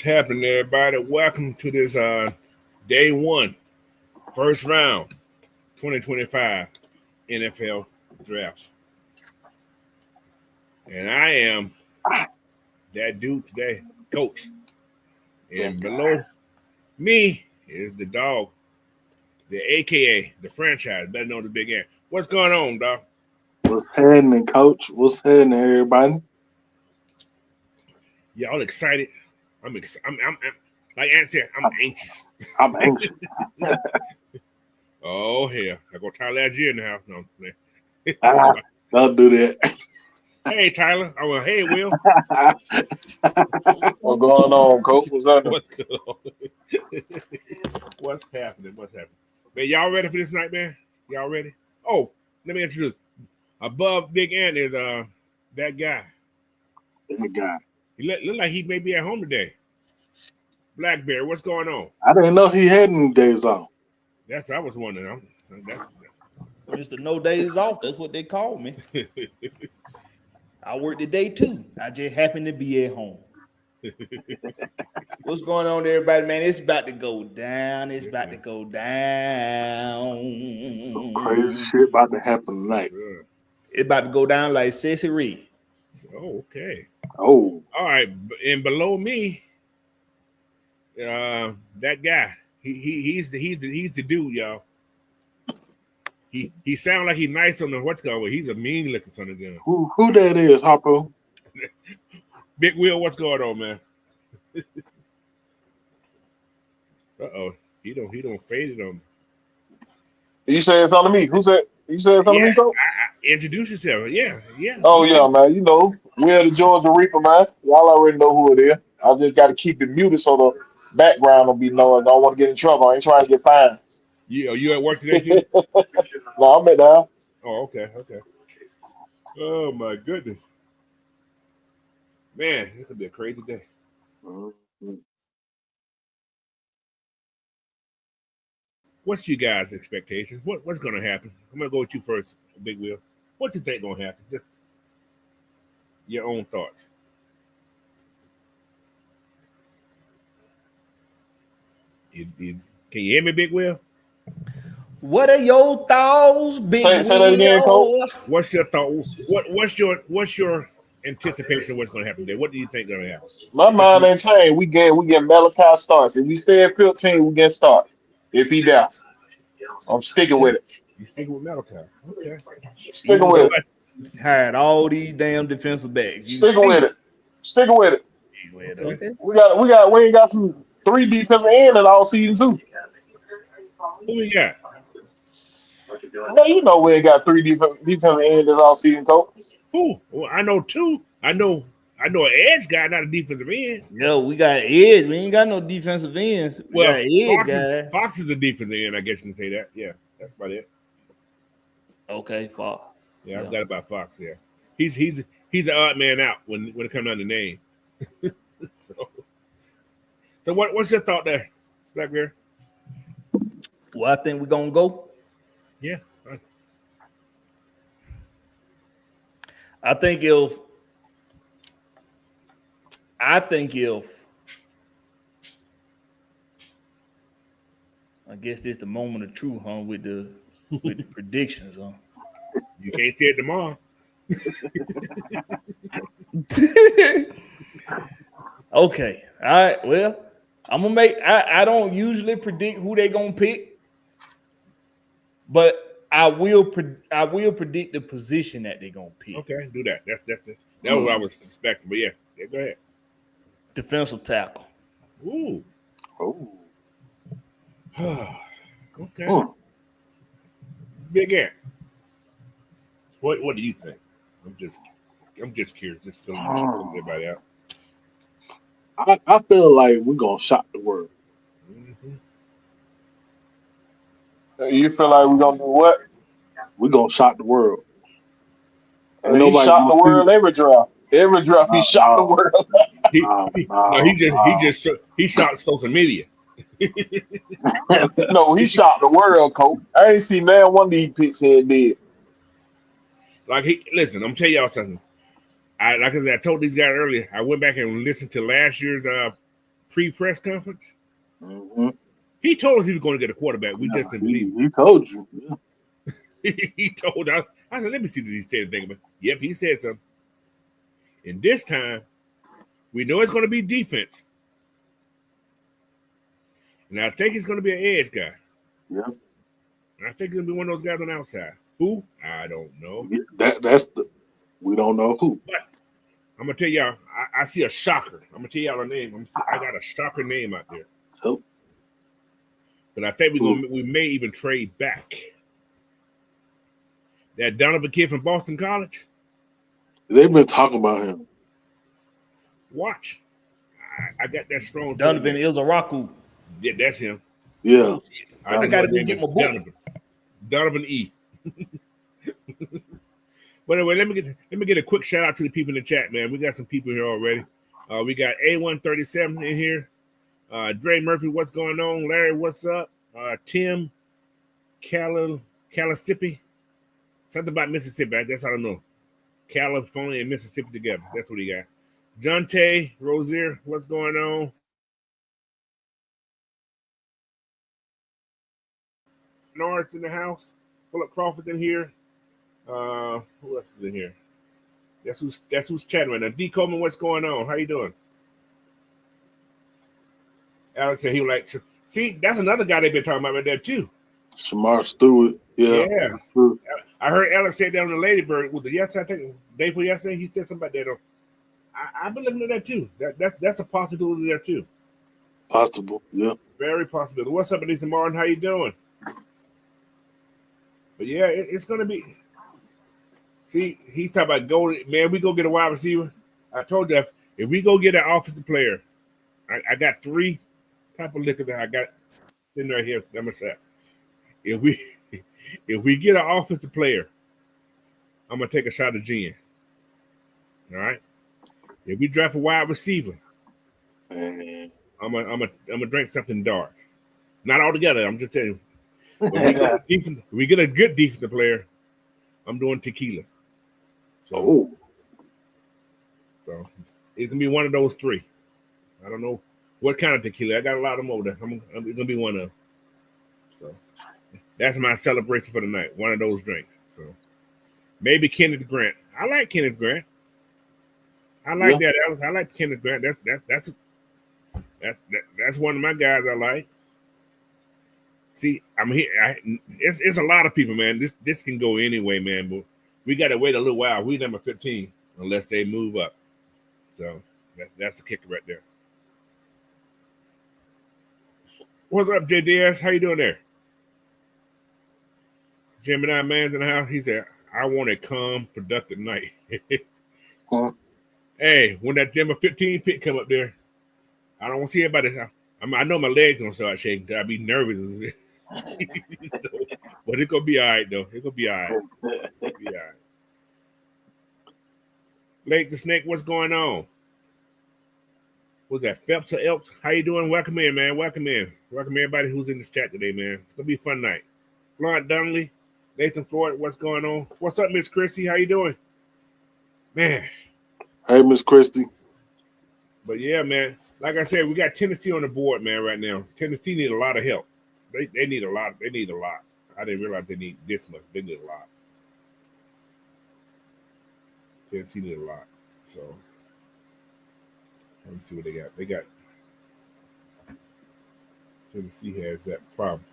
happening, everybody? Welcome to this day one, first round, 2025 NFL drafts. And I am that dude today, coach. And below me is the dog, the AKA, the franchise, better known as Big Ant. What's going on, dog? What's happening, coach? What's happening, everybody? Y'all excited? I'm like Ant said, I'm anxious. I'm anxious. Oh, hell. I go Tyler last year in the house. No, man. Don't do that. Hey, Tyler. Oh, well, hey, Will. What's going on, coach? What's up? What's going on? What's happening? Man, y'all ready for this night, man? Y'all ready? Oh, let me introduce. Above Big Ant is that guy. That guy. He look like he may be at home today. Blackberry, what's going on? I didn't know he had any days off. That's I was wondering. That's Mr. No Days Off. That's what they call me. I work today too. I just happen to be at home. What's going on, everybody? Man, it's about to go down. It's about to go down. Some crazy shit about to happen tonight. sure. It's about to go down like Ceci Reed. Oh, okay. Oh, All right, and below me, that guy. He's the dude, y'all. He sounds like he's nice on the what's going. He's a mean looking son of a gun. who that is, Harpo? Big Will, what's going on, man? He don't fade it on me. You saying something to me? Who said? You saying something to me, coach? Introduce yourself. Yeah. Oh yeah, man. You know, we're the Georgia Reaper, man. Y'all already know who it is. I just got to keep it muted so the background will be knowing. I don't want to get in trouble. I ain't trying to get fined. You at work today too? No, I'm at the house. Oh, okay. Oh my goodness, man, this could be a crazy day. Mhm. What's you guys' expectations? What's going to happen? I'm gonna go with you first, Big Will. What you think gonna happen? Just your own thoughts. Can you hear me, Big Will? What are your thoughts, Big Say that again, Will? What's your thought? What's your anticipation of what's going to happen today? What do you think going to happen? My mind ain't changed. We get Malachi starts. If we stay at 15, we get started. If he does, I'm sticking with it. You sticking with Malachi? Okay. Sticking with it. Hired all these damn defensive backs. Sticking with it. Sticking with it. Okay. We ain't got some 3 defensive ends in all season too. Who we got? No, you know we ain't got 3 defensive ends in all season, coach. Who? Well, I know 2. I know an edge guy, not a defensive end. Yo, we got edge. We ain't got no defensive ends. We got edge Fox is the defensive end. I guess you can say that. Yeah, that's about it. Okay, Fox. Yeah, I forgot about Fox. Yeah, he's the odd man out when it comes down to name. so what's your thought there, Blackbeard? Well, I think we're gonna go. Yeah. Right. I think if I guess this the moment of truth, huh? With the predictions, huh? You can't say it tomorrow. Okay. All right. Well, I'm gonna make. I don't usually predict who they gonna pick, but I will predict the position that they're gonna pick. Okay, do that. That was what I was suspecting. But yeah, go ahead. Defensive tackle. Ooh. Oh. Okay. Oh. Big Ant. What do you think? I'm just curious. Just filling everybody out. I feel like we're gonna shock the world. Mm-hmm. You feel like we're gonna do what? We're gonna shock the world. And he shot the world every draft. Every draft, he shot the world. He shot social media. No, he shot the world, coach. I ain't seen man one of these picks here did. Like listen, I'm telling y'all something. I told these guys earlier. I went back and listened to last year's pre-press conference. Mm-hmm. He told us he was going to get a quarterback. We just didn't believe him. He told you. Yeah. He told us. I said, let me see if he said anything. But yep, he said something. And this time, we know it's going to be defense. And I think he's going to be an edge guy. Yeah. And I think he's going to be one of those guys on the outside. Who? I don't know. We don't know who. But I'm going to tell y'all, I see a shocker. I'm going to tell y'all a name. I got a shocker name out there. So, but I think we may even trade back. That Donovan kid from Boston College. they've been talking about him. Watch. I got that strong. Donovan Izaraku. Yeah, that's him. Yeah. I got to go get my book. Donovan E. But anyway, let me get a quick shout out to the people in the chat, man. We got some people here already. We got A137 in here. Dre Murphy, what's going on? Larry, what's up? Tim Calisippi. Something about Mississippi. That's I don't know. California and Mississippi together. That's what he got. John Tay, Rozier, what's going on? Norris in the house. Philip Crawford in here. Who else is in here? That's who's chatting right now. D. Coleman, what's going on? How you doing? Alex said he would like to see. That's another guy they've been talking about right there too. Shamar Stewart. Yeah. That's true. I heard Alex say that on the Ladybird with the I think day before yesterday. He said something about that. I've been looking at that too. That's a possibility there too. Possible. Yeah. Very possible. What's up, Elisa Martin? How you doing? But yeah, it's gonna be. See, he's talking about man. We go get a wide receiver. I told you if we go get an offensive player, I got 3 type of liquor that I got in right here. Let me say, if we get an offensive player, I'm gonna take a shot of gin. All right. If we draft a wide receiver, I'm gonna drink something dark. Not all together. I'm just telling you. If we get a good defensive player, I'm doing tequila. So it's gonna be one of those 3. I don't know what kind of tequila. I got a lot of them over there. It's gonna be one of them. So that's my celebration for the night. One of those drinks. So maybe Kenneth Grant. I like Kenneth Grant. I like that. I like Kenneth Grant. That's one of my guys I like. See, I'm here. It's a lot of people, man. This can go anyway, man. But we got to wait a little while. We number 15 unless they move up. So that's the kicker right there. What's up, JDS? How you doing there? Gemini Man's in the house. He said, "I want a calm, productive night." Hey, when that number 15 pick come up there, I don't want to see everybody. I know my legs gonna start shaking. I'll be nervous. So, but it's gonna be all right though. It's gonna be all right. It'll be all right. Lake the Snake, what's going on? What's that? Phelps or Elks? How you doing? Welcome in, man. Welcome in. Welcome everybody who's in this chat today, man. It's gonna be a fun night. Florent Donnelly, Nathan Floyd, what's going on? What's up, Miss Chrissy? How you doing? Man. Hey, Miss Christie. But yeah, man. Like I said, we got Tennessee on the board, man, right now. Tennessee need a lot of help. They need a lot. They need a lot. I didn't realize they need this much. They need a lot. Tennessee need a lot. So let me see what they got. They got Tennessee has that problem.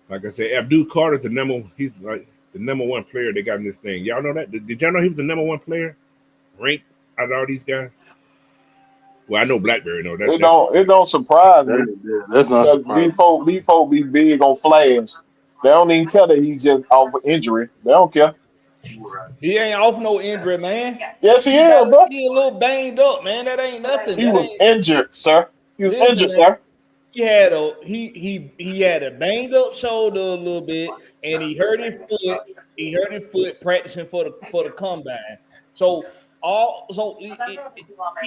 Like I said, Abdul Carter's he's like the number 1 player they got in this thing. Y'all know that? Did y'all know he was the number 1 player ranked out of all these guys? Well, I know BlackBerry know that. It don't surprise me. That's not surprising. These folks be big on flags. They don't even care that he's just off of injury. They don't care. He ain't off no injury, man. Yes, he is, bro. He a little banged up, man. That ain't nothing. He was injured, sir. He was injured, sir. He had a banged up shoulder a little bit, and he hurt his foot. He hurt his foot practicing for the combine. So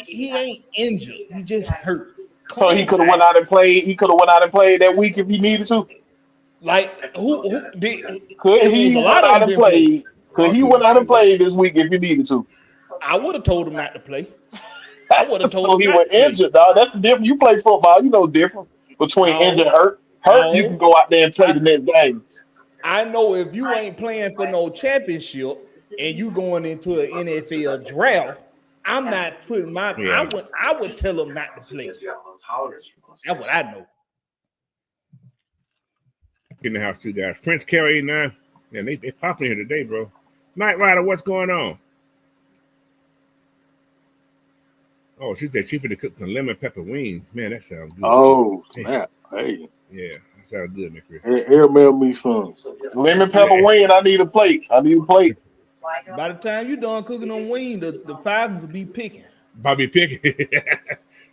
he ain't injured. He just hurt. So he could have went out and played. He could have went out and played that week if he needed to. Like who did? Could he went out and played? Could he went out and played this week if he needed to? I would have told him not to play. I would have told So him he not was to play. injured, dog. That's the difference. You play football, you know the difference between injured No, and hurt. Hurt, you can no. go out there and play I, the next game. I know if you ain't playing for no championship and you going into an NFL draft, I'm not putting my. Yeah. I would tell him not to play. That's what I know. In the house, two guys. Prince Carey, 89. Yeah, they popping here today, bro. Night Rider, what's going on? Oh, she said she finna cook some lemon pepper wings. Man, that sounds good. Oh, Hey, snap. Hey, yeah, that sounds good, man, Chris. airmail me some. Lemon pepper wing, I need a plate. I need a plate. By the time you done cooking on wing, the Falcons will be picking. Bobby Pickett.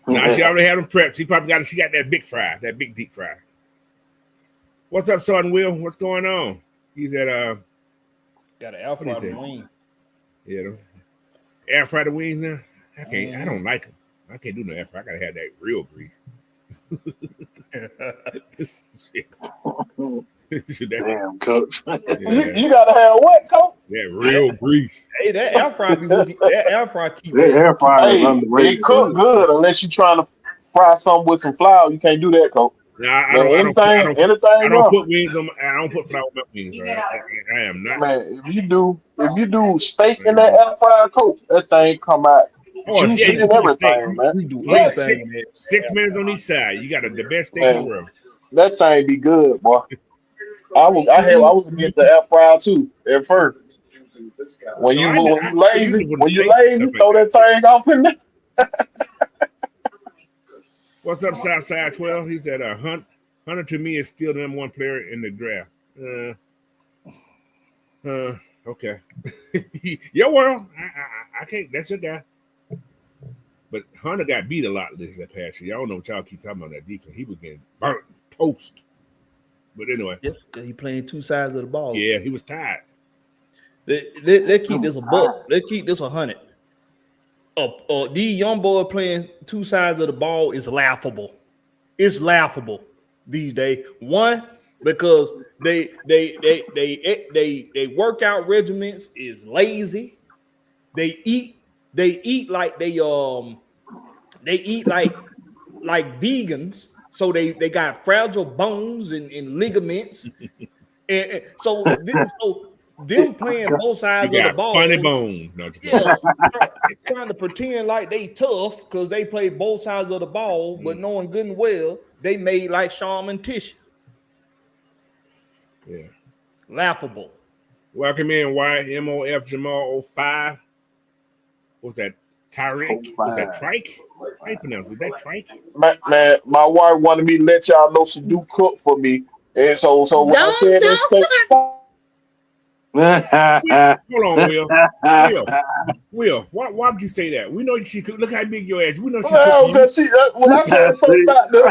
Nah, she already had them prepped. She got that big fry, that big deep fry. What's up, son Will? What's going on? He's at Got an air What is fryer it? wing. yeah, them air fried wings now. I don't like them. I can't do no air fry. I gotta have that real grease. Damn, coach. You gotta have what, coach? That real grease. Hey, that air fryer be with you. That air fryer keep That air fryer is Hey, underrated. it cook good unless you trying to fry something with some flour. You can't do that, coach. No, I Man, anything don't else. put wings on. I don't put flour on my wings. Right? I am not. Man, if you do steak in that air fryer, coach, that thing come out Oh, yeah, juicy you and can put steak. everything, man. we do What? anything. 6 minutes on each side. You got the best steak in the Man, world. that thing be good, boy. I was against the air fryer too at first. When No, you I use it for the when you steaks and lazy, stuff like throw that. that thing off in there. What's up, Southside 12? He said, Hunter to me is still the number one player in the draft. Okay. Your world. I can't. That's your guy. But Hunter got beat a lot this past year. Y'all know what y'all keep talking about that defense. He was getting burnt, toast. But anyway. Yeah, he playing two sides of the ball. Yeah, he was tired. Let's keep this a buck. Let's keep this 100. These young boys playing two sides of the ball is laughable. It's laughable these days. One, because they workout regimens is lazy. They eat like they eat like vegans, so they got fragile bones and ligaments, and so them playing both sides You of the got ball. funny bones. No, Yeah, trying to pretend like they tough because they play both sides of the ball, but knowing good and well they made like shaman tissue. Yeah. Laughable. Welcome in YMOF Jamal 05. What's that? Tyreek? Was that Trike? How you pronounce it? Is that Trike? Man, my wife wanted me to let y'all know she do cook for me, and so when I said that steak, Hold on, Will. Why would you say that? We know she could. Look how big your ass. We know she well, could. because when I said something about when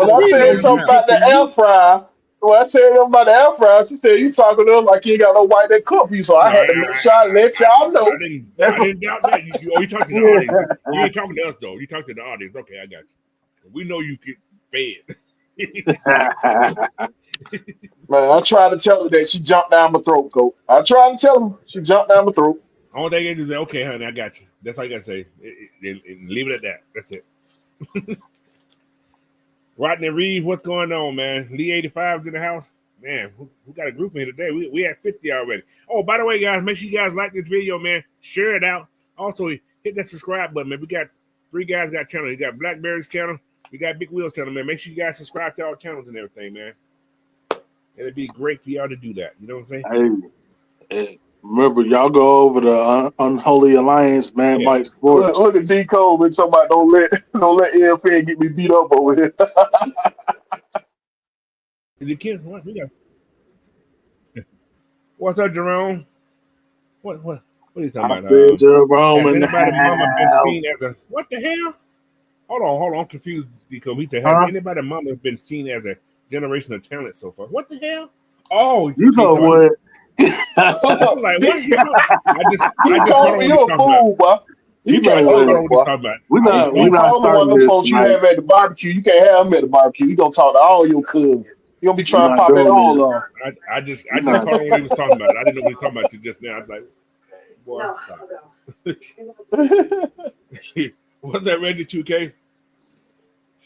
I said something about the air fryer, when I said something about the air fryer, she said you talking to them like you ain't got no white that cook for you. So I No, had to make sure I let y'all know. I didn't doubt that. You talked to the audience. You ain't talking to us though. You talked to the audience. Okay, I got you. We know you get fed. Man, I tried to tell her that she jumped down my throat, Coach. I tried to tell her she jumped down my throat. All they can do is say, okay, honey, I got you. That's all you gotta say. Leave it at that. That's it. Rodney Reed, what's going on, man? Lee 85's in the house. Man, we got a group in here today. We at 50 already. Oh, by the way, guys, make sure you guys like this video, man. Share it out. Also, hit that subscribe button, man. We got 3 guys got channels. You got Blackberry's channel. We got Big Wheel's channel, man. Make sure you guys subscribe to our channels and everything, man. It'd be great for y'all to do that. You know what I'm saying? Hey, remember, y'all go over the Unholy Alliance, man. Yeah. Mike Sports. Look at D Cole been talking about don't let EFN get me beat up over here. The kid, what we got? What's up, Jerome? What are you talking about? Jerome Has in the anybody mama been house. seen as a what the hell? Hold on, I'm confused because he said, has anybody mama been seen as a generation of talent so far? What the hell? Oh, You know what? I'm like, what? I just told me you're a fool, boy. You can't know do what? that, boy. We're not One of starting them this folks you tonight. have at the barbecue, you can't have them at the barbecue. You gonna talk to all your cousins. You gonna be trying to pop it all on. I just caught on what he was talking about. I didn't know what he was talking about till just now. I was like, Boy, stop. What's that, Reggie 2K?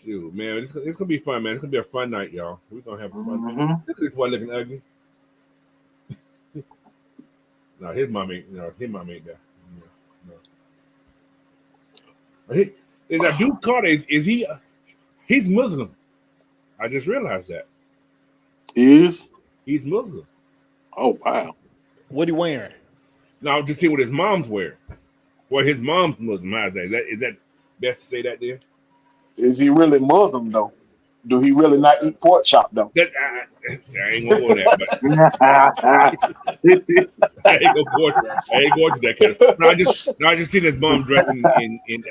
Shoot, man, it's gonna be fun, man. It's gonna be a fun night, y'all. We're gonna have a fun night. Look at this one looking ugly. No, his mom ain't. No, his mom ain't there. No. Is that dude Carter? Is he? He's Muslim. I just realized that. He is? He's Muslim. Oh wow. What he wearing? Now just see what his mom's wearing. Well, his mom's Muslim. How's that? Is that best to say that there? Is he really Muslim though? Do he really not eat pork chop though? I ain't gonna go there, but I ain't going to that kind of. No, I just seen his mom dressing in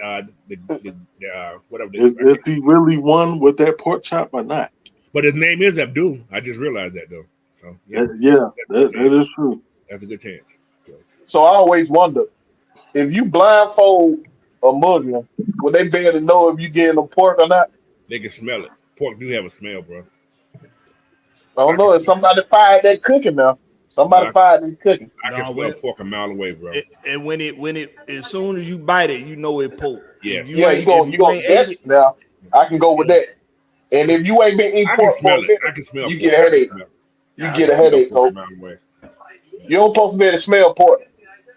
the whatever. Is he really one with that pork chop or not? But his name is Abdul. I just realized that though. So that is true. That's a good chance. So I always wonder if you blindfold a Muslim, would they be able to know if you getting them pork or not? They can smell it. Pork do have a smell, bro. I don't know if somebody fired that cooking now. Somebody fired that cooking. I can smell pork a mile away, bro. And when it as soon as you bite it, you know it pork. Yes. You gonna guess it now. I can go with that. And if you ain't been eating pork for a minute, I can smell you pork. get a headache. You get a headache, though. You don't supposed to be able to smell pork.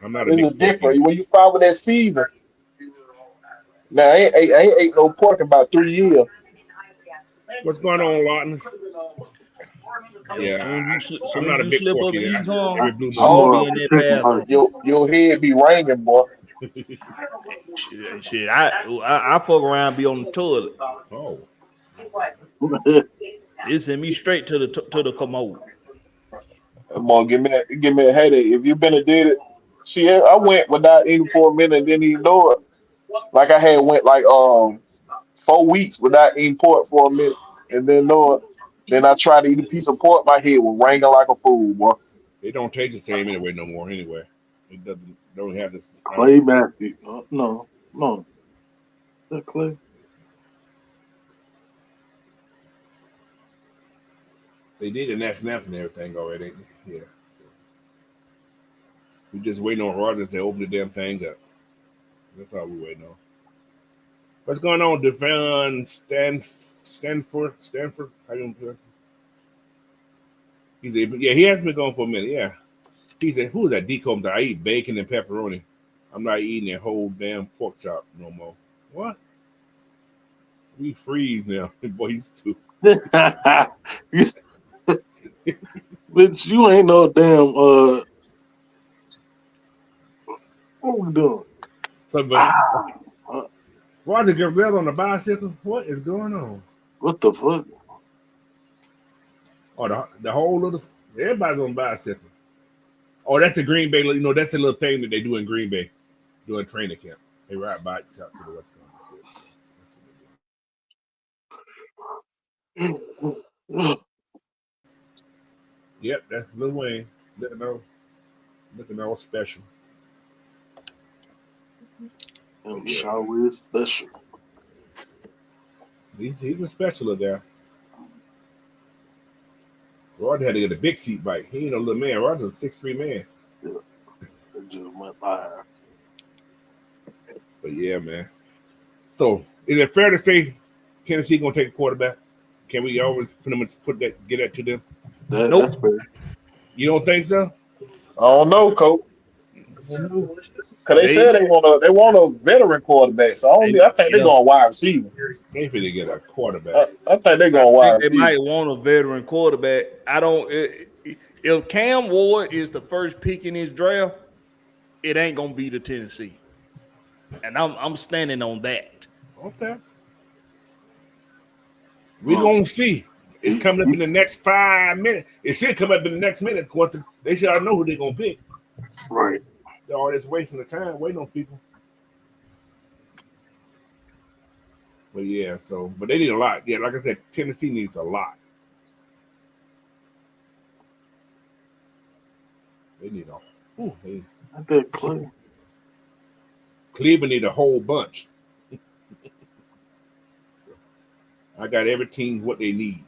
I'm not a It's big different when you find with that season. Now I ain't ate no pork in about 3 years. What's going on, Lawton? Yeah, I'm not a big pork eater. Your head be ringing, boy. Shit, I fuck around, be on the toilet. Oh, it send me straight to the commode. Come on, give me a headache. If you been a did it, see, I went without eating for a minute and didn't even know it. Like I had went like 4 weeks without eating pork for a minute and then know it. Then I tried to eat a piece of pork, my head was ringing like a fool, boy. It don't taste the same anyway no more. Anyway, it don't have this. Clay Matthew. No. That Clay. They did the next snap and everything already. Yeah. We just waiting on Rodgers to open the damn thing up. That's all we waiting on. What's going on, Devon Stanford? How you doing? He hasn't been going for a minute. Yeah. He said, who is that decom that I eat bacon and pepperoni? I'm not eating that whole damn pork chop no more. What? We freeze now. Boy, he's too. Bitch, you ain't no damn what we doing? Roger Gabriel on the bicycle. What is going on? What the fuck? Oh, the whole little everybody's on bicycle. Oh, that's the Green Bay. You know, that's the little thing that they do in Green Bay during training camp. They ride bikes out to the what's going on. Yep, that's Lil Wayne. Looking all special. Shower is special. He's a special guy. Roger had to get a big seat bike. He ain't no little man. Roger's a 6'3" man. Yeah. It just went by. But yeah, man. So is it fair to say Tennessee gonna take a quarterback? Can we always get that to them? Nope. That's fair. You don't think so? I don't know, Coach. Because they said they want a veteran quarterback. So I think they're going wide receiver. They finna get a quarterback. I think they're going wide receiver. They might want a veteran quarterback. If Cam Ward is the first pick in his draft, it ain't gonna be the Tennessee. And I'm standing on that. Okay. We're gonna see. It's coming up in the next 5 minutes. It should come up in the next minute. They should already know who they're gonna pick. Right. They're always wasting the time waiting on people. But yeah, but they need a lot. Yeah, like I said, Tennessee needs a lot. They need I bet Cleveland need a whole bunch. I got every team what they need.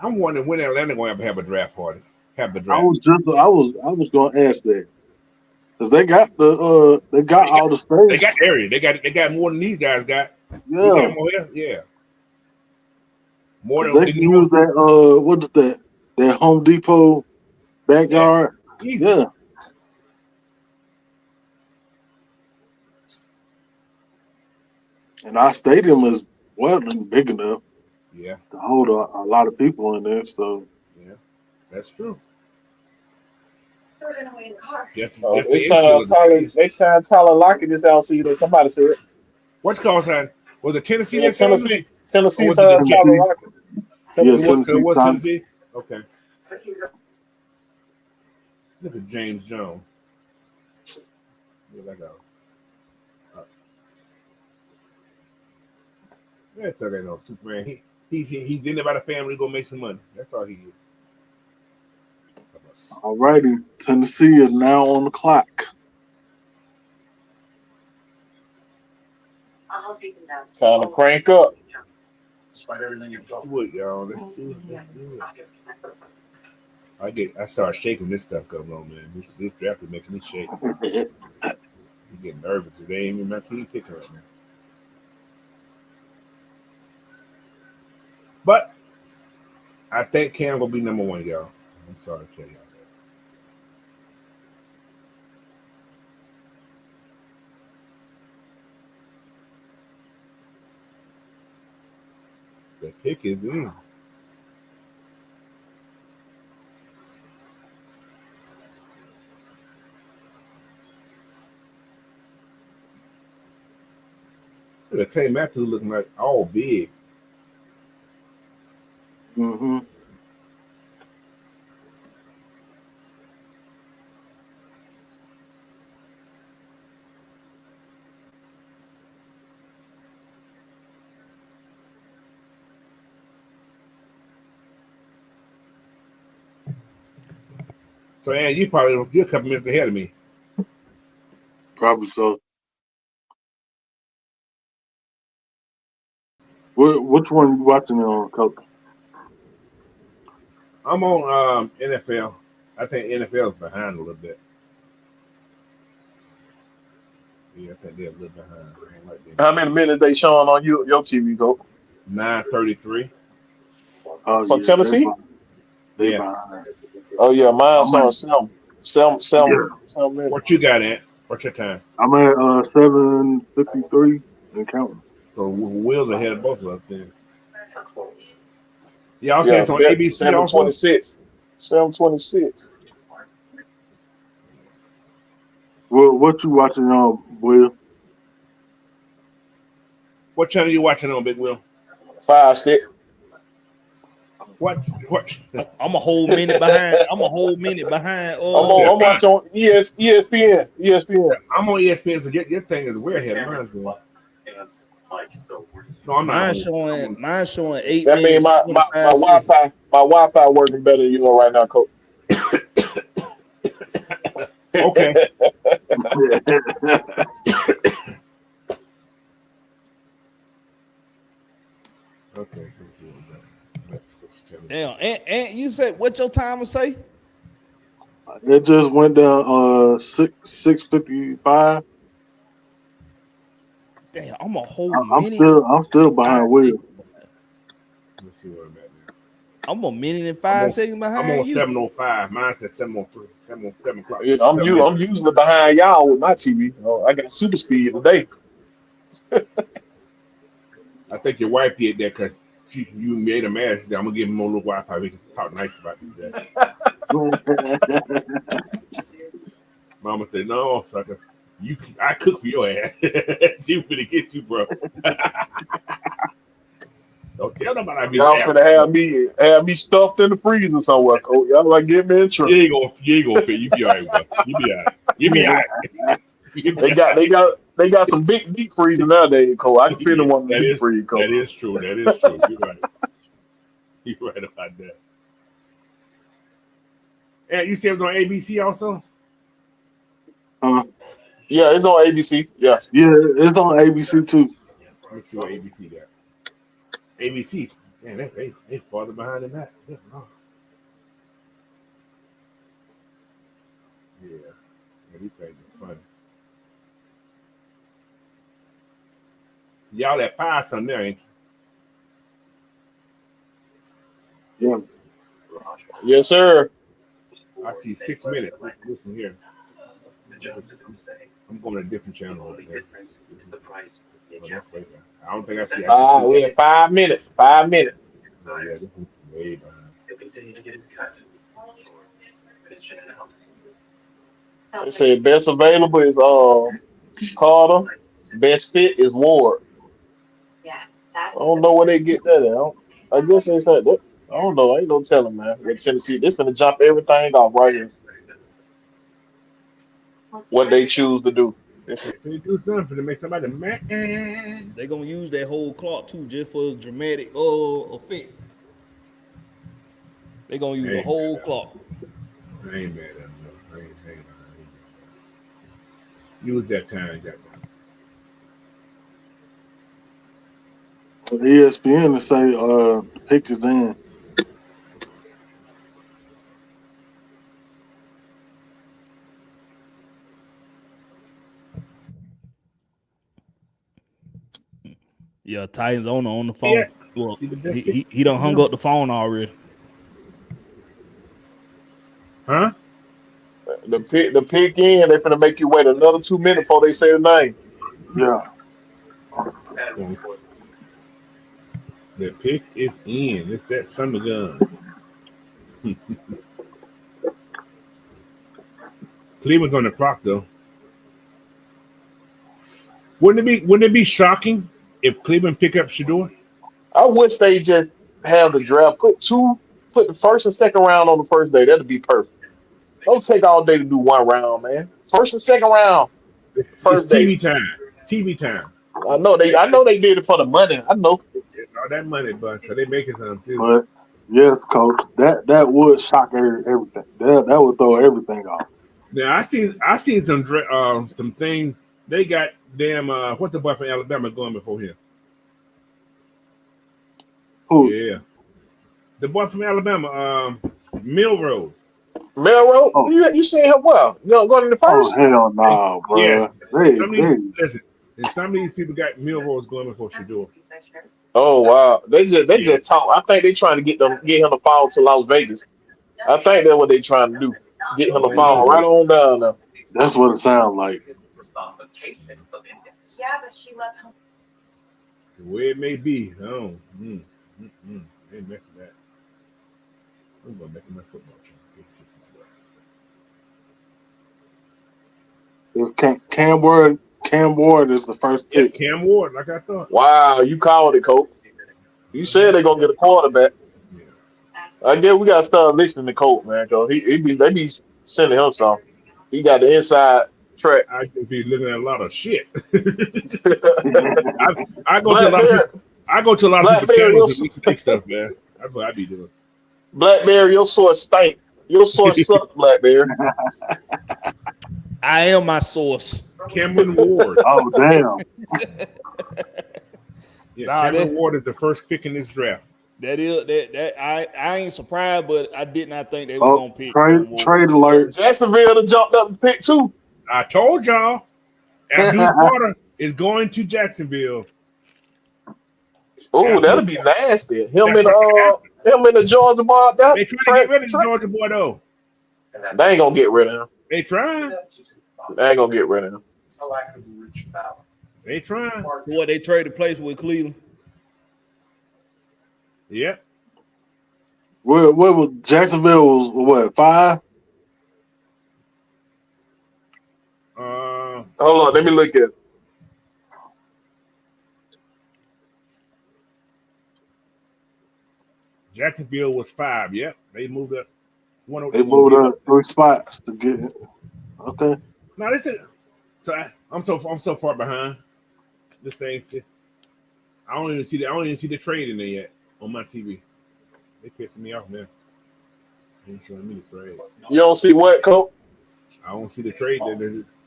I'm wondering when Atlanta gonna ever have a draft party. Have the I draft. was going to ask that because they got all the They got space. area. They got more than these guys got. We Yeah, got more here. Yeah. More because than they the can New use York. that. What is that? That Home Depot Yeah. backyard. Easy. Yeah, and our stadium is well and big enough Yeah. to hold a lot of people in there. So Yeah. That's true. Just So the infield of the space. they signed Tyler Lockett this offseason. Somebody said What's called sign? Was it Tennessee yeah, that signed him? Or Tennessee was it the signed Jets? Tyler Tennessee, Lockett. yeah, Tennessee. So it Tennessee was time. Tennessee? Okay. Look at James Jones. Look like that's okay, no Superman. He's in there by the family to go make some money. That's all he is. All righty, Tennessee is now on the clock. Time to crank up. Let's do it, y'all. Let's do it. I start shaking this stuff going on, man. This draft is making me shake. I'm getting nervous. They ain't even my team picking right now. But I think Cam will be number one, y'all. I'm sorry to tell y'all that. The pick is in. The Clay Matthews looking like all big. Mm-hmm. So, Ann, you're a couple minutes ahead of me. Probably so. Which one you watching on, Coach? I'm on NFL. I think NFL is behind a little bit. Yeah, I think they're a little behind. I don't like How many minutes they showing on your TV, go? 9:33. Oh For yeah, Tennessee? they Yeah. behind. Oh yeah, mine's I'm at on seven minutes. What you got, Ant? What's your time? I'm at 7:53 and counting. So Will's ahead of both of us then. Y'all say Yeah, it's on ABC also? 7:26. 7:26. What you watching on, Will? What channel you watching on, Big Will? 5 stick. What? I'm a whole minute behind. I'm a whole minute behind. I'm watching on ESPN. ESPN. I'm on ESPN, so your thing is way ahead of mine. No, I'm not. Mine's showing 8 That means minutes, my 25 seconds. Wi-Fi working better than you right now, Coach. Okay. Okay. Damn, and you said what your timer say? It just went down 6:55. Damn, I'm a whole I'm minute. still behind Will. Let's see where I'm at now. I'm a minute and 5 seconds behind I'm on you. 7:05. Mine says 7:03. 7 o'clock. Yeah, I'm usually behind y'all with my TV. I got super speed today. I think your wife did that because you made a mad. She said, I'm gonna give him more little Wi-Fi. We can talk nice about that. Mama said, "No, sucker, I cook for your ass. She was gonna get you, bro. Don't tell nobody I be Y'all finna have me stuffed in the freezer somewhere, Coach. Y'all like get me in trouble. You ain't gonna fit. You be all right, bro. You be all right. You be all right. They got some big deep freezer nowadays, Coach. I can fit in one of the deep freezer, Coach. That is true. That is true. You're right. You're right about that. And you said it was on ABC also? Yeah, it's on ABC. Yeah. Yeah, it's on ABC too. Let me see what ABC got. ABC Man, they farther behind than that. Yeah, these things are funny. Y'all at 5 something there, ain't Yeah. you? Yes, sir. I see 6 minutes. Listen here. I'm going to a different channel. That's way down. I don't think I see. I just see We in 5 minutes. 5 minutes. Oh, yeah, this is way behind. They said best available is Carter. Best fit is Ward. I don't know where they get that at. I guess they said that. I don't know. Ain't no telling, man. With Tennessee, they're gonna jump everything off right here. What they choose to do. They do something to make somebody mad. They're gonna use that whole clock too, just for dramatic effect. They're gonna use the whole clock. I ain't mad at them. I ain't use that time. ESPN to say the pick is in. Yeah, Titans owner on the phone. Yeah. Well, he done hung up the phone already. Huh? The pick in, they're gonna make you wait another 2 minutes before they say the name. Yeah. The pick is in. It's that summer gun. Cleveland's on the clock though. Wouldn't it be shocking if Cleveland pick up Shador? I wish they just have the draft. Put the first and second round on the first day. That'd be perfect. Don't take all day to do one round, man. First and second round, It's first day. TV time. TV time. I know they did it for the money. I know. It's all that money, but they making something too. But yes, coach, that would shock everything. That would throw everything off. Now I seen some things. They got damn what the boy from Alabama going before him? Who? Yeah, the boy from Alabama, Milrose. Melrose, you seen him well? You know, going in the first. Oh hell no, bro. Yeah. Listen, and some of these people got Milrose going before Shador. Oh wow, they just talk. I think they trying to get him to fall to Las Vegas. I think that's what they trying to do. Get him to fall right on down there. that's what it sounds like. The way it may be. Oh, ain't messing that. I'm gonna mess my football team. Cam Ward is the first pick. Cam Ward, like I thought. Wow, you called it, coach. You said they're gonna get a quarterback. Yeah. I guess we gotta start listening to Colt, man, because they be sending him some. He got the inside track. I could be looking at a lot of shit. I go to a lot of people's channels and listen to stuff, man. That's what I be doing. Blackberry, your source stink. Your source suck, Blackberry. I am my source. Cameron Ward. Oh damn. Yeah, Cameron Ward is the first pick in this draft. That I ain't surprised, but I did not think they were gonna pick. Trade alert. Jacksonville jumped up and pick too. I told y'all, Abdul Carter is going to Jacksonville. Oh, that'll be nasty. Him in the Georgia boy. They trying to get rid of the Georgia boy though. They ain't gonna get rid of him. They trying. They ain't gonna get rid of him. They trying. What they traded place with Cleveland? Yep. Where was Jacksonville was what 5? Hold on, let me look at it. Jacksonville was 5. Yep. They moved up. They moved up 3 spots to get it. Okay. No, this is. So I'm so far behind. This thing. I don't even see the trade in there yet on my TV. They pissing me off, man. They ain't showing me the trade. You don't see what, Coach? I don't see the trade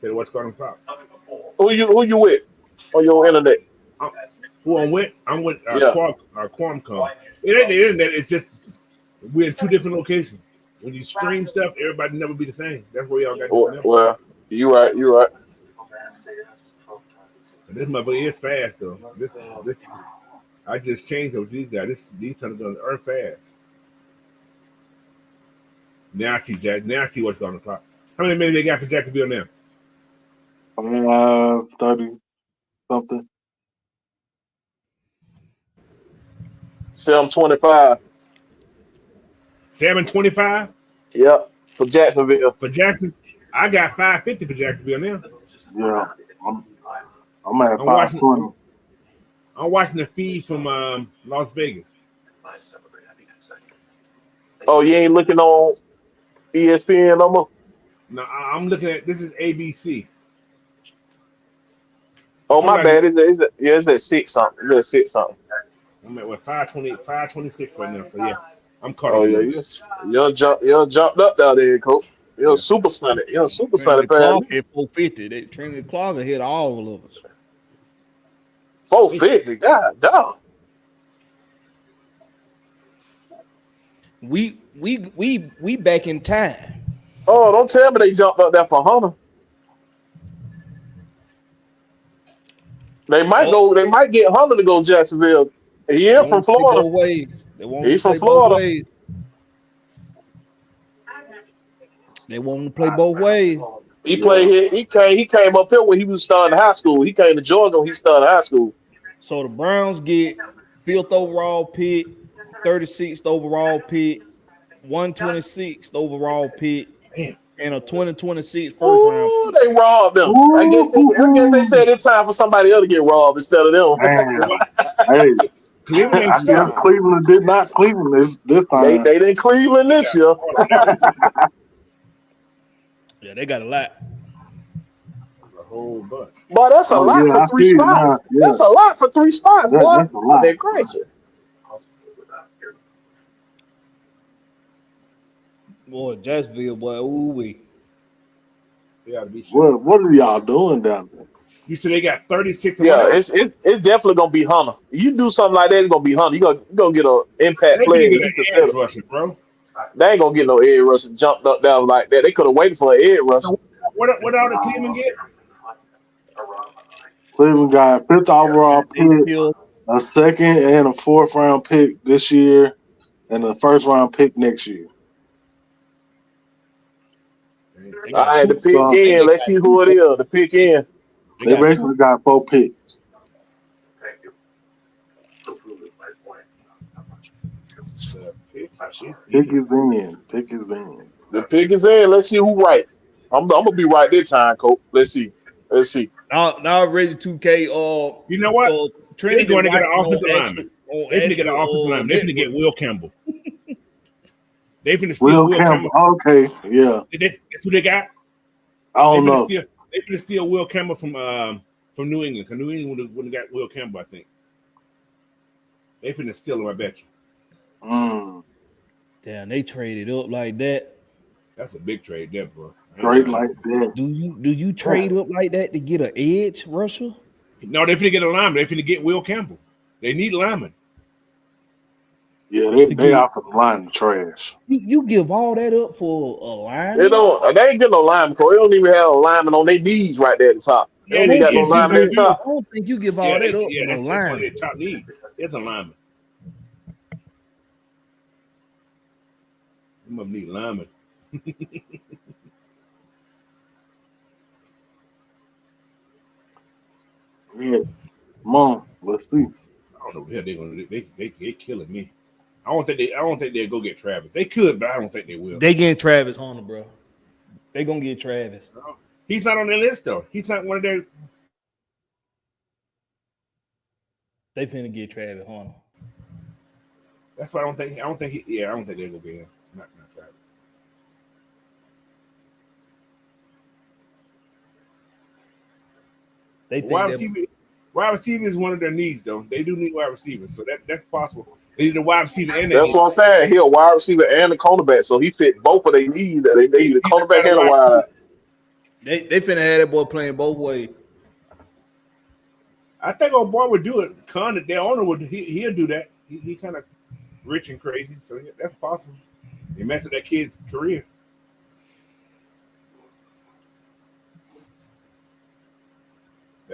that what's going on top. Who you with on your internet? Who I'm with? I'm with Yeah. Qualcomm. It ain't the internet. It's just we're in two different locations. When you stream stuff, everybody never be the same. That's where y'all got different numbers. Well, you right. You right. And this motherfucker is fast though. This I just changed it with these guys. These sons are fast. Now I see Jack. Now I see what's on the clock. How many minutes they got for Jacksonville now? 30 something. 7:25. 7:25 Yep. For Jacksonville. for Jackson. I got 5:50 for Jacksonville now. Yeah, I'm at I'm watching. 520. I'm watching the feed from Las Vegas. Oh, you ain't looking on ESPN no more? No, I'm looking at this is ABC. Oh, my bad. It's at 6 something. It's at 6 something. I'm at what 526 right now. So yeah, I'm caught Oh up. yeah, you jumped up down there, coach. You're super sunny. You're super sunny, Clark man. at 450. That Trinity Clark hit all of us. 450. God damn. We back in time. Oh, don't tell me they jumped up there for Hunter. They might go. They might get Hunter to go Jacksonville. He is from Florida. They want He's to from play both Florida. ways. They want him to play both ways. He played here. He came up here when he was starting high school. He came to Georgia when he started high school. So the Browns get 5th overall pick, 36th overall pick, 126th overall pick, and a 2026 first round Ooh, pick. they robbed them. I guess they said it's time for somebody else to get robbed instead of them. Hey, Cleveland I ain't guess stupid. Cleveland did not Cleveland this time. They didn't Cleveland this year. Yeah, they got a lot. A whole bunch. Boy, that's a lot for I 3 see it spots. now. Yeah. That's a lot for 3 spots, boy. That's a lot. They're crazy. Boy, Jacksonville, boy, ooh wee. They gotta be sure. What are y'all doing down there? You said they got 36. Yeah, it's definitely gonna be Hunter. You do something like that, it's gonna be Hunter. You gonna get an impact They player. finna You get an consider. edge rusher, bro. They ain't gonna get no edge rusher jumped up down like that. They could have waited for an edge rusher. What all the Cleveland get? Cleveland got 5th overall pick, a 2nd and a 4th round pick this year, and a 1st round pick next year. All right, the pick in. Let's see who it is. The pick in. They basically got 4 picks. Pick is in. The pick is in. Let's see who right. I'm gonna be right this time, Coach. Let's see. Now Reggie 2K. You know what? Trinity They going to get an White offensive on lineman. on They finna get an actual, offensive lineman. They finna get network. Will Campbell. They finna steal Will Campbell. Okay, yeah. That's who they got. I don't know. They finna steal Will Campbell from New England. Because New England would have got Will Campbell, I think. They finna steal him, I bet you. Damn, they traded up like that. That's a big trade there, bro. Trade like that. Do you trade up like that to get an edge rusher? No, they finna get a lineman. They finna get Will Campbell. They need a lineman. Yeah, they offer the line trash. You give all that up for a lineman? They ain't getting no lineman, Coach. They don't even have a lineman on their knees right there at the top. They don't even got no lineman at the top. I don't think you give all that up for no that's one of lineman. their top needs. It's a lineman. You must need lineman. Yeah. Mom, let's see. I don't know what the hell they're gonna do. They killing me. I don't think they'll go get Travis. They could, but I don't think they will. They getting Travis Hunter, bro. They gonna get Travis. He's not on their list though. He's not one of their. They finna get Travis Hunter. That's why I don't think they'll go get him. Not Travis. They think wide receiver is one of their needs though. They do need wide receivers, so that's possible. They need a wide receiver and that's what I'm saying. He a wide receiver and a cornerback, so he fit both of their needs. They need a cornerback and a wide. They finna have that boy playing both ways. I think old boy would do it. Con, their owner would. He'll do that. He kind of rich and crazy, so yeah, that's possible. He messed with that kid's career.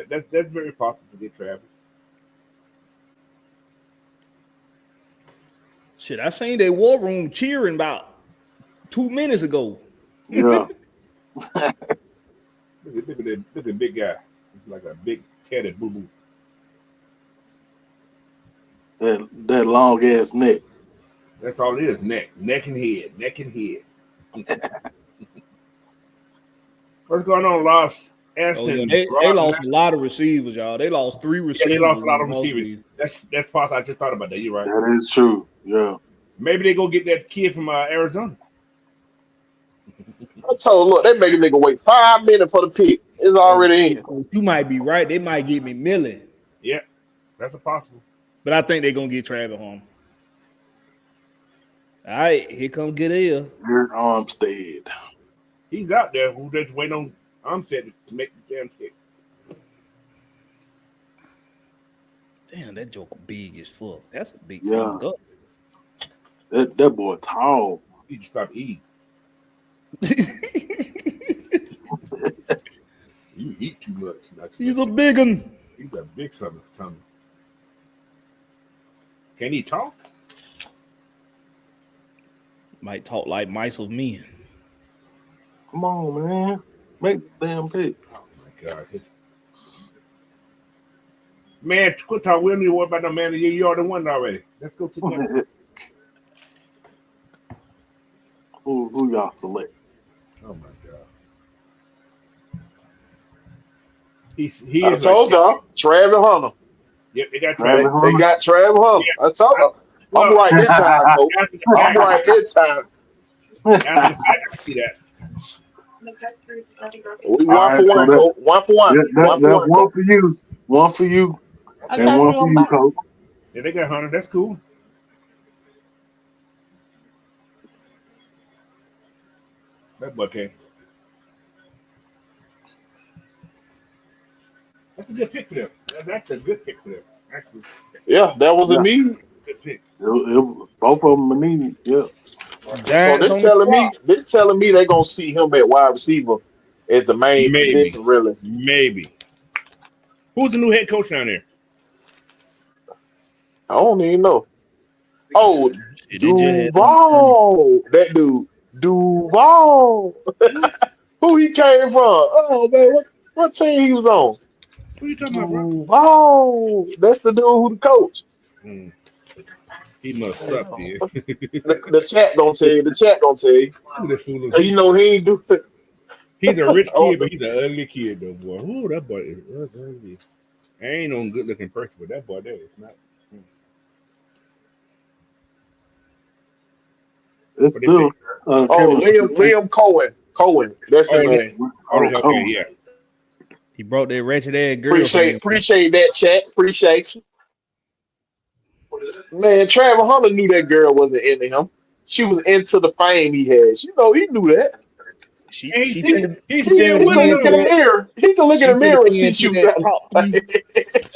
That's very possible to get Travis. Shit, I seen that war room cheering about 2 minutes ago. Yeah. Look at the big guy. He's like a big tatted boo boo. That long ass neck. That's all it is. Neck and head. What's going on, Lost? They lost a lot of receivers, y'all. They lost 3 receivers. Yeah, they lost a lot of receivers. That's possible. I just thought about that. You're right. That is true. Yeah. Maybe they go get that kid from Arizona. I told look, they make a nigga wait 5 minutes for the pick. It's already in. You might be right. They might get McMillan. Yeah, that's a possible. But I think they're gonna get Travis home. All right, here come Goodell. Eric Armstead. He's out there. Who just waiting on Armstead to make the damn pick. Damn, that joker big as fuck. That's a big Yeah. son. That boy tall. He just stopped eating. You eat too much. He's a big one. He's a big son. Can he talk? Might talk like mice of men. Come on, man. Make the damn pick. Oh my God. Man, quit talking. We don't need to worry about no man of the year. You already won already. Let's go to the next. Who y'all select? Oh my God. I told y'all, Travis Hunter. Yep, they got Travis. They got Travis Hunter. Yeah. I told you. I'm right this time, folks. I'm right this time. I see that. We one for one, Coach. One for one. That's one for you. One for you. And one for you, Coach. Yeah, they got Hunter. That's cool. That bucket. That's a good pick for them. That's actually a good pick for them. Actually. Yeah, that was a need. Good pick. Both of them are needed. Yeah. So they're telling me they're gonna see him at wide receiver as the main position, really. Maybe. Who's the new head coach down there? I don't even know. Oh, Duval. That dude. Duval. Who he came from? Oh man, what team he was on? Who you talking about, bro? Duval. That's the dude who the coach. He must suck, dude. The chat gonna tell you. The chat gonna tell you. You know he ain't do it. He's a rich kid, but he's an ugly kid, though, boy. Ooh, that boy is ugly. I ain't no good looking person, but that boy there is not. It's still Liam Cohen. That's his name. Okay, yeah. He brought that wretched ass girl. Appreciate that, chat. Appreciate you. Man, Travis Hunter knew that girl wasn't into him. She was into the fame he has. You know, he knew that. He can look in the mirror and see she was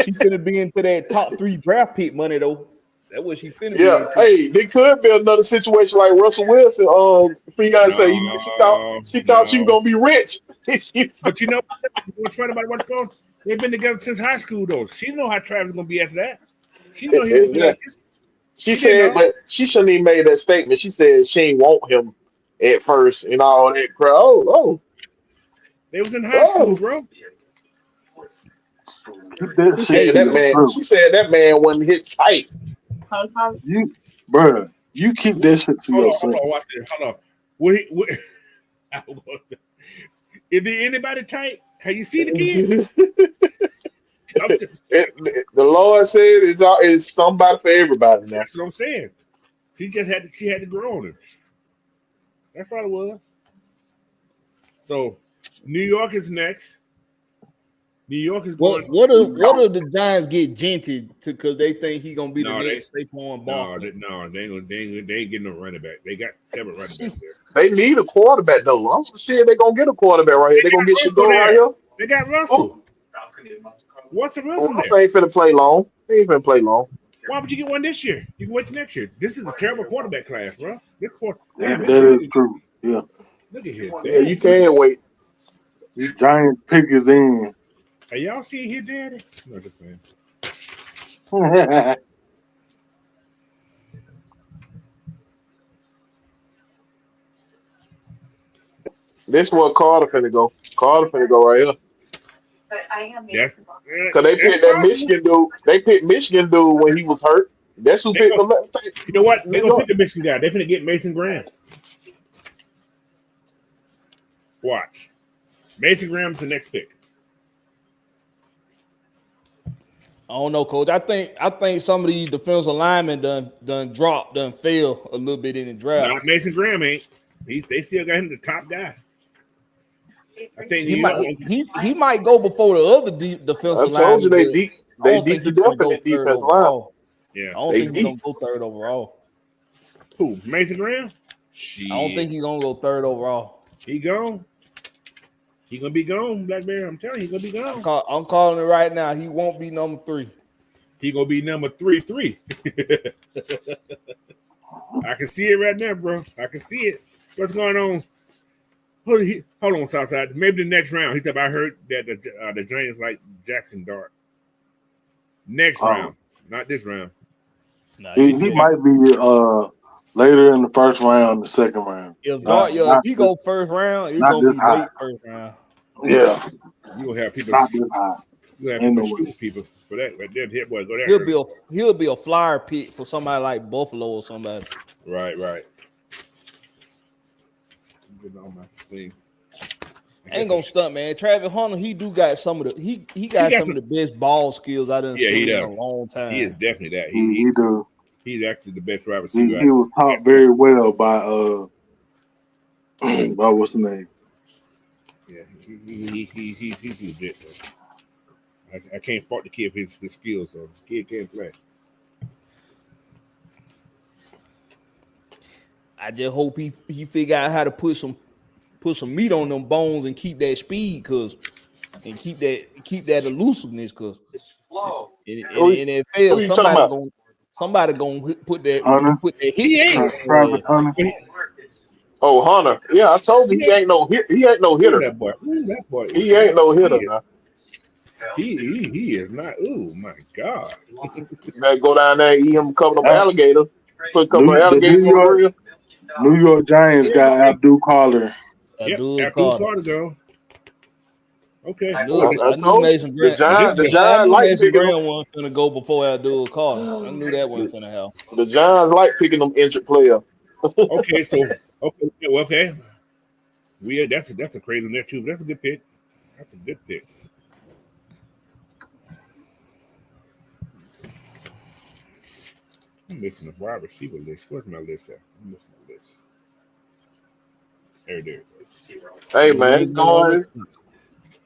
She finna be into that top 3 draft pick money though. That's what she finna be into. Hey, there could be another situation like Russell Wilson. She thought she was gonna be rich. But you know what's funny about what's going on? They've been together since high school though. She know how Travis is gonna be after that. She know he was like this. She said, but she shouldn't even made that statement. She said she ain't want him at first and all that crap. Oh. They was in high school, bro. She said that man wasn't hit tight. You keep that shit to yourself. Hold on. Is there anybody tight? Have you seen the kid? The Lord said it's somebody for everybody now. That's what I'm saying. She had to grow on him. That's all it was. So New York is next. New York is going. What do the Giants get Genty to because they think he's gonna be the next Saquon Barkley? No, they ain't getting no running back. They got 7 running backs there. They need a quarterback though. I'm seeing they're gonna get a quarterback right here. They're gonna get Shador right here. They got Russell. What's Wilson Ross there? ain't finna play long. He ain't finna play long. Why would you get one this year? You can wait till next year. This is a terrible quarterback class, bro. This That is true. Yeah. Look at here. Yeah, you can wait. Giants pick is in. Hey, y'all see here, Daddy? No, just man. This one Carter finna go. Carter finna go right here. That's Cause they picked that Michigan dude. They picked Michigan dude when he was hurt. That's who picked him. You know what? They're gonna pick the Michigan guy. They're finna get Mason Graham. Watch. Mason Graham's the next pick. I don't know, Coach. I think some of these defensive linemen done fail a little bit in the draft. Not Mason Graham ain't. They still got him the top guy. I think he might go before the other defensive linemen. I told you they deep the depth in the defense line. Yeah, I don't think he's gonna go third overall. Who? Mason Graham? Shit. I don't think he's gonna go third overall. He gone. He gonna be gone, Black Bear. I'm telling you, he's gonna be gone. I'm calling it right now. He won't be number 3. He gonna be number 3. I can see it right now, bro. I can see it. What's going on? Hold on, Southside. Maybe the next round. I heard that the Giants like Jackson Dart. Next round, not this round. Nah, he might be later in the first round, the second round. If he go first round, it's gonna be late first round. Yeah, you gonna have people. Not this high. You have people shoot people for that. Right there, hit boy, go there. He'll be a flyer pick for somebody like Buffalo or somebody. Right. Get on my thing. I ain't gonna stunt, man. Travis Hunter, he got some of the he got some of the best ball skills I done seen in a long time. He is definitely that. He do. He's actually the best wide receiver. He was taught very well by what's the name? Yeah, he's legit. Though. I can't fault the kid for his skills. So the kid can't play. I just hope he figure out how to put some meat on them bones and keep that speed, and keep that elusiveness, cause it's flow. In the NFL, somebody gonna put that hit. Oh, Hunter. Yeah, I told you he ain't no hitter. That boy. He ain't no hitter now. He is not. Oh my God. Better go down there and eat him a couple of alligators. Put a couple of alligators on the grill. New York Giants got Abdul Carter. Abdul Carter, though. Okay. I told you, the Giants like Mason Graham was gonna go before Abdul Carter. I knew that wasn't gonna happen. The Giants like picking them injured players. Okay. That's a crazy in there too. But that's a good pick. That's a good pick. I'm missing a wide receiver list. Where's my list at? I'm missing a list. There it is. Hey man,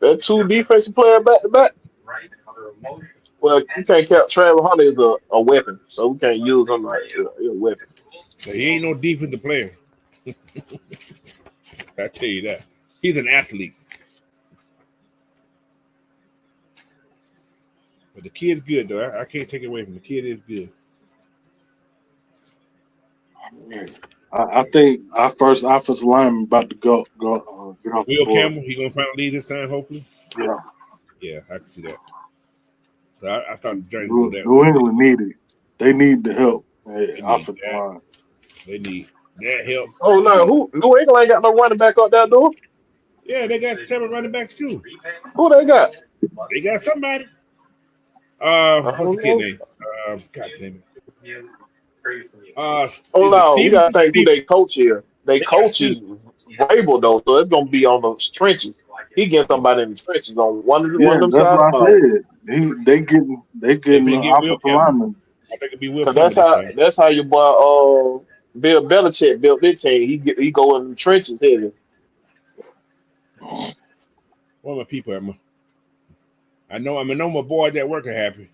that 2 defensive player back to back. Well, you can't count Travis Hunter as a weapon, so we can't use him like a weapon. So he ain't no defensive player. I tell you that. He's an athlete. But the kid's good though. I can't take it away from him. The kid is good. I think our first offensive lineman about to get off Will Campbell, he gonna finally lead this time, hopefully. Yeah, I can see that. So I thought the Giants would go that. New England needed. They need the help. Offensive line. They need that help. Oh no, New England ain't got no running back up that door. Yeah, they got 7 running backs too. Who they got? They got somebody. What's the kid name? God damn it. You gotta think who they coach here. They coach is Vrabel though, so it's gonna be on the trenches. He getting somebody in the trenches on one of them sides. They getting offensive linemen. I think it'd be Will. That's how your boy Bill Belichick built their team. He go in the trenches heavy. What my people? I know my boys at work are happy.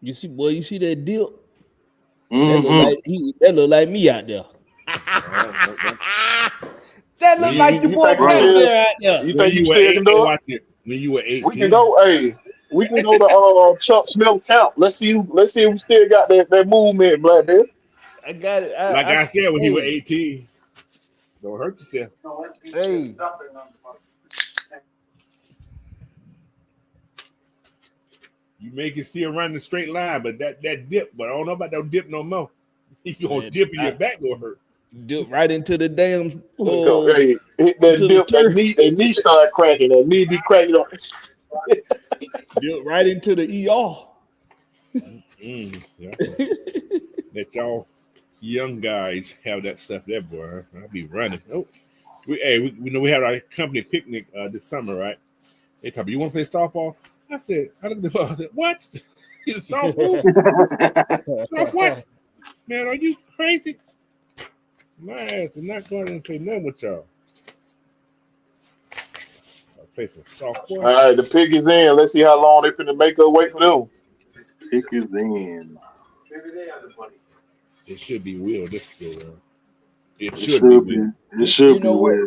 You see that deal? Mm-hmm. That look like me out there. That look like your boy Black Bear out there. You think you still can do it? when you were We can 18. go. Hey, we can go to Chuck Smith camp. Let's see. Let's see if we still got that movement, Black Bear. I got it. Like I said, when you were Hey, 18, don't hurt yourself. hey, You make it still run the straight line, but that dip, but I don't know about that dip no more. You gonna man, dip and your back gonna hurt. dip right into the damn Hey, hit that into the dip. turf, That knee start cracking. That knee be cracking up. dip right into the ER. Yeah. Let y'all young guys have that stuff there, boy. I'll be running. Oh, we know we had our company picnic this summer, right? They told me, you want to play softball? I said, I looked at the ball. I said, what? Softball? Soft what? Man, are you crazy? My ass is not going to play nothing with y'all. I'll play some softball. All right, the pick is in. Let's see how long they finna make us wait for them. Pick is in. It should be Will this go around. It It should should be be. Will. It should You be know what?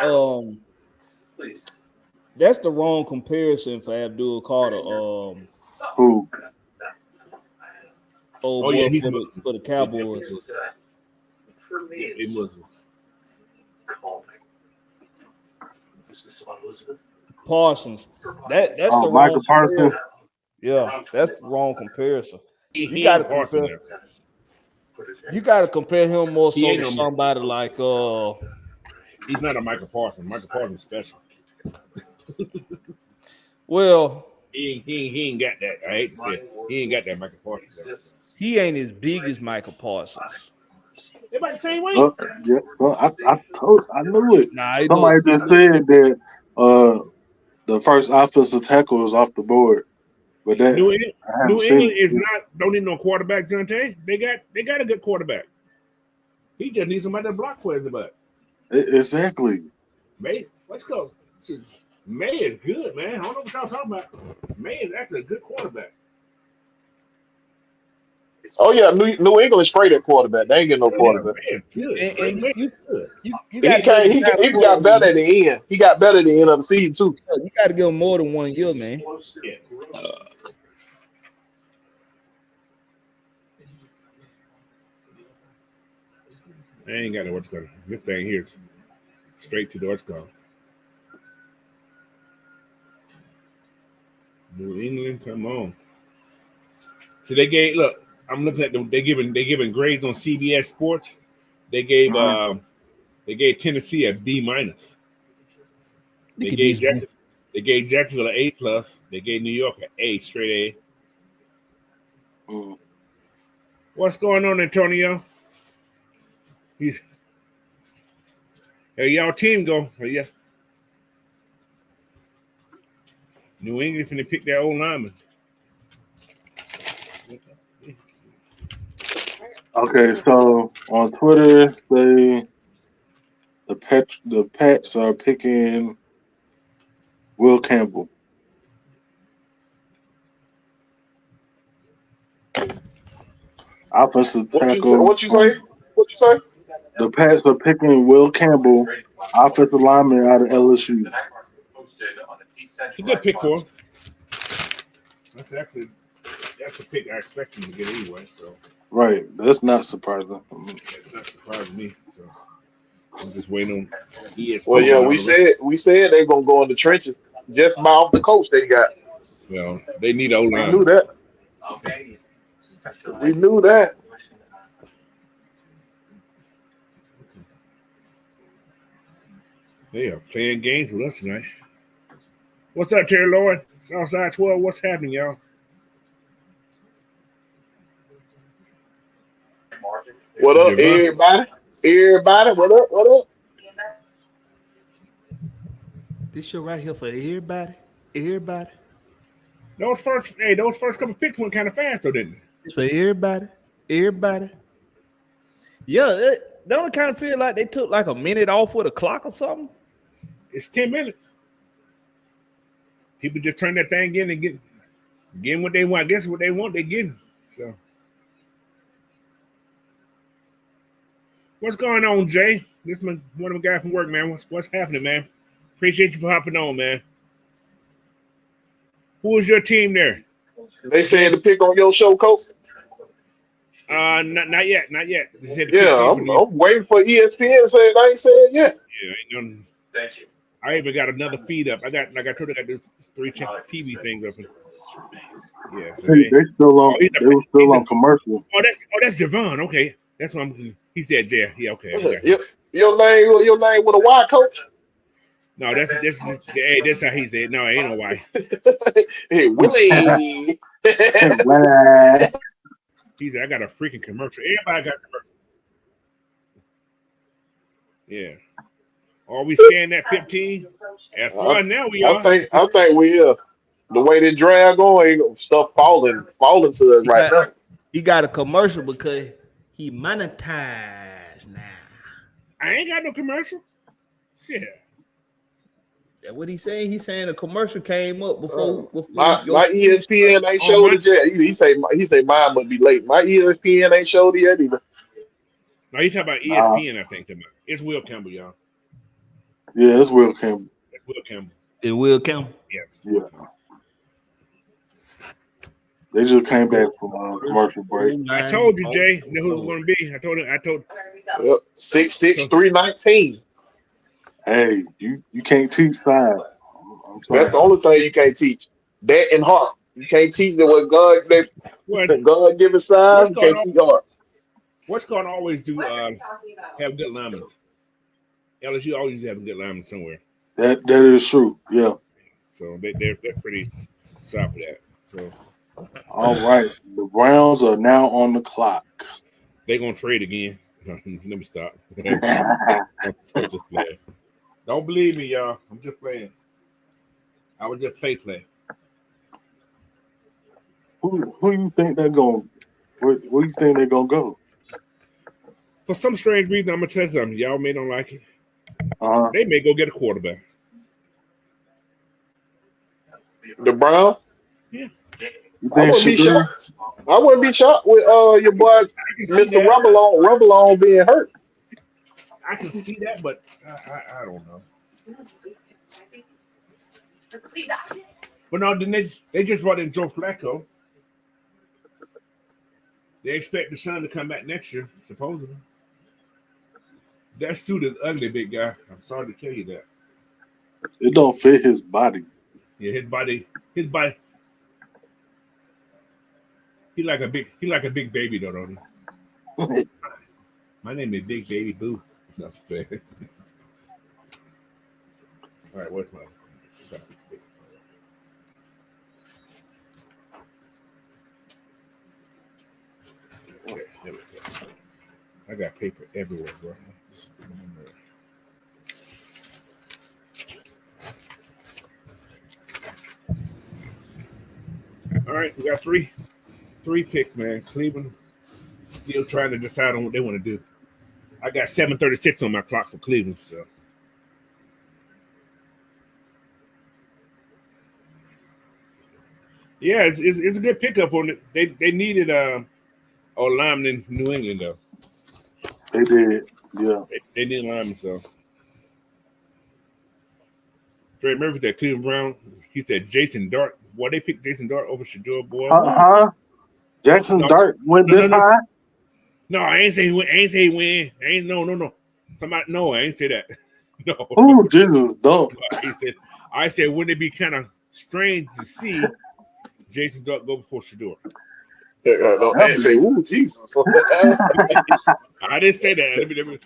well. That's the wrong comparison for Abdul Carter. Who? Old Oh, yeah, boy he's for Muslim. the Cowboys. Yeah, he Muslim. Parsons. That's the Oh, wrong Michael Parsons. comparison. Yeah, that's the wrong comparison. You He got to ain't Parson compare. now. You got to compare him more He so ain't to no. somebody like He's not a Michael Parsons. Michael Parsons special. well, He ain't got that. I hate to say it. He ain't got that Michael Parsons. Though. he ain't as big as Michael Parsons. They about the same way. Oh, yeah. Well, I knew it. Nah, he Somebody look, just said that the first offensive tackle was off the board, but that New I haven't England seen is it. not don't need no quarterback, Jonte. They got a good quarterback. He just needs somebody to block for his butt. Exactly. May, let's go. May is good, man. I don't know what y'all talking about. May is actually a good quarterback. Oh yeah, New England straight at quarterback. They ain't getting no Yeah, quarterback. May is good. and May is good. you He got to give came. the guy He more got better at the end. He got better at the end of the season too. you got to give him more than 1 year, man. Yeah. I ain't got no what's going. This thing here is straight to the what's called. New England, come on. So they gave look. I'm looking at them. They giving grades on CBS Sports. They gave Tennessee a B minus. They Look at gave these. Jacksonville an A plus. They gave New York an A, straight A. Mm. What's going on, Antonio? Hey, y'all team go. Yeah. New England finna pick their old lineman. Okay, so on Twitter, the Pats are picking Will Campbell. Offensive tackle. What you say? What you say? The Pats are picking Will Campbell, offensive lineman out of LSU. It's a good pick for him. That's a pick I expect him to get anyway. So Right, that's not surprising. that's not surprising me. So I'm just waiting on ESPN. Well, yeah, we said they gonna go in the trenches just by off the coach they got. Well, they need O We knew line. that. We knew that. They are playing games with us tonight. What's up, Terry Lloyd? Southside 12. What's happening, y'all? What up, Javon. everybody? Everybody, what up? What up? This show right here for everybody. Everybody. Those first couple picks went kind of fast, though, didn't they? It's for everybody. Everybody. Yeah, don't it kind of feel like they took like a minute off with a clock or something? It's 10 minutes. People just turn that thing in and get what they want. I guess what they want, they get. So, what's going on, Jay? This is one of the guys from work, man. What's happening, man? Appreciate you for hopping on, man. Who was your team there? They said to pick on your show, coach. Not yet. They said to pick Yeah, for you. I'm waiting for ESPN to say it. I ain't said yet. Yeah, thank you. I even got another feed up. I told you, I got those 3 TV things up. Yeah, so they still on. They were still on commercial. That's Javon. Okay, that's what I'm. He said, "Yeah, okay." Your name with a Y, coach. No, that's how he said. No, ain't no Y. Hey, Willie. He said, "I got a freaking commercial. Everybody got commercial." Yeah. Are we scanning that 15? As far as now, we are. I think we are. The way they drag going, stuff falling to us right now. He got a commercial because he monetized now. I ain't got no commercial. Shit. That's what he's saying. He's saying a commercial came up before. My ESPN ain't showed it yet. He say mine must be late. My ESPN ain't showed it yet either. No, you talking about ESPN, I think. It's Will Campbell, y'all. Yeah, it's Will Campbell. It's Will Campbell. It will count. Yes. Yeah. They just came back from commercial break. I told you, Jay, who it was going to be. I told. 6'6", 319. Hey, you can't teach science. That's the only thing you can't teach. That and heart. You can't teach them what God given size. You can't teach heart. What's going to always do have good linemen? LSU always have good linemen somewhere. That is true. Yeah. So they're pretty soft for that. So. All right, the Browns are now on the clock. They're gonna trade again. Let me stop. I'm just playing. Don't believe me, y'all. I'm just playing. I was just play. Who you think they're going? Where you think they're gonna go? For some strange reason, I'm gonna tell you something. Y'all may not like it. They may go get a quarterback. The Browns? Yeah. I wouldn't be shocked with your boy Mr. Rubberlong being hurt. I can see that, but I don't know. But no, then they just brought in Joe Flacco. They expect the son to come back next year, supposedly. That suit is ugly, big guy. I'm sorry to tell you that. It don't fit his body. Yeah, his body. He like a big baby though, don't he? My name is Big Baby Boo. No, all right, what's my? Okay, there we go. I got paper everywhere, bro. All right, we got three picks, man. Cleveland still trying to decide on what they want to do. I got 7:36 on my clock for Cleveland, so. Yeah, it's a good pickup on it. They needed a lineman in New England though. They did, yeah. They didn't lineman, so. Trey Murphy, that Cleveland Brown, he said Jason Dart. Boy, they picked Jason Dart over Shador, boy. Jackson Dart went this high? No, I ain't say he went. I ain't no. Somebody, no, I ain't say that. No. Oh, Jesus, don't. I said, wouldn't it be kind of strange to see Jason Dart go before Shador? I didn't say, ooh, Jesus. I didn't say that.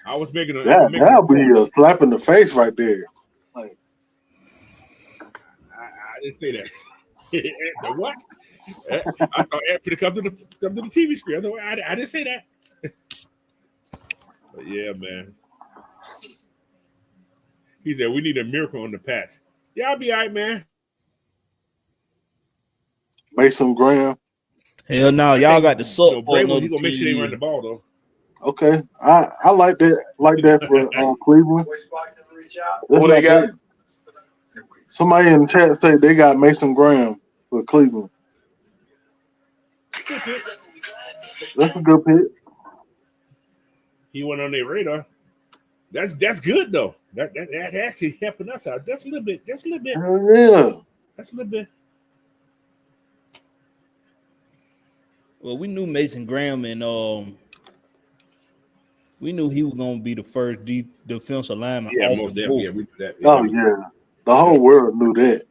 I was making a. That'll be a slap in the face right there. Like, I didn't say that. The what? I thought Anthony come to the TV screen. I didn't say that. But yeah, man. He said we need a miracle on the pass. Yeah, I'll be all right, man. Mason Graham. Hell no, y'all got the suck. He's gonna make sure they run the ball though. Okay, I like that. Like that for Cleveland. Who they got? Somebody in the chat said they got Mason Graham for Cleveland. That's a good pick. He went on their radar. That's good though. That actually helping us out just a little bit. Hell yeah. That's a little bit. Well, we knew Mason Graham and we knew he was gonna be the first defensive lineman Yeah, off most the definitely. board. Yeah, we do that. Oh yeah, the whole world knew that.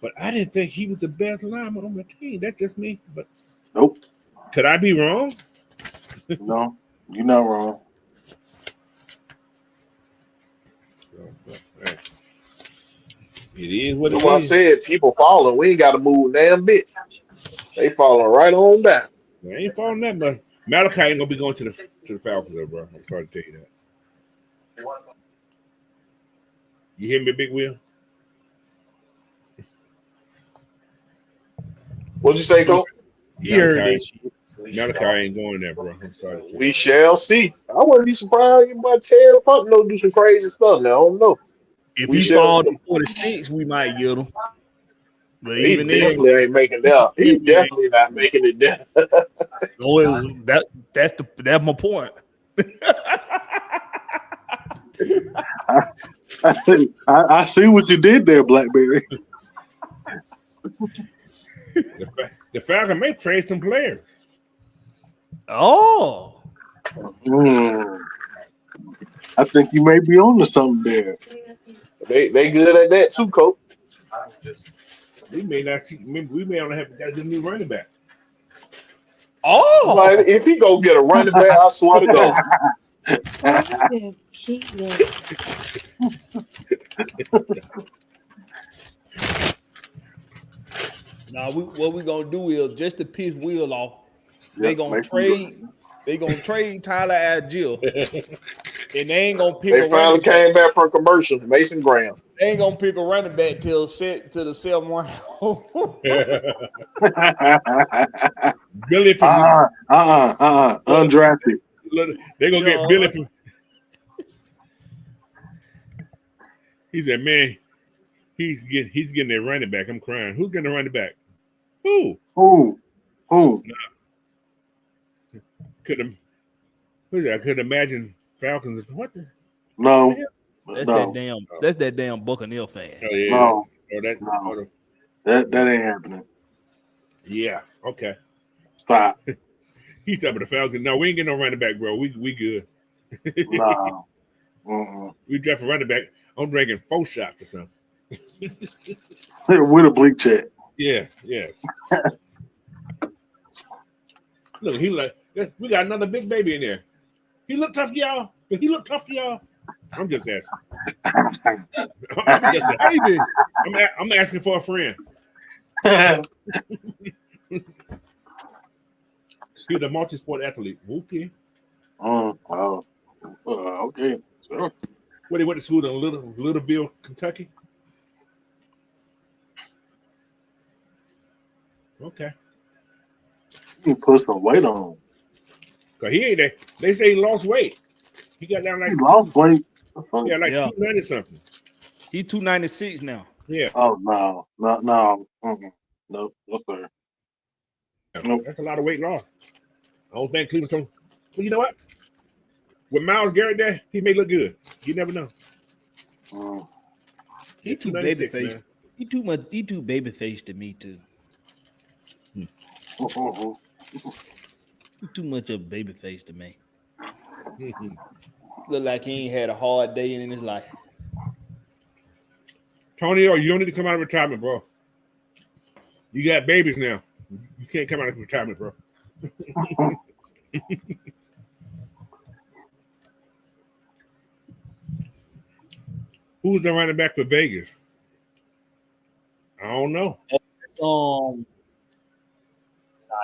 But I didn't think he was the best lineman on the team. That's just me. But Nope. could I be wrong? No, you're not wrong. It is what That's it why I is. said people falling. We ain't got to move damn bit. They falling right on down. I ain't falling that, but Malachi ain't gonna be going to the Falcons, though, bro. I'm sorry to tell you that. You hear me, Big Will? What'd you say, Cole? He heard that shit. Malachi ain't going there, bro. I'm sorry to tell We you. shall see. I wouldn't be surprised if my Ted Pump do some crazy stuff now. I don't know. If We he shall fall to see. 46, we might get him. But He even then, definitely ain't making that. He definitely not making it down. that's my point. I see what you did there, Blackberry. The Falcons may trade some players. Oh, I think you may be on to something there. They good at that too, Coach. We may not see. We may only have to get a new running back. oh, Like, if he go get a running back, I swear to God. now what we gonna do is just to piss Will off. They Yep, gonna make trade. They gonna trade Tyler Algier, and they ain't gonna pick They a finally running back. came back from commercial. Mason Graham. They ain't gonna pick a running back till set to the 7th round. Billy from undrafted. they gonna get Billy from. He said, "Man, he's getting their running back. I'm crying. Who's getting the running back? Who? Who? I could imagine Falcons. What the? No. That's No. that damn Buccaneer fan. Oh yeah. No. Oh, That ain't happening. yeah. Okay. Stop. He's talking about the Falcons. No, we ain't getting no running back, bro. We good. No. We draft a running back. I'm drinking 4 shots or something. With a bleak check. Yeah. Look, we got another big baby in there. He look tough to y'all. I'm just asking. Baby. I'm asking for a friend. He's a multi-sport athlete. Okay. Okay. Sure. Where they went to school in Littleville, Kentucky. Okay. You put some weight on. Cause he ain't there. They say he lost weight. He got down like He lost weight. Yeah, like 290 something. He 296 now. Yeah. Oh no. No, sir. Nope. That's a lot of weight loss. I don't think Cleveland told. Well, you know what? With Myles Garrett there, he may look good. You never know. He too baby faced. He too baby faced to me too. Too much of a baby face to me. Look like he ain't had a hard day in his life. Tony, you don't need to come out of retirement, bro. You got babies now. You can't come out of retirement, bro. Who's the running back for Vegas? I don't know.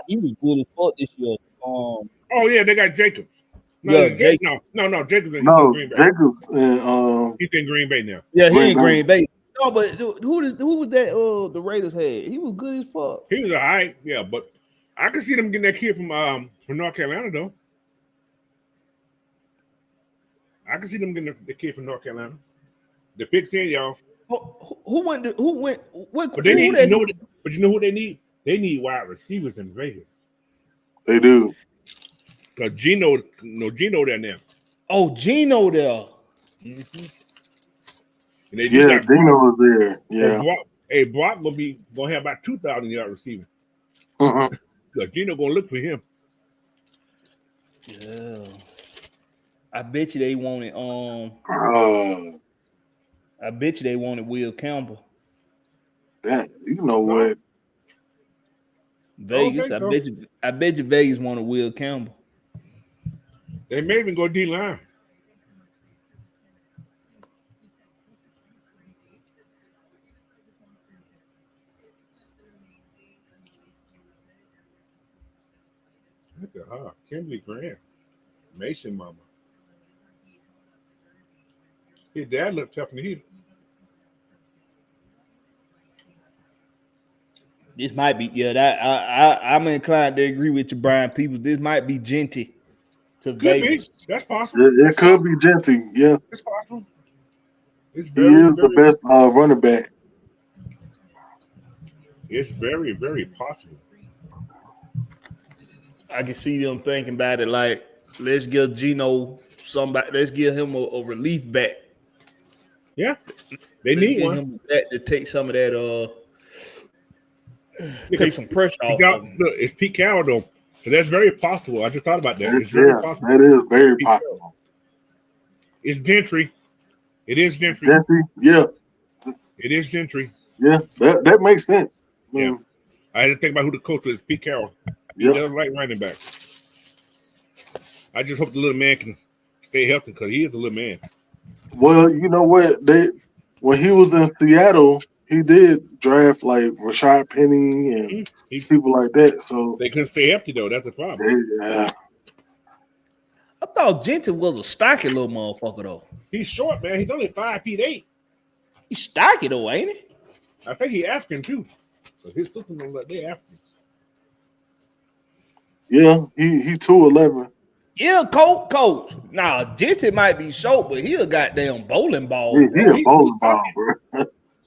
He was good as fuck this year. Oh yeah, they got Jacobs. No, Jacobs. No, Jacobs. No, Green Bay. Jacobs. He's in Green Bay now. Yeah, he in Green Bay. No, but who was that? The Raiders had. He was good as fuck. He was all right, yeah, but I can see them getting that kid from North Carolina though. I can see them getting the kid from North Carolina. The pick's in, y'all. Who went? But they need, you know who they need? They need wide receivers in Vegas. They do. Because Gino there now. Oh, Gino there. Mm-hmm. And they do Yeah, got Dino was there. Yeah. Brock gonna have about 2,000 yard receiving. Uh-uh. Because Gino gonna look for him. Yeah. I bet you they wanted I bet you they wanted Will Campbell. That you know No, what? don't Vegas. think so. I bet you Vegas wanted Will Campbell. They may even go D line. Look at her, Kimberly Grant, Mason Mama. His dad looked tough in the heat. This might be I'm inclined to agree with you, Brian Peoples. This might be Genty to Could be. Vegas. That's possible. It could be Genty. Yeah, It's possible. It's he very, is the very, best running back. it's very, very possible. I can see them thinking about it like, let's give Gino somebody, let's give him a relief back. Yeah, they Let's need give one. him that to take some of that take some pressure off of him. Look, it's Pete Carroll though, so that's very possible. I just thought about that. It's Yeah, very possible. that is very Pete possible. Carroll. It's Gentry. It is Gentry. Genty, yeah, It is Gentry. yeah, that makes sense. Yeah. I had to think about who the coach is. Pete Carroll. He Yep. does like running back. I just hope the little man can stay healthy because he is a little man. Well, you know what? When he was in Seattle, he did draft like Rashad Penny and people like that. So They couldn't stay healthy though. That's the problem. yeah, I thought Genty was a stocky little motherfucker though. He's short, man. He's only 5'8". He's stocky though, ain't he? I think he's African too. So his sister don't let they African. yeah, he 211. Yeah, coach. Nah, Genty might be short, but he a goddamn bowling ball. He Bro. a bowling ball, bro.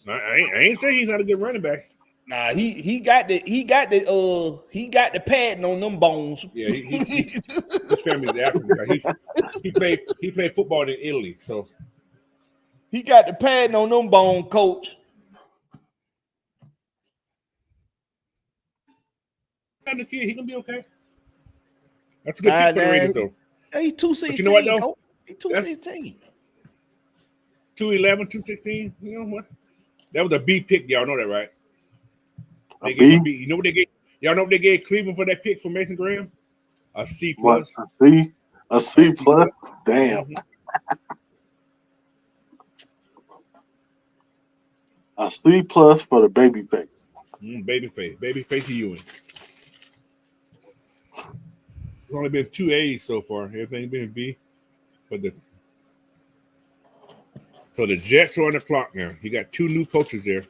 I ain't saying he's not a good running back. Nah, he got the padding on them bones. Yeah, his family's African. He played football in Italy, so He got the padding on them bones, coach. the kid, he gonna be okay. That's a good pick for the Raiders, though. He's 216. You know what, though? He's 216. 211, 216. You know what? That was a B pick. Y'all know that, right? They A gave a B? B. You know what they gave? Y'all know what they gave Cleveland for that pick for Mason Graham? A C What? plus. A C plus? Damn. A C plus for the baby face. Babyface Ewing. There's only been 2 A's so far. Everything been B. But so the Jets are on the clock now. You got 2 new coaches there.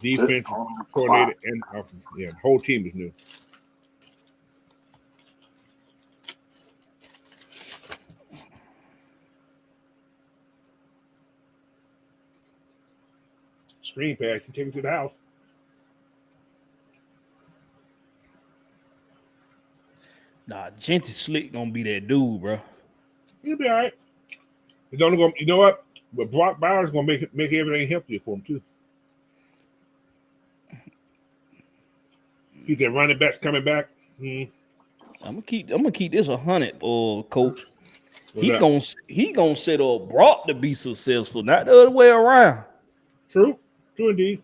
Defense coordinator and offense. Yeah, the whole team is new. Screen pass, you take him to the house. Nah, Genty Slick gonna be that dude, bro. He'll be all right. He's only gonna, you know what? But Brock Bowers gonna make everything healthier for him too. He's that running backs coming back. I'm gonna keep this 100, coach. What's He gonna set up Brock to be successful, not the other way around. True indeed.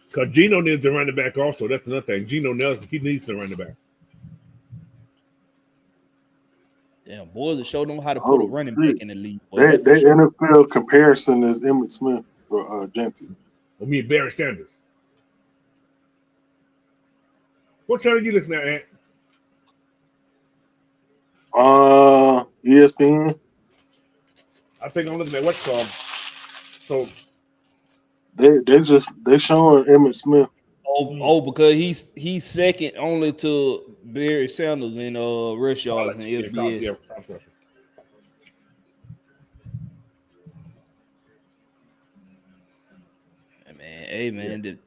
Because Gino needs the running back also. That's another thing. Gino Nelson, he needs the running back. Damn, boys that show them how to put a running back in the league. That NFL comparison is Emmitt Smith for Genty. I mean Barry Sanders. What channel you listening at, Ant? ESPN. I think I'm looking at what's called. So they showing Emmitt Smith. Because he's second only to Barry Sanders in rush yards and FBS. Hey man,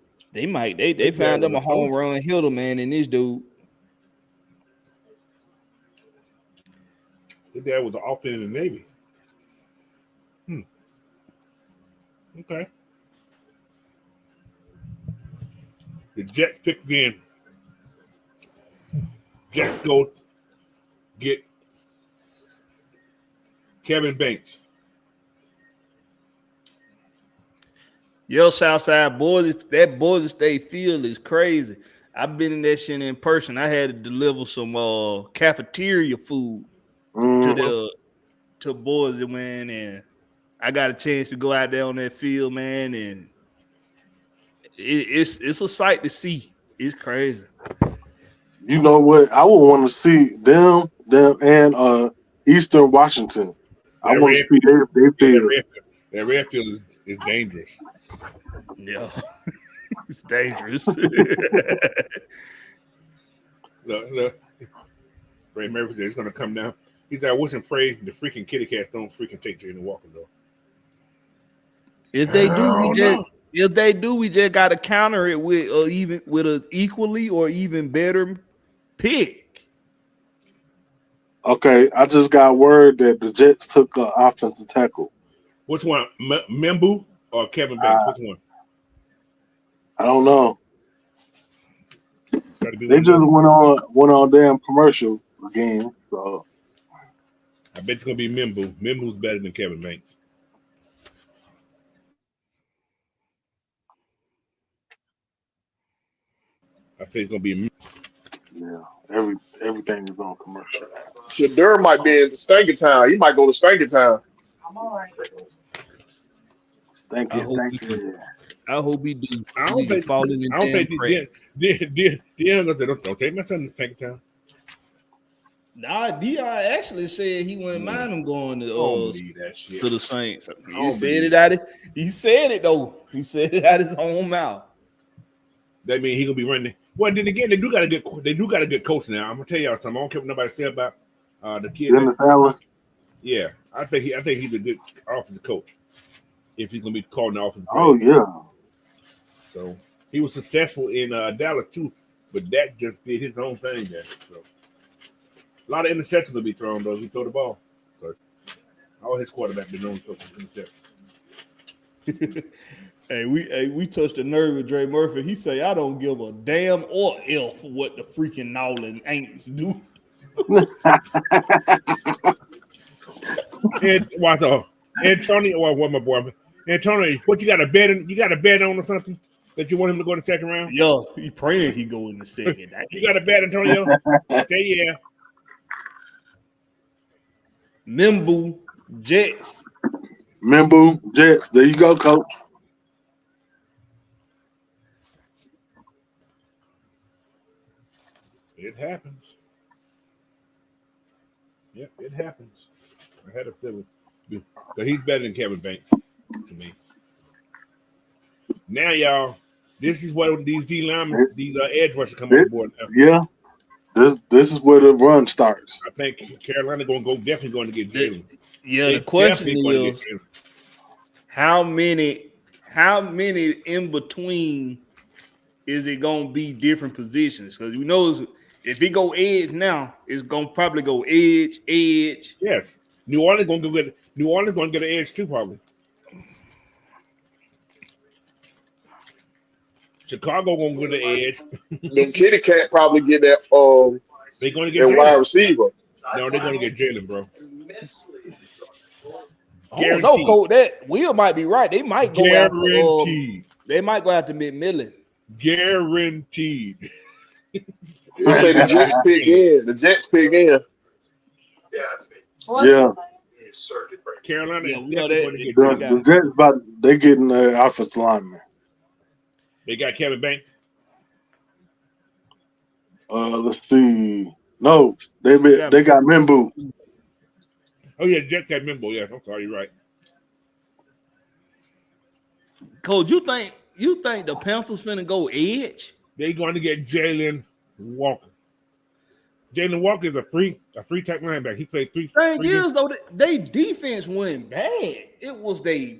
they found them a home run hitter, man, in this dude. His dad was an officer in the Navy. Okay. The Jets picked again. Jets go get Kevin Banks. Yo, Southside boys, that Boise State field is crazy. I've been in that shit in person. I had to deliver some cafeteria food to Boise, man, and I got a chance to go out there on that field, man, and it's a sight to see. It's crazy. You know what? I would want to see them, and Eastern Washington. I That want to red see field, their yeah, field. that red field is dangerous. Yeah, it's dangerous. Look, Ray Murphy said it's gonna come down. He said, I wish and pray the freaking kitty cats don't freaking take Jalen Walker though. If they do, we just got to counter it with even with an equally or even better pick. Okay, I just got word that the Jets took an offensive tackle. Which one, Membu or Kevin Banks? Which one? I don't know. It's got to be They one just of them. went on damn commercial again. So I bet it's gonna be Membu. Membu's better than Kevin Banks. I think it's gonna be. yeah, everything is on commercial. Shadur might be in Stanky Town. He might go to Stanky Town. I hope he do. I don't think. Falling in I don't think. Don't take my son to Tank Town. Nah, Dion actually said he wouldn't mind him going I don't believe that shit. to the Saints. He said it out. He said it though. He said it out his own mouth. That means he gonna be running. Well, then again, they do got a good coach now. I'm gonna tell y'all something. I don't care what nobody say about the kid. Yeah, I think he's a good offensive coach. If he's gonna be called an offensive coach. Oh yeah. So he was successful in Dallas too, but Dak just did his own thing there. So a lot of interceptions will be thrown though. He throw the ball. So all his quarterbacks been known to throw interceptions. Hey, we touched the nerve with Dre Murphy. He say, I don't give a damn or F what the freaking Nolan Aints do. And watch Antonio, what my boy, Antonio, what you got a bet? You got a bet on or something that you want him to go in the second round? Yeah, he praying he go in the second. You got a bet, Antonio? Say yeah. Membu Jets. Membu Jets. There you go, coach. It happens. Yep, it happens. I had a feeling. But he's better than Kevin Banks to me. Now, y'all, this is what these D linemen, these edge rushers come on board now. Yeah. This is where the run starts. I think Carolina definitely going to get Jalen. Yeah, the question is how many in between is it gonna be different positions? Because we know if he go edge now, it's gonna probably go edge. Yes. New Orleans gonna get an edge too, probably. Chicago gonna get an edge. Then Kitty Cat probably get that they're gonna get wide receiver. No, they're gonna get Jalen, bro. Oh no, Coach, that Will might be right. They might go guaranteed. They might go after McMillan. Guaranteed. You say the Jets pick in. The Jets pick in. Yeah. Carolina. Yeah, we know that. The Jets they getting the offensive lineman. They got Kevin Banks. Let's see. No, they got Membu. Oh yeah, Jets got Membu. Yeah, I'm sorry, you're right. Coach, you think the Panthers finna go edge? They're going to get Jalen Walker. Jalen Walker is a free type linebacker. He played three. Thing is though, they defense went bad. It was they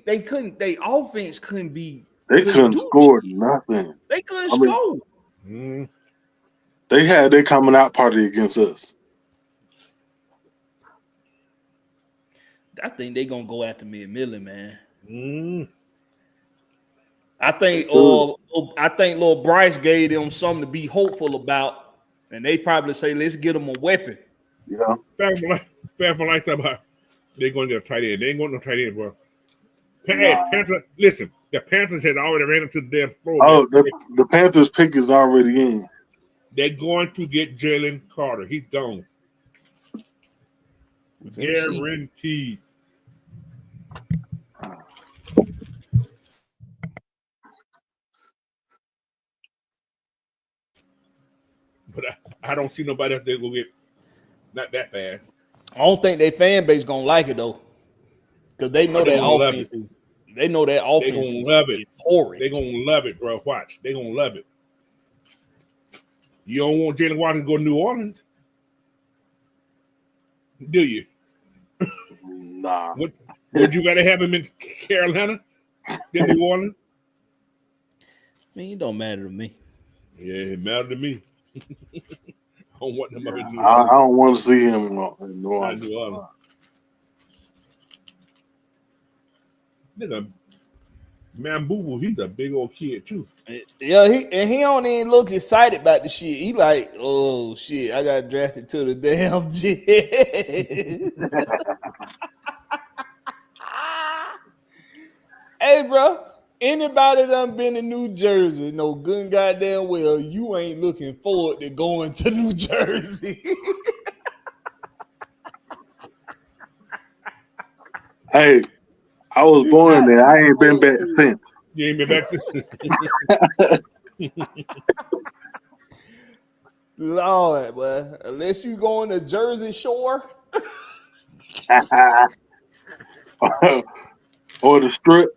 offense couldn't be. They couldn't score nothing. They couldn't score. They had their coming out party against us. I think they're gonna go after McMillan, man. I think Lil Bryce gave them something to be hopeful about, and they probably say, let's get them a weapon. Yeah. Fair for like that about they're going to get a tight end. They ain't going no tight end, bro. Nah. Panther, listen, the Panthers had already ran him to the damn floor. Oh, the Panthers pick is already in. They're going to get Jalen Carter. He's gone. Guaranteed. But I don't see nobody else they're going to get not that fast. I don't think their fan base going to like it, though. Because they know that offense is. They know that offense they're gonna love it. Horrid. They're gonna love it, bro. Watch. They're gonna love it. You don't want Jalen Watkins to go to New Orleans, do you? Nah. Would you gotta have him in Carolina, in New Orleans? Man, it don't matter to me. Yeah, it matters to me. I don't want them up in New Orleans. I don't want to see him in New Orleans. New Orleans. Nigga, man, Boo Boo, he's a big old kid too. Yeah, he don't even look excited about the shit. He like, oh shit, I got drafted to the damn Jets. Hey, bro, anybody done been to New Jersey know good and goddamn well you ain't looking forward to going to New Jersey. Hey, I was born there. I ain't been back since. You ain't been back since. Lord, boy, unless you going to Jersey Shore. Or the strip.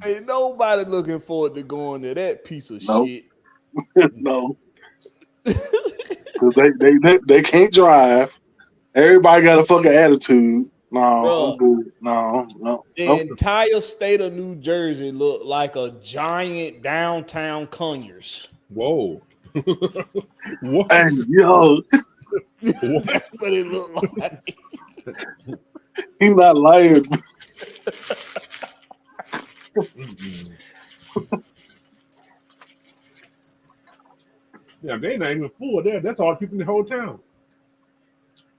Ain't nobody looking forward to going to that piece of shit. No. Because they can't drive. Everybody got a fucking attitude. No, no. The entire state of New Jersey looked like a giant downtown Conyers. Whoa. What? And yo. That's what it looked like. He not lying. Yeah, they not even full there. That's all the people in the whole town.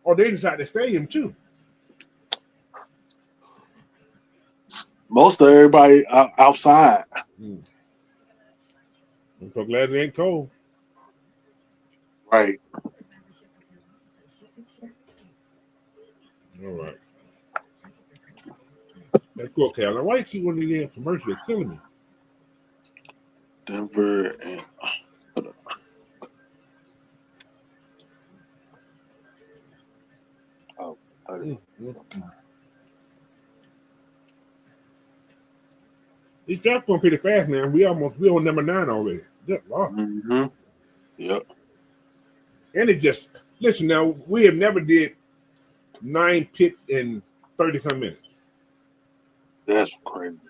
Or they inside the stadium too. Most of everybody outside. I'm so glad it ain't cold. Right. All right. That's cool, Cal. Why you keep one of these damn commercials? It's killing me. Denver and These drafts going pretty fast, man. We on number 9 already. Good Lord. Mm-hmm. Yep. And it just listen now. We have never did 9 picks in 30-some minutes. That's crazy.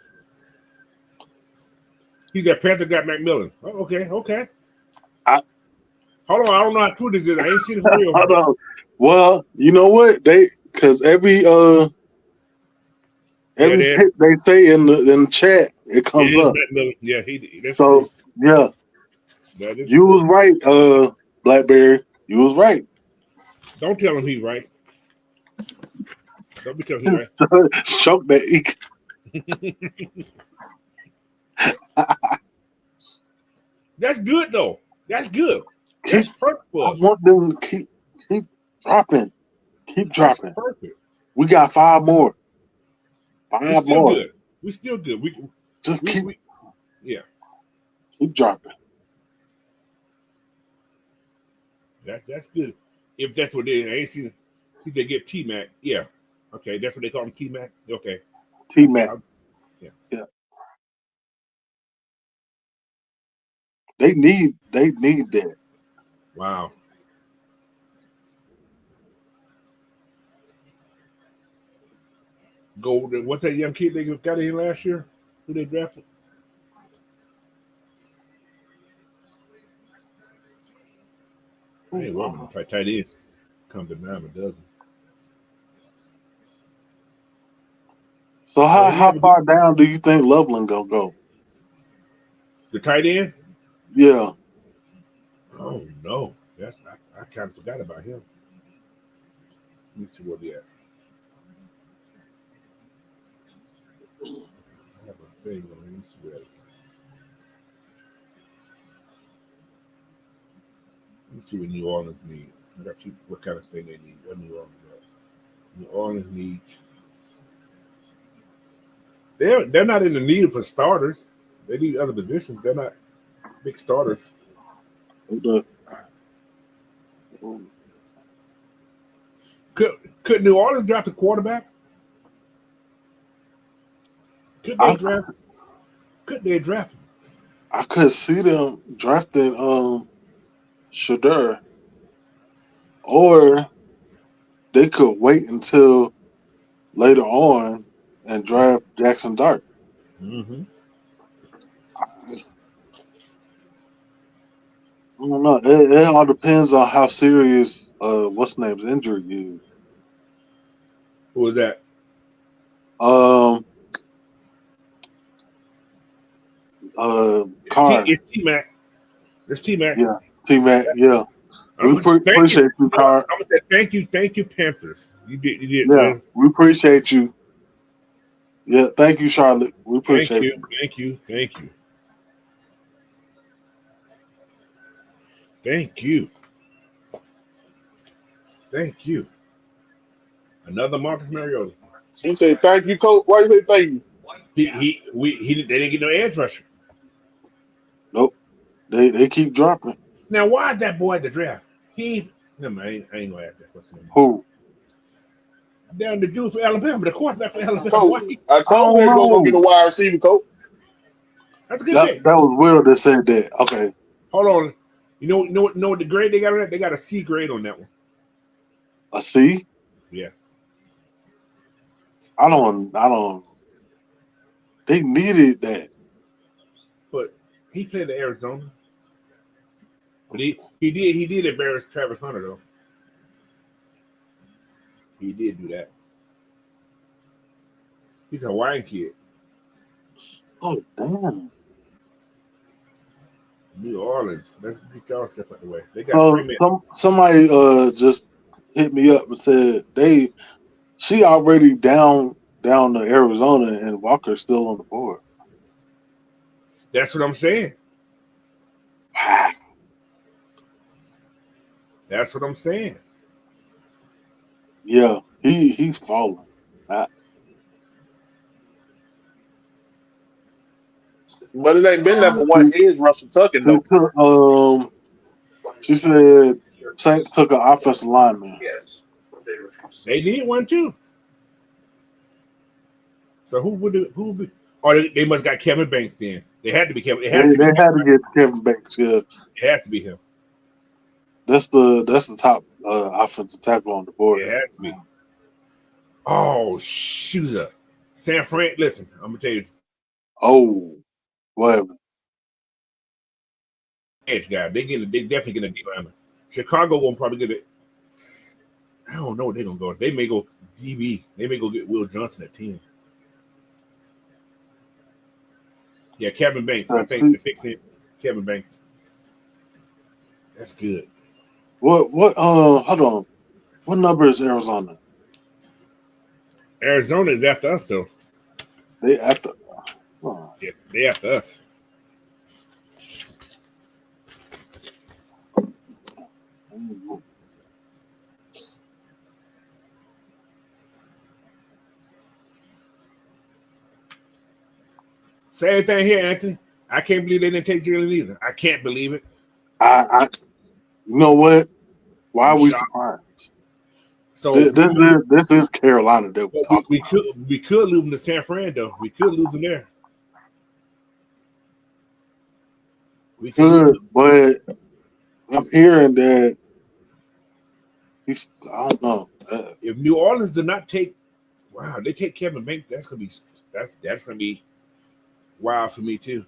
He's that Panther got McMillan. Oh, okay. Hold on, I don't know how true this is. I ain't seen it for real. Hold on. Well, you know what? Because every pick they say in the chat, it comes up. Yeah, that's so true. Yeah. That is you true. was right, Blackberry. You was right. Don't tell him he's right. Don't be telling him he's right. Choke that. That's good though. That's good. That's perfect for us. I want them to keep dropping. Keep dropping. That's perfect. We got 5 more. 5 more. Good. We still good. Yeah. Keep dropping. That's good. If that's what they ain't seen, if they get T-Mac, yeah. Okay, that's what they call him, T-Mac. Okay. T-Mac. Yeah. They need that. Wow. Golden. What's that young kid they got in last year? Who they drafted? Hey, well, tight end comes to 9 a dozen. So So he how have far down do you think Loveland gonna go? the tight end. Yeah, Oh no, I kind of forgot about him. Let me see where we at. I have a thing on. Let me see where. Let me see what New Orleans needs. I got to see what kind of thing they need. What New Orleans at? New Orleans needs. They're not in the need for starters. They need other positions. They're not big starters. Could New Orleans draft a quarterback? Could they I draft? Could they draft him? I could see them drafting Shadur, or they could wait until later on and draft Jackson Dart. Mm-hmm. I don't know. It all depends on how serious what's name's injury is. Who was that? Um Carr. It's T Mac. It's T Mac. Yeah. T Mac, yeah. We Thank you. appreciate you, Carr. I'm gonna say thank you, Panthers. You did. Yeah, we appreciate you. Yeah, thank you, Charlotte. We Thank appreciate you, you. thank you, thank you, thank you, thank you. Another Marcus Mariota. You say thank you, coach. Why you say thank you? They didn't get no edge rusher. Nope. They keep dropping. Now why is that boy at the draft? Never mind, I ain't gonna ask that question anymore. Who? Down the dude for Alabama, the quarterback for Alabama. Coach, Why? I I told don't you they're gonna go get a know. wide receiver, coach. That's a good That pick. was Will that said that. Okay. Hold on. You know what the grade they got on that? They got a C grade on that one. A C? Yeah. I don't they needed that. But he played at Arizona. But he did embarrass Travis Hunter though. He did do that. He's a Hawaiian kid. Oh damn. New Orleans. Let's get y'all stuff out the way. They got So 3 minutes. somebody just hit me up and said she already down to Arizona and Walker's still on the board. That's what I'm saying. Wow. That's what I'm saying. Yeah, he's falling. But it ain't been number one is Russell Tucker She though. took, she said Saints took an offensive lineman. They need one too. So who would be? Or they must got Kevin Banks then. They had to be Kevin. It They has to be. had to get Kevin Banks. Yeah, It has to be him. that's the top offensive tackle on the board. It has to be. Oh, shooter. San Fran. Listen, I'm gonna tell you. Oh, whatever. Edge guy. They definitely get a D lineman. Chicago won't probably get it. I don't know where they're gonna go. They may go DB. They may go get Will Johnson at 10. Yeah, Kevin Banks. I think the fix it. Kevin Banks. That's good. What hold on. What number is Arizona? Arizona is after us though. They after Yeah, they after us. Same thing here, Anthony. I can't believe they didn't take Jalen either. I can't believe it. I you know what? Why I'm are we shocked. surprised? So This is Carolina that we're talking we could lose them to San Fran though. We could lose them there. We could, but I'm hearing that I don't know. If New Orleans did not take, they take Kevin Banks. That's gonna be wild for me too.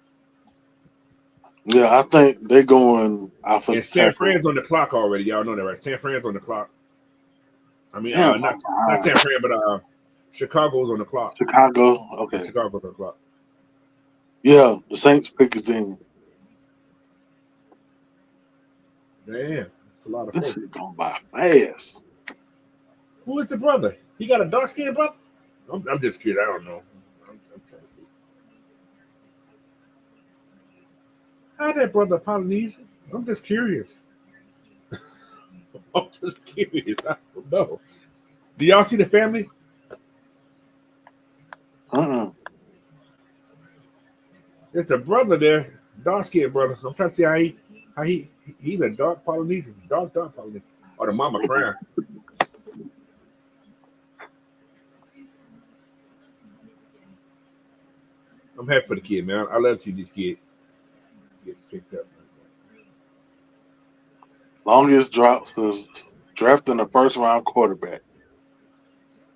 Yeah, I think they're going offensive And San tackle. Fran's on the clock already. Y'all know that, right? San Fran's on the clock. I mean, Damn, not San Fran, but Chicago's on the clock. Chicago. Okay. Chicago's on the clock. Yeah, the Saints pick is in. Damn, it's a lot of This folks. shit going by fast. Who is the brother? He got a dark skinned brother? I'm just kidding. I don't know. I'm trying to see. How that brother Polynesian? I'm just curious. I'm just curious. I don't know. Do y'all see the family? It's a brother there, dark skinned brother. I'm trying to see how he's a dark Polynesian, dark Polynesian. Or the mama crying. I'm happy for the kid, man. I love to see these kids get picked up. Longest drought since drafting the first round quarterback.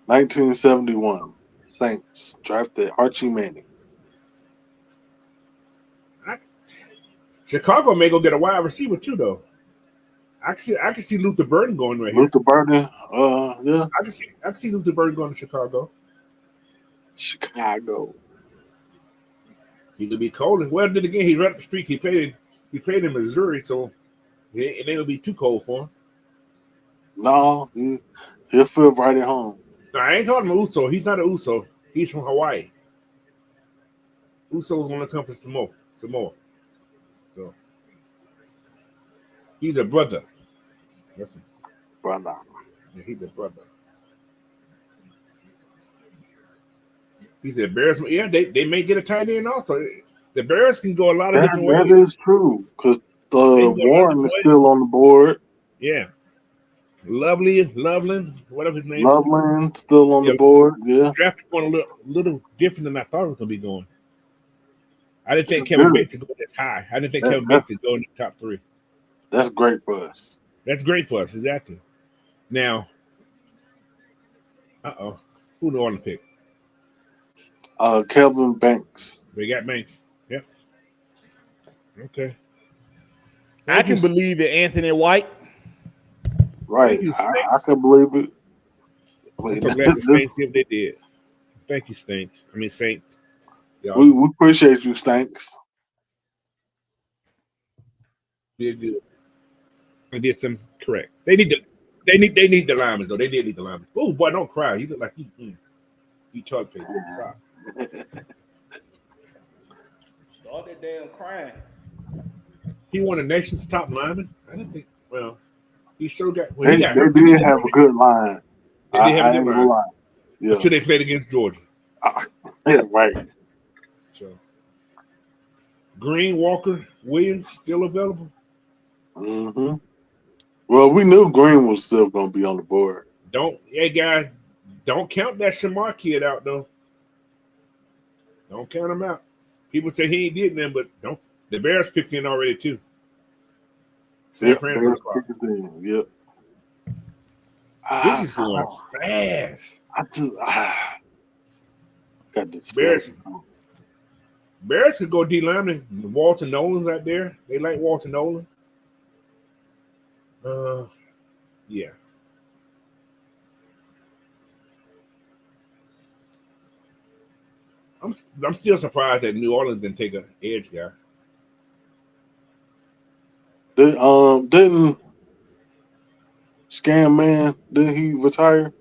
1971. Saints drafted Archie Manning. Chicago may go get a wide receiver too, though. I can see Luther Burden going right here. Luther Burden, yeah. I can see Luther Burden going to Chicago. Chicago. He could be cold. Well, then again, he ran up the street. He played in Missouri, so it ain't gonna be too cold for him. No, he'll feel right at home. No, I ain't calling him Uso. He's not an Uso. He's from Hawaii. Uso's gonna come for Samoa. So he's a brother. That's Brother. Yeah, he's a brother. He's a Bears. Yeah, they may get a tight end also. The Bears can go a lot of different ways. That is true because Warren is still on the board. Yeah. Loveland, whatever his name. Loveland still on the board. Yeah. Draft going a little different than I thought it was gonna be going. I didn't think Kevin Bates would go this high. I didn't think Kevin Bates would go in the top 3. That's great for us. That's great for us, exactly. Now, who the on the pick? Kelvin Banks. They got Banks. Yep. Okay. I can believe it, Anthony White. Right. I can believe it. I'm glad the Saints did what they did. Thank you, Saints. Saints. We appreciate you, Stanks. Did good. I did some correct. They need the linemen though. They did need the linemen. Oh boy, don't cry. You look like you toilet paper. Stop. Start that damn crying. He won the nation's top lineman. I didn't think. Well, he sure got. They did have a good line. They did have a good line. Yeah. Until they played against Georgia. Yeah, right. So, Green, Walker, Williams still available. Mm-hmm. Well, we knew Green was still going to be on the board. Hey guys, don't count that Shamar kid out though. Don't count him out. People say he ain't did nothing, but don't. The Bears picked in already too. San Francisco. Yep. This is going fast. Got this. Bears could go D lineman. Walter Nolan's out there. They like Walter Nolan. Yeah. I'm still surprised that New Orleans didn't take an edge guy. Didn't Scam Man? Didn't he retire?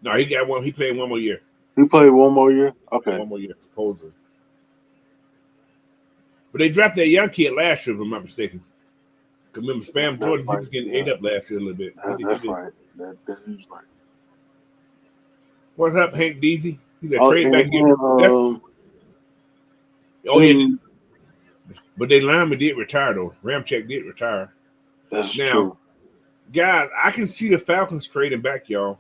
No, he got one. He played one more year. He played one more year. Okay, one more year supposedly. But they dropped that young kid last year, if I'm not mistaken. Remember, Spam Jordan, he was getting ate up last year a little bit. That's right. That is right. What's up, Hank Deasy? He's a trade back here. Yeah. But they lineman did retire, though. Ramczyk did retire. That's true. Guys, I can see the Falcons trading back, y'all.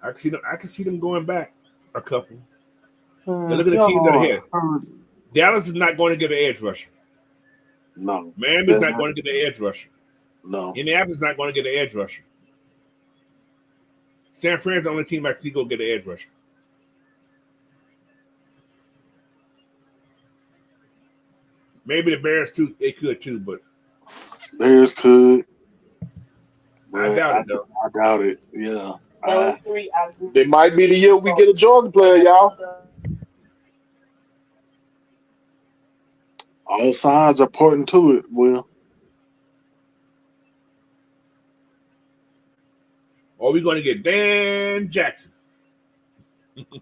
I can see them going back a couple. Now look at the teams that are ahead. Dallas is not going to get an edge rusher. No. Miami's not going to get an edge rusher. No. Indianapolis is not going to get an edge rusher. San Fran's the only team I can see go get an edge rusher. Maybe the Bears too. They could too, but Bears could. I but doubt it though. I doubt it. Yeah. It might be the year we get a Jordan player, y'all. All signs are pointing to it, Will. Or we going to get Dan Jackson.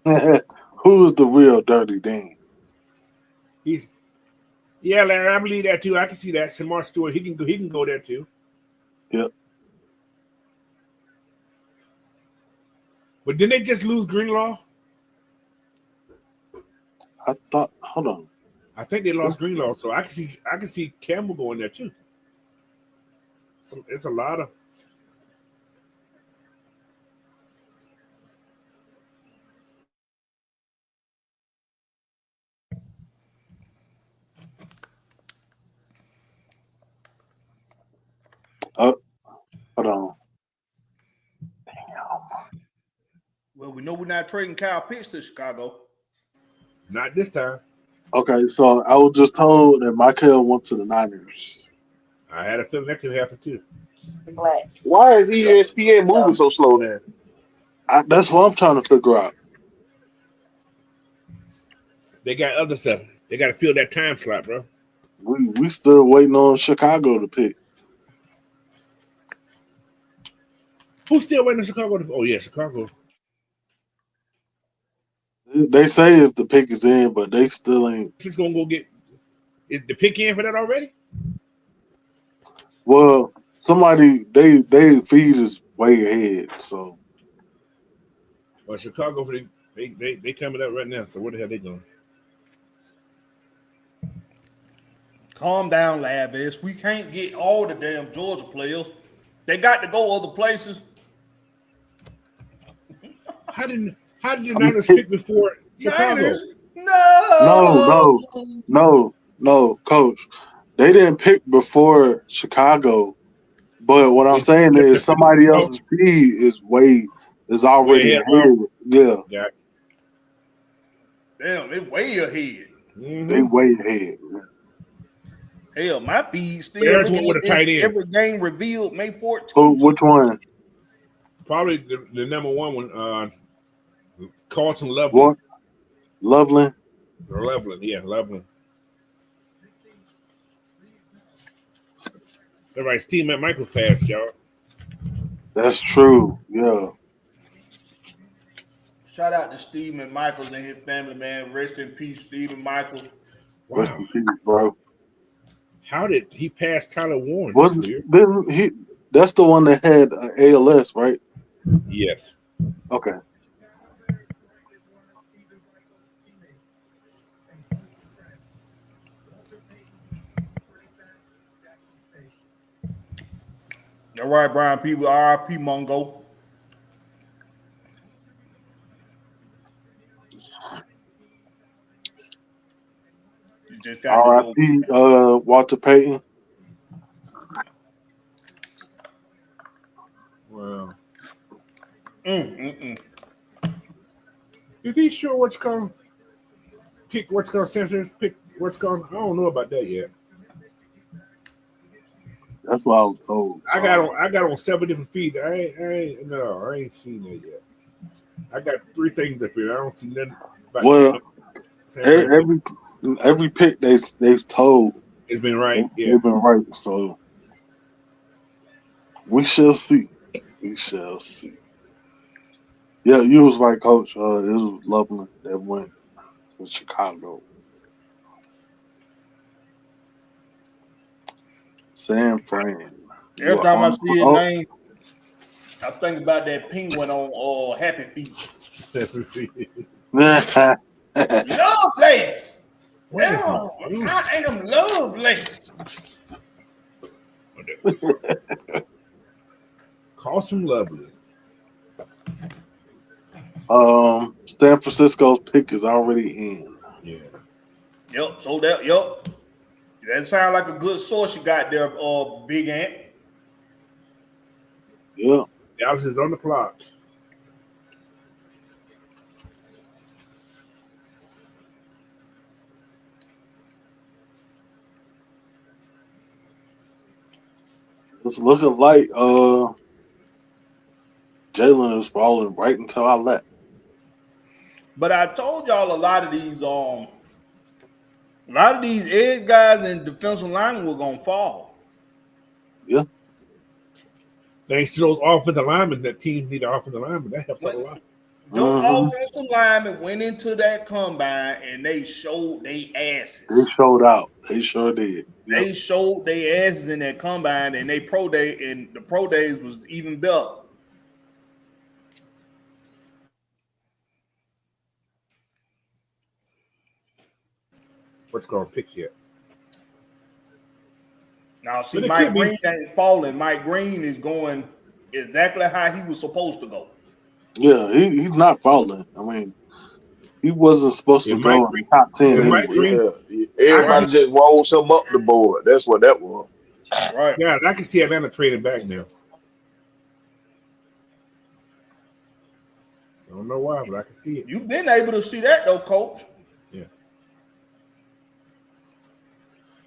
Who is the real Dirty Dan? He's yeah, Larry. I believe that too. I can see that. Shamar Stewart. He can go there too. Yep. But didn't they just lose Greenlaw? I thought. Hold on. I think they lost Greenlaw, so I can see Campbell going there too. So it's a lot of. Hold on. Well, we know we're not trading Kyle Pitts to Chicago. Not this time. Okay, so I was just told that Michael went to the Niners. I had a feeling that could happen too. Why is ESPN moving so slow then? That's what I'm trying to figure out. They got other stuff. They got to fill that time slot, bro. We still waiting on Chicago to pick. Who's still waiting in Chicago? Oh yeah, Chicago. They say if the pick is in, but they still ain't. Just gonna go get. Is the pick in for that already? Well, somebody they feed is way ahead. So Well, Chicago they coming up right now. So where the hell they going? Calm down, Lavis. We can't get all the damn Georgia players. They got to go other places. How did the Niners pick before Chicago? Niners? No, no, Coach. They didn't pick before Chicago, but what I'm saying is somebody else's feed is already ahead. Yeah, Got damn, they way ahead. mm-hmm. They way ahead. Hell, my feed still Bears went with a tight end. Every game revealed May 14th. Which one? Probably the number one Carlton Loveland. What? Loveland? Yeah, Loveland. All right, Steve McMichael passed, y'all. That's true. Yeah. Shout out to Stephen Michaels and his family, man. Rest in peace, Stephen Michaels. Wow. Rest in peace, bro. How did he pass Tyler Warren? Didn't he? That's the one that had ALS, right? Yes. Okay. All right, Brian people, RIP Mongo. You just got RIP Walter Payton. Wow. Is he sure what's called? Pick what's called Simpsons? Pick what's called? I don't know about that yet. That's what I was told. I got on 7 different feeds. I ain't seen that yet. I got 3 things up here. I don't see nothing. Well, every pick they've told, it's been right. They've been right. So we shall see. We shall see. Yeah, you was right, Coach. It was Loveland that went to Chicago. San Fran. Every time I see his name, I think about that penguin on Happy Feet. Lovelace. I am Lovelace. Call some Lovely. San Francisco's pick is already in. Yeah. Yep. So that sounds like a good source you got there, Big Ant. Yeah. Dallas is on the clock. It's looking like Jalen is falling right until I left. But I told y'all a lot of these edge guys and defensive linemen were gonna fall. Yeah. Thanks to those offensive linemen, that team need an offensive lineman. That helps out a lot. Those offensive linemen went into that combine and they showed their asses. They showed out. They sure did. Yep. They showed their asses in that combine, and the pro days was even better. What's called picks yet? Now, see, Mike Green ain't falling. Mike Green is going exactly how he was supposed to go. Yeah, he's not falling. I mean, he wasn't supposed to go in the top 10 anyway. Yeah, everybody just rolls him up the board. That's what that was. Right. Yeah, I can see Atlanta trading back now. I don't know why, but I can see it. You've been able to see that, though, Coach. Yeah.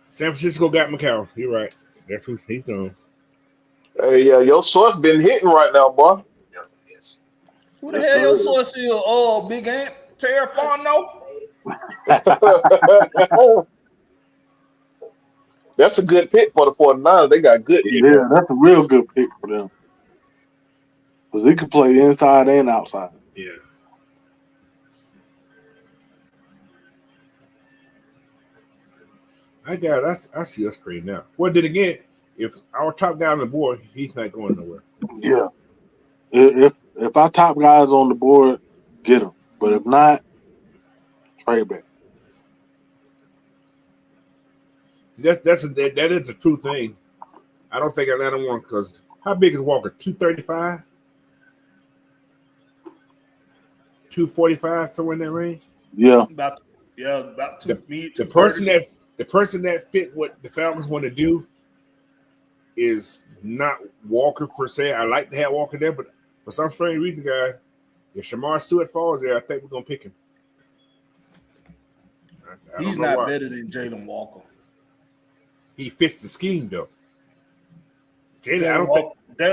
San Francisco got McCall. You're right. That's who he's doing. Hey, yeah, your source been hitting right now, boy. Who the hell your source is? Oh, Big Ant Terrafano? That's a good pick for the 49ers. They got good. Yeah, that's a real good pick for them. Because he could play inside and outside. Yeah. I see us trading now. Well, then again, if our top guy on the board, he's not going nowhere. Yeah. If our top guys on the board, get them. But if not, trade back. See, that is a true thing. I don't think Atlanta won because how big is Walker? 235? 245, somewhere in that range? Yeah. About 2 feet. The person that fit what the Falcons want to do is not Walker per se. I like to have Walker there, but for some strange reason, guys, if Shamar Stewart falls there, I think we're gonna pick him. He's not better than Jalen Walker. He fits the scheme though. Jalen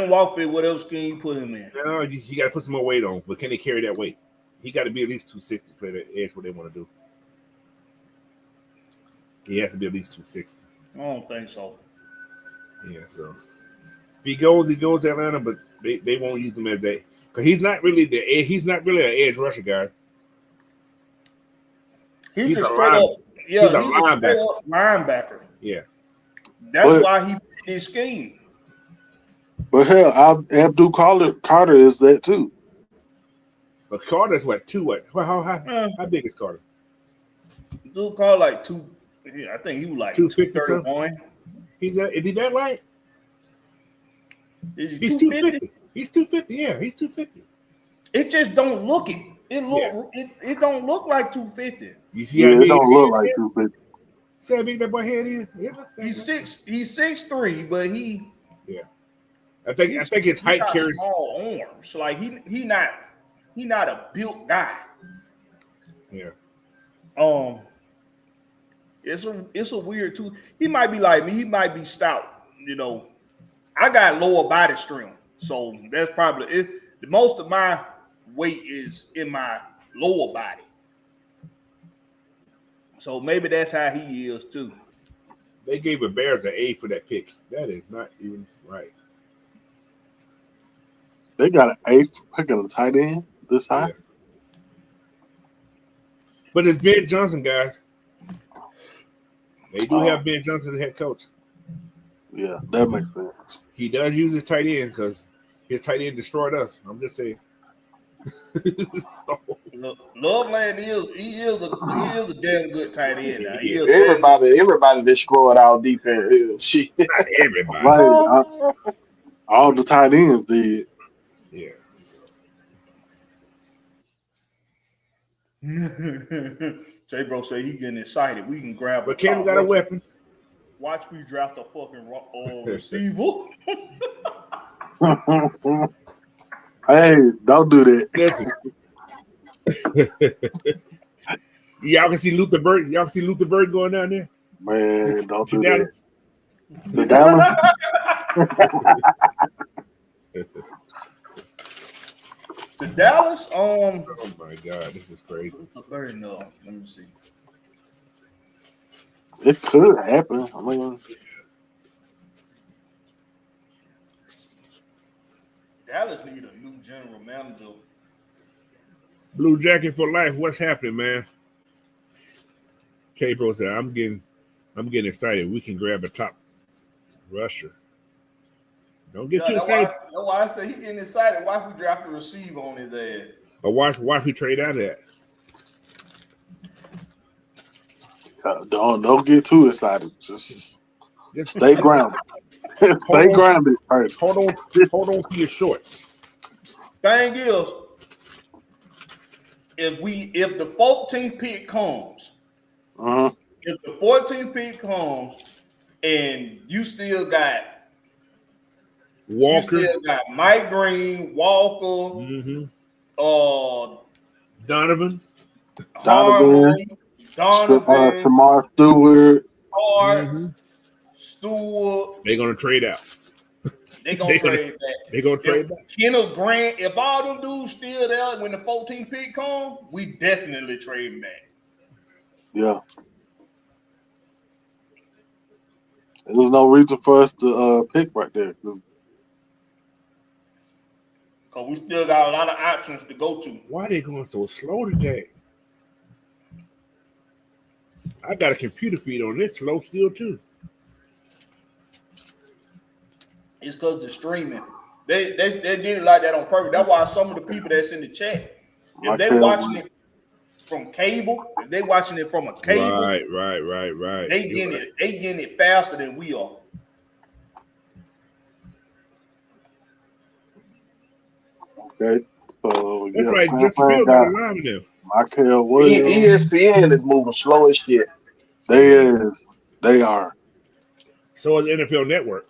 Walker fit whatever scheme you put him in. No, you got to put some more weight on, but can they carry that weight? He got to be at least 260 to play that edge what they want to do. He has to be at least 260. I don't think so. Yeah, so if he goes to Atlanta, but they won't use him as that because he's not really an edge rusher guy. He's a straight up linebacker. Yeah, that's why he put his scheme. But hell, Abdul Carter is that too. but Carter's what? How big is Carter? Dude called like two. I think he was like 231. Is he that light? He's 250. He's 250. Yeah, he's 250. It just don't look it. It don't look like 250. You see it don't look like 250. See how big that boy head is? Yeah, he's 6'3", but he. Yeah, I think his height carries small arms. Like he not a built guy. Yeah. It's a weird too. He might be like me. He might be stout. You know, I got lower body strength, so that's probably it. The most of my weight is in my lower body, so maybe that's how he is too. They gave the Bears an A for that pick. That is not even right. They got an A for picking a tight end this high. Yeah. But it's Ben Johnson, guys. They do have Ben Johnson as head coach. Yeah, that makes sense. He does use his tight end because his tight end destroyed us. I'm just saying. Loveland is a damn good tight end. Now. Everybody destroyed our defense. Not everybody. Right. All the tight ends did. Yeah. J Bro say he getting excited. We can grab. But Cam got a weapon. Watch me draft a fucking receiver. Hey, don't do that. Listen. Y'all can see Luther Burton. Y'all can see Luther Burton going down there. Man, don't do Dallas. that. The Dallas. The Dallas, Oh my God, this is crazy. very no. Let me see. It could happen. I mean, Dallas need a new general manager. Blue Jacket for life. What's happening, man? K Pro said, I'm getting excited. We can grab a top rusher. Don't get too excited. That's why I say he getting excited. Why we draft a receiver on his ass? But watch we trade out of that. don't get too excited. Just stay grounded. Stay grounded first. Hold on to your shorts. Thing is, if the 14th pick comes, if the 14th pick comes, and you still got Walker, you still got Mike Green, Walker, Donovan, Shamar Stewart, Stewart. They're gonna trade out. They're gonna trade back. They're gonna trade back. Kenneth Grant, if all them dudes still there when the 14th pick comes, we definitely trade back. Yeah. There's no reason for us to pick right there. Because we still got a lot of options to go to. Why are they going so slow today? I got a computer feed on this slow still too. It's because the streaming. They did it like that on purpose. That's why some of the people that's in the chat, if they watching it from cable, if they watching it from a cable, right. They getting it faster than we are. Okay. So that's right. Just feel got a line with them. Michael Williams. ESPN is moving slow as shit. They are. So is NFL Network.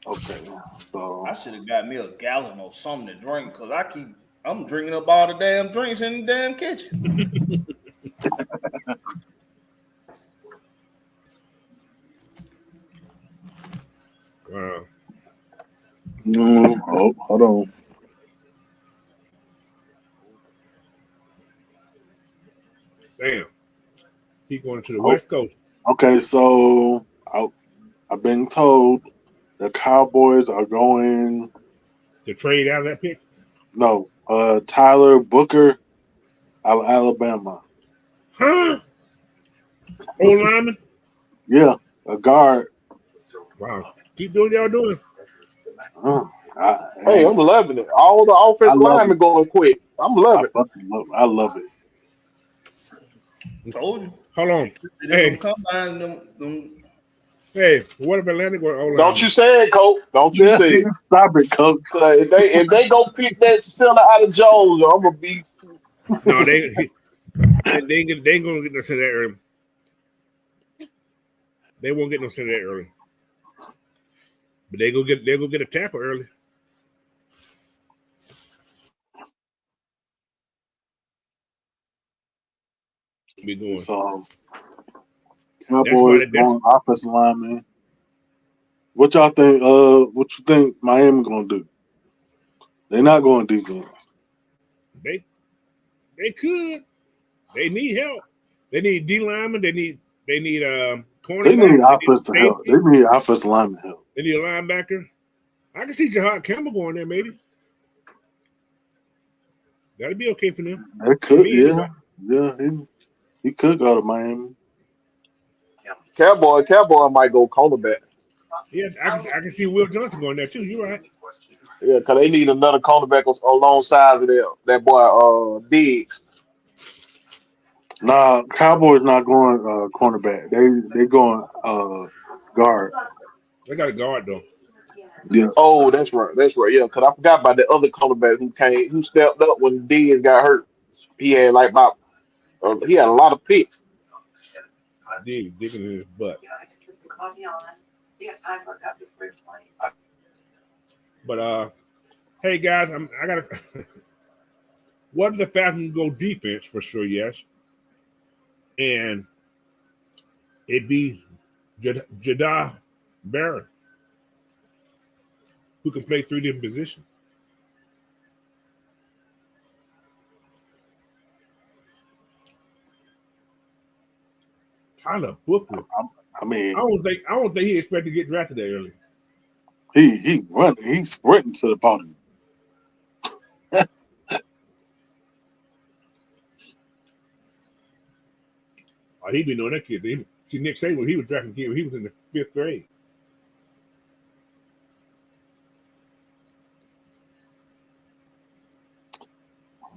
Okay. So I should have got me a gallon or something to drink because I'm drinking up all the damn drinks in the damn kitchen. Wow. Hold on. Damn. Keep going to the West Coast. Okay, so I've been told the Cowboys are going to trade out of that pick. No, Tyler Booker, Alabama. Huh? Old lineman? Yeah, a guard. Wow. Keep doing what y'all doing. Hey, I'm loving it. All the offensive linemen going quick. I'm loving it. I love it. Told you. Hold on. Hey. Them. Hey, what if Atlanta going? Don't you say it, Coach. Don't you say it. Stop it, Coach. If they go pick that center out of Jones, I'm gonna be. No, they ain't gonna get no center that early. They won't get no center that early. But they go get a tackle early. Be going. So, Cowboys going offensive lineman. What y'all think? What you think Miami gonna do? They're not going defense. They could. They need help. They need D lineman. They need cornerback. They need offensive help. They need offensive lineman help. They need a linebacker. I can see Jahad Campbell going there, maybe. That'd be okay for them. They could, yeah. He could go to Miami. Cowboy might go cornerback. Yeah, I can see Will Johnson going there too. You're right. Yeah, because they need another cornerback alongside of that boy Diggs. Nah, Cowboys not going cornerback. They going guard. They got a guard though. Yeah. Oh, that's right. Yeah, because I forgot about the other cornerback who stepped up when Diggs got hurt. He had he had a lot of picks. Diggs digging in his butt. But hey guys, I gotta. What if the Falcons go defense for sure? Yes, and it'd be Jada Barrett, who can play 3 different positions. Tyler Booker. I mean, I don't think he expected to get drafted that early. he running. He's sprinting to the podium. Oh, he been knowing that kid. See, Nick Saban, he was drafting kid when he was in the 5th grade.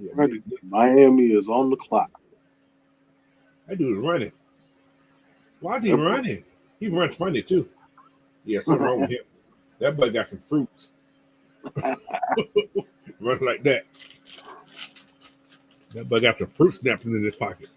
Yeah, Miami is on the clock. that dude is running. Why is he running? He runs funny too. Yeah, something wrong with him. That boy got some fruits. Run like that. That boy got some fruit snapping in his pocket.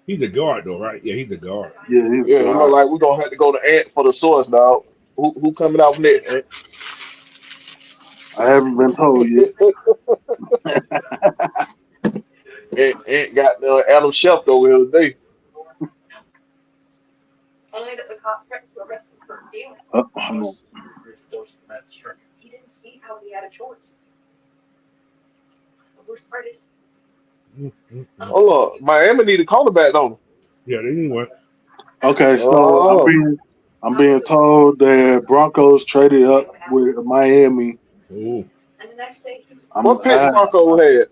He's a guard though, right? Yeah, he's a guard. Yeah, it look like we're gonna have to go to Ant for the source, dog. Who coming out next? Ant? I haven't been told yet. Ant got Adam Schefter over here today. Only that the cops threatened to arrest him for stealing. He didn't see how he had a choice. The worst part is. Oh look, Miami need a cornerback, don't they? Yeah, they need one. Okay, so I'm being told that Broncos traded up with Miami. Oh. And the next day he was. What pick Bronco had?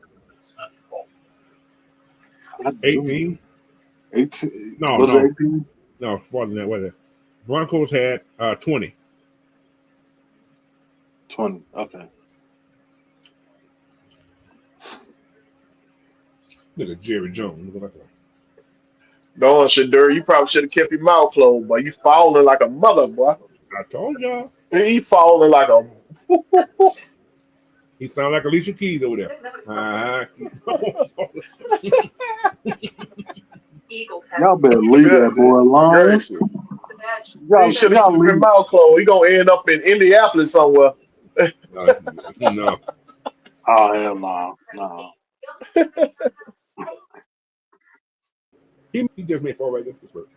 18? 18. No, Was no. it 18? No, more than that. What is it? Broncos had 20. 20. Okay. Look at Jerry Jones. Look at that. No, Shadur, you probably should have kept your mouth closed, boy. You falling like a mother, boy. I told y'all. He falling like a. He sound like Alicia Keys over there. Y'all better leave that boy alone. He should have kept his mouth closed. He gonna end up in Indianapolis somewhere. No. Oh hell no. No. He just made 4 right there. Pittsburgh.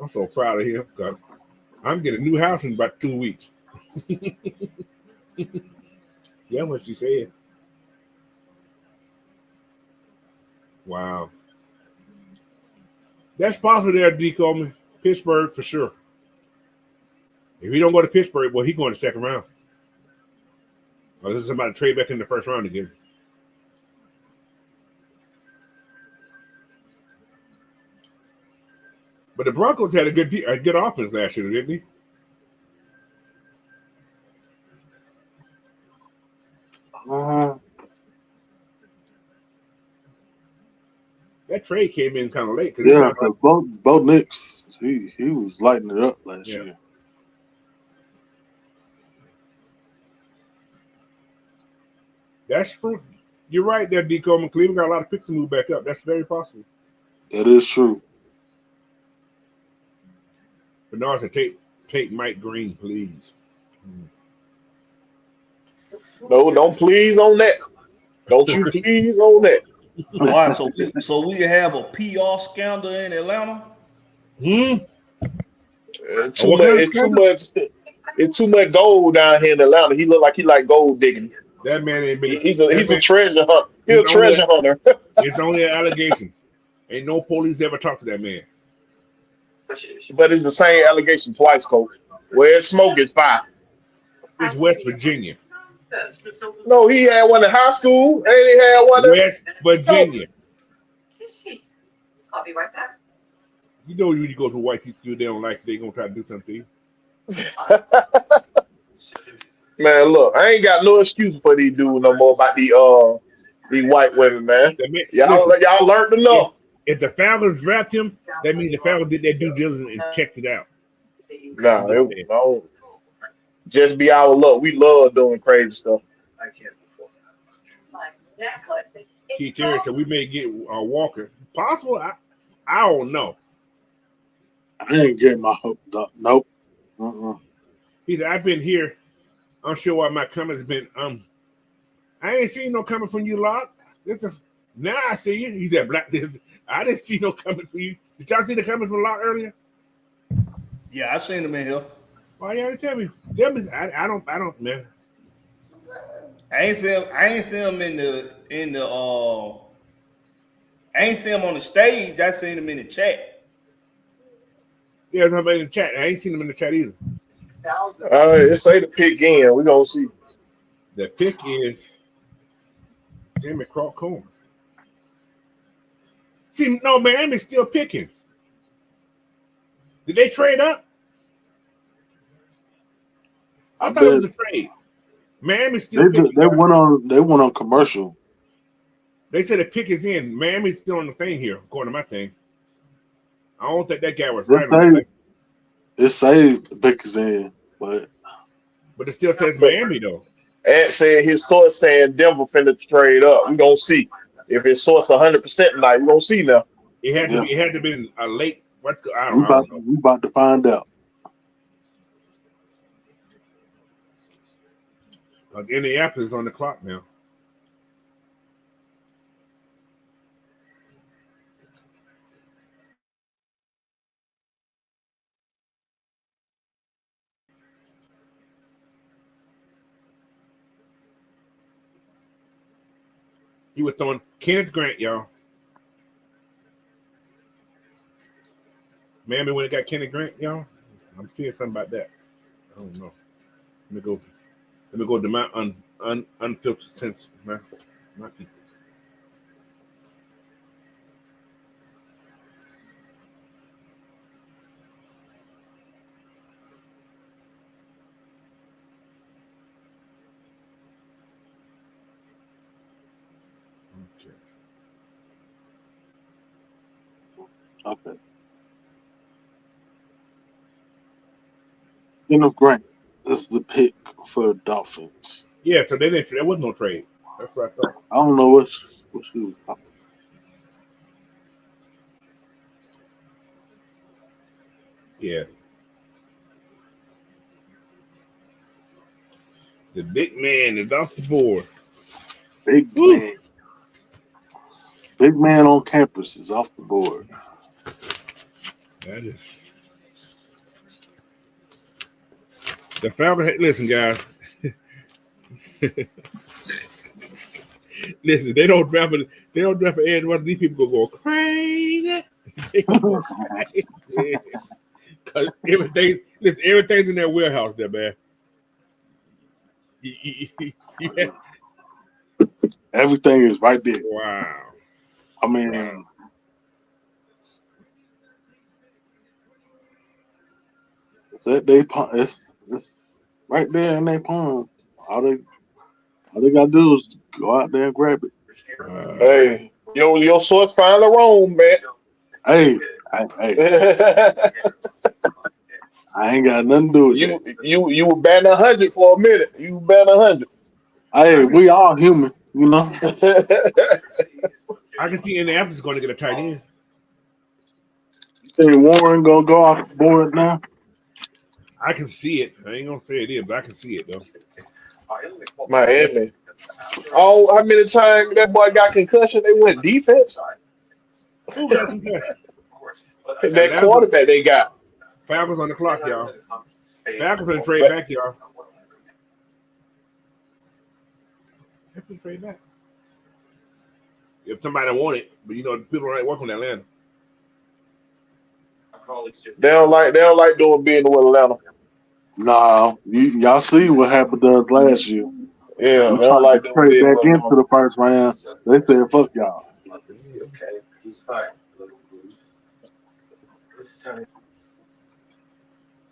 I'm so proud of him because I'm getting a new house in about 2 weeks. Yeah, what she said. Wow. That's possible there, D. Coleman. Pittsburgh for sure. If he don't go to Pittsburgh, well, he's going to the 2nd round. Or this is somebody trade back in the 1st round again. But the Broncos had a good offense last year, didn't he? That trade came in kind of late. Yeah, because Bo Nix, he was lighting it up last year. That's true. You're right there, D. Coleman. Cleveland got a lot of picks to move back up. That's very possible. That is true. Bernard said, take Mike Green, please. No, don't please on that. Don't you please on that. Why? So we have a PR scandal in Atlanta? It's too much gold down here in Atlanta. He look like he like gold digging. That man ain't been. He's a treasure hunter. He's a treasure hunter. It's only allegations. Ain't no police ever talked to that man. But it's the same allegation twice, Coach. Where it's smoke is fire. It's West Virginia. No, he had one in high school, and he had one in West Virginia. I'll be right back. You know when you go to white people school, they don't like it, they gonna try to do something to you. Man, look, I ain't got no excuse for these dudes no more about these white women, man. Y'all learned enough. If the Falcons draft him, that means the Falcons did their due diligence and checked it out. No, just be our luck. We love doing crazy stuff. T. Terry said we may get Walker. Possible? I don't know. I ain't getting my hope up. Nope. He said, I've been here. I'm sure why my comments been I ain't seen no comment from you, Lock. Now I see you. He said, Black. I didn't see no comment from you. Did y'all see the comments from Lock earlier? Yeah, I seen him in here. Why y'all didn't tell me? Tell me. I don't, man. I ain't see him in the I ain't see him on the stage. I seen him in the chat. Yeah, somebody in the chat. I ain't seen them in the chat either. It say the pick in. We gonna see. The pick is Jimmy Crawford. See, no, Miami's still picking. Did they trade up? I thought it was a trade. Miami's still picking. They went on commercial. They said the pick is in. Miami's still on the thing here, according to my thing. I don't think that guy was right. It says the pick is in, but it still says Miami though. Ant said his source saying Denver finna trade up. We gonna see if his source 100% tonight. We gonna see now. It had to be a late. I don't know. We about to find out. Indianapolis is on the clock now. He was throwing Kenneth Grant, y'all. Miami when it got Kenneth Grant, y'all. I'm seeing something about that. I don't know. Let me go to my unfiltered sense, my people. Okay. Kenneth Grant. This is a pick for the Dolphins. Yeah, so there was no trade. That's what I thought. I don't know what she was talking. Yeah. The big man is off the board. Big man. Big man on campus is off the board. That is. The Falcons. Listen, guys. Listen, they don't draft an edge. One of these people go crazy. Because everything's in their warehouse there, man. Yeah. Everything is right there. Wow. I mean, it's at they it's right there in their palm. All they gotta do is go out there and grab it. Hey, your source finally wrong, man. Hey, I ain't got nothing to do with it. You were batting 100 for a minute. You were batting 100. Hey, we all human, you know. I can see Indianapolis going to get a tight end. Hey, Warren gonna go off the board now. I can see it. I ain't gonna say it is, but I can see it though. Miami. Oh, how many times that boy got concussion? They went defense. Who got concussion? That quarterback they got. Falcons on the clock, y'all. Falcons gonna trade back, y'all. They trade back. If somebody want it, but you know people don't like working in Atlanta. They don't like doing business with Atlanta. Nah, y'all see what happened to us last year. Yeah, we they don't like to doing trade business back with into the first round. They said, "Fuck y'all."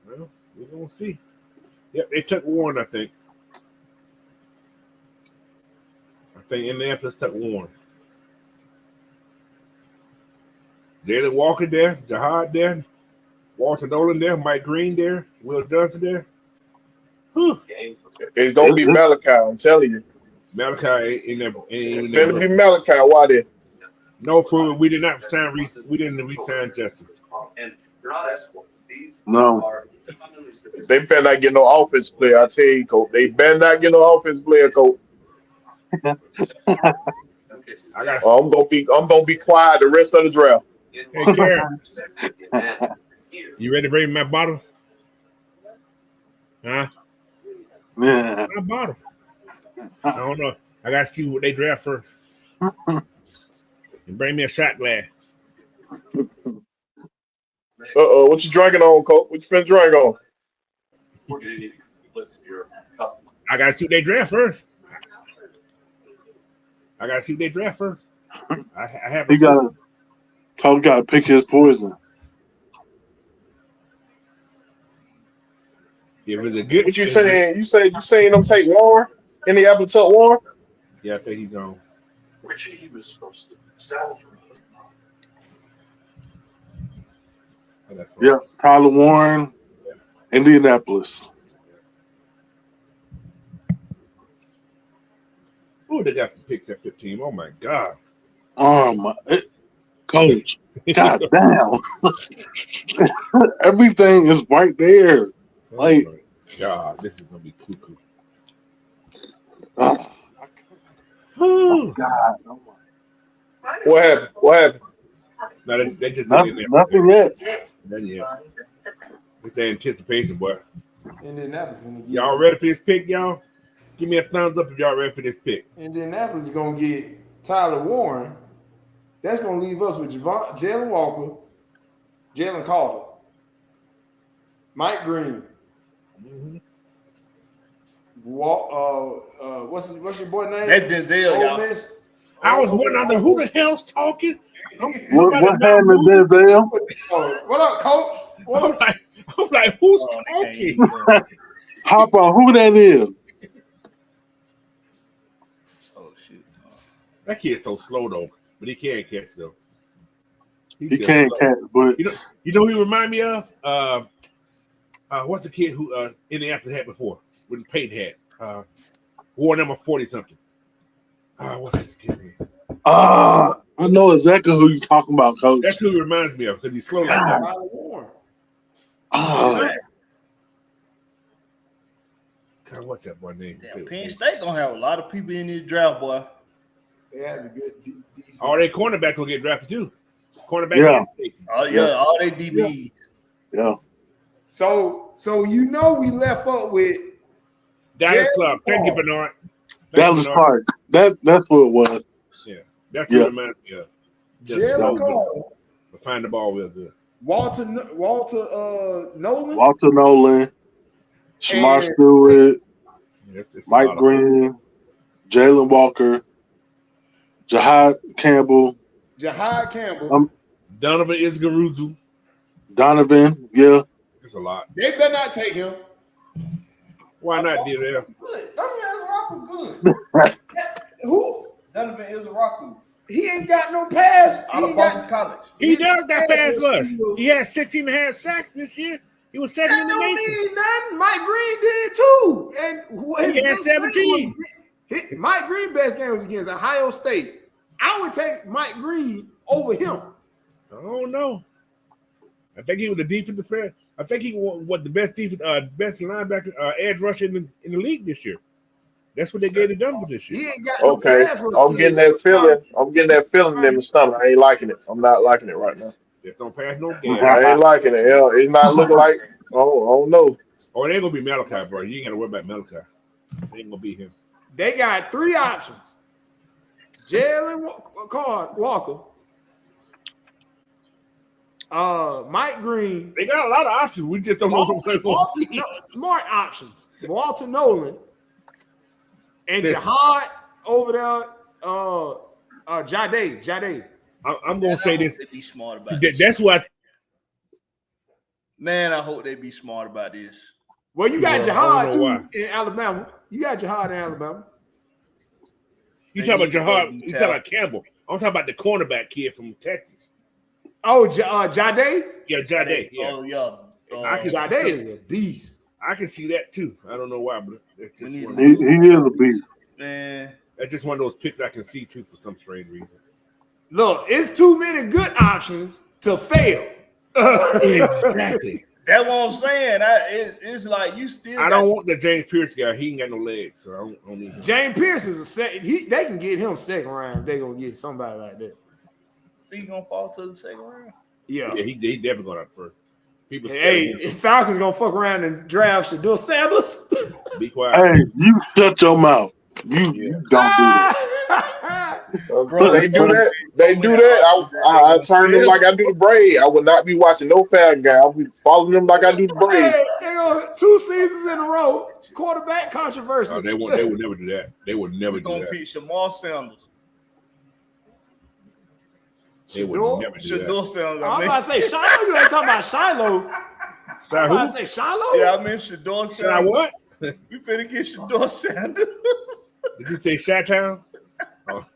Well, we're gonna see. Yep, they took Warren, I think. I think Indianapolis took Warren. Jalen Walker there, Jihad there, Walter Nolan there, Mike Green there, Will Johnson there. Whew. It's gonna be Malachi, I'm telling you. Malachi ain't never. It's gonna be Malachi. Why then? No proof. We did not re-sign Justin. No. They better not get no offense player. I tell you, coach. They better not get no offense player, coach. I got. I'm gonna be quiet the rest of the draft. Hey, Karen, you ready to bring my bottle? Huh? Yeah. My bottle. I don't know. I gotta see what they draft first. And bring me a shot glass. What you drinking on, coach? What you finna drink on? I gotta see what they draft first. I have a He got system. Coach got to pick his poison. If it's a good, What you saying? You saying them take Warren in the Apple Tuck Warren? yeah, I think he's gone. Yeah, Tyler Warren, Indianapolis. Oh, they got some picks at 15. Oh my God. Coach, god damn. Everything is right there. Like, oh my God, this is gonna be cuckoo. oh Oh, God. What happened? What happened? no, they just Nothing, didn't nothing yet. Nothing yet. It's anticipation, boy. Indianapolis gonna get Y'all ready for this pick, y'all? Give me a thumbs up if y'all ready for this pick. Indianapolis gonna get Tyler Warren. That's gonna leave us with Jalen Walker, Jalen Carter, Mike Green. Mm-hmm. What's your boy name? That's Denzel, Ole y'all. Miss? I was wondering, who the hell's talking? What happened to Denzel? What up, Coach? What up? I'm like, who's Oh, talking? Hop on, who that is? Oh shit. That kid's so slow though, but he can't catch though. He just can't slow. catch, but You know who he remind me of? What's the kid who Indianapolis had before when Peyton had? War number 40 something. What's this kid name? I know exactly who you're talking about, Coach. That's who he reminds me of because he's slow like that. Tyler Warren. God, what's that boy name? Damn, Penn State gonna have a lot of people in this draft, boy. They have a good defense. All their cornerback will get drafted too. Cornerback Yeah. and safety. All they DBs. Yeah. So we left up with Dallas Jalen Clark. Thank you, Clark. Bernard. Dallas Clark. That's what it was. That's who it reminds me of. Just Jalen slow, Carter, but find the ball real good. Walter Nolan, Walter Nolan, Shamar And- Stewart, Yeah, it's a Mike lot of- Green, Jalen Walker, Jahad Campbell, Jahad Campbell. Donovan Isgaruzu. Donovan. Yeah. It's a lot. They better not take him. Why not, DL? Good. Donovan Israel good. Who? Donovan Israel. He ain't got no pass. He Out of ain't Boston got. College. He does got pass fast rush. receivers. He had 16 and a half sacks this year. He was second That in the don't nation. mean nothing. Mike Green did too. And He had 17. Mike Green best game was against Ohio State. I would take Mike Green over him. I don't know. I think he was the defensive player. I think he was the best best linebacker, edge rusher in the league this year. That's what they gave to Denver this He year. ain't got Okay, no pass rush. I'm getting that feeling. I'm getting that feeling in my stomach. I ain't liking it. I'm not liking it right now. Just don't pass no game. I ain't liking it. Hell, it's not looking like. Oh, I don't know. Oh, it ain't gonna be Malachi, bro. You ain't gotta worry about Malachi. It ain't gonna be him. They got three options: Jalen Walker, Mike Green. They got a lot of options. We just don't know who's going to be. Smart options. Walter Nolan and Listen. Jihad over there. Jade. I'm gonna say this. They be smart about this. That's what. Man, I hope they be smart about this. Well, you got Well, I Jihad don't know why. too in Alabama. You got Jihad in Alabama. You They talking about need to Jahad? go You talking about Campbell? I'm talking about the cornerback kid from Texas. Oh, Jade. Yeah, Jade. Yeah, Oh yeah. I can- Jade is a beast. I can see that too. I don't know why, but that's just We need one. to- He is a beast. Man, That's just one of those picks I can see too for some strange reason. Look, it's too many good options to fail. Exactly. That's what I'm saying. It's like you still. I don't want the James Pierce guy. He ain't got no legs, so I don't need him. James Pierce is a second. They can get him second round. They gonna get somebody like that. He gonna fall to the second round. Yeah, Yeah, he definitely going out first. People hey, if Falcons gonna fuck around and draft Shador Sanders. be quiet. Hey, you shut your mouth. You don't do that. Bro, they do that. They do that. I turn them like I do the Braves. I would not be watching no Falcon guy. I'll be following them like I do the Braves. Hey, they go 2 seasons in a row. Quarterback controversy. They would never do that. They would never do Gonna that. beat Shamar Sanders. They would never do Shador that. Sanders. I'm about to say Shiloh. You ain't talking about Shiloh. I'm about to say Shiloh. Yeah, I mean Shador Sanders. Shy what? We finna get Shador Sanders. Did you say Chi-Town? Oh.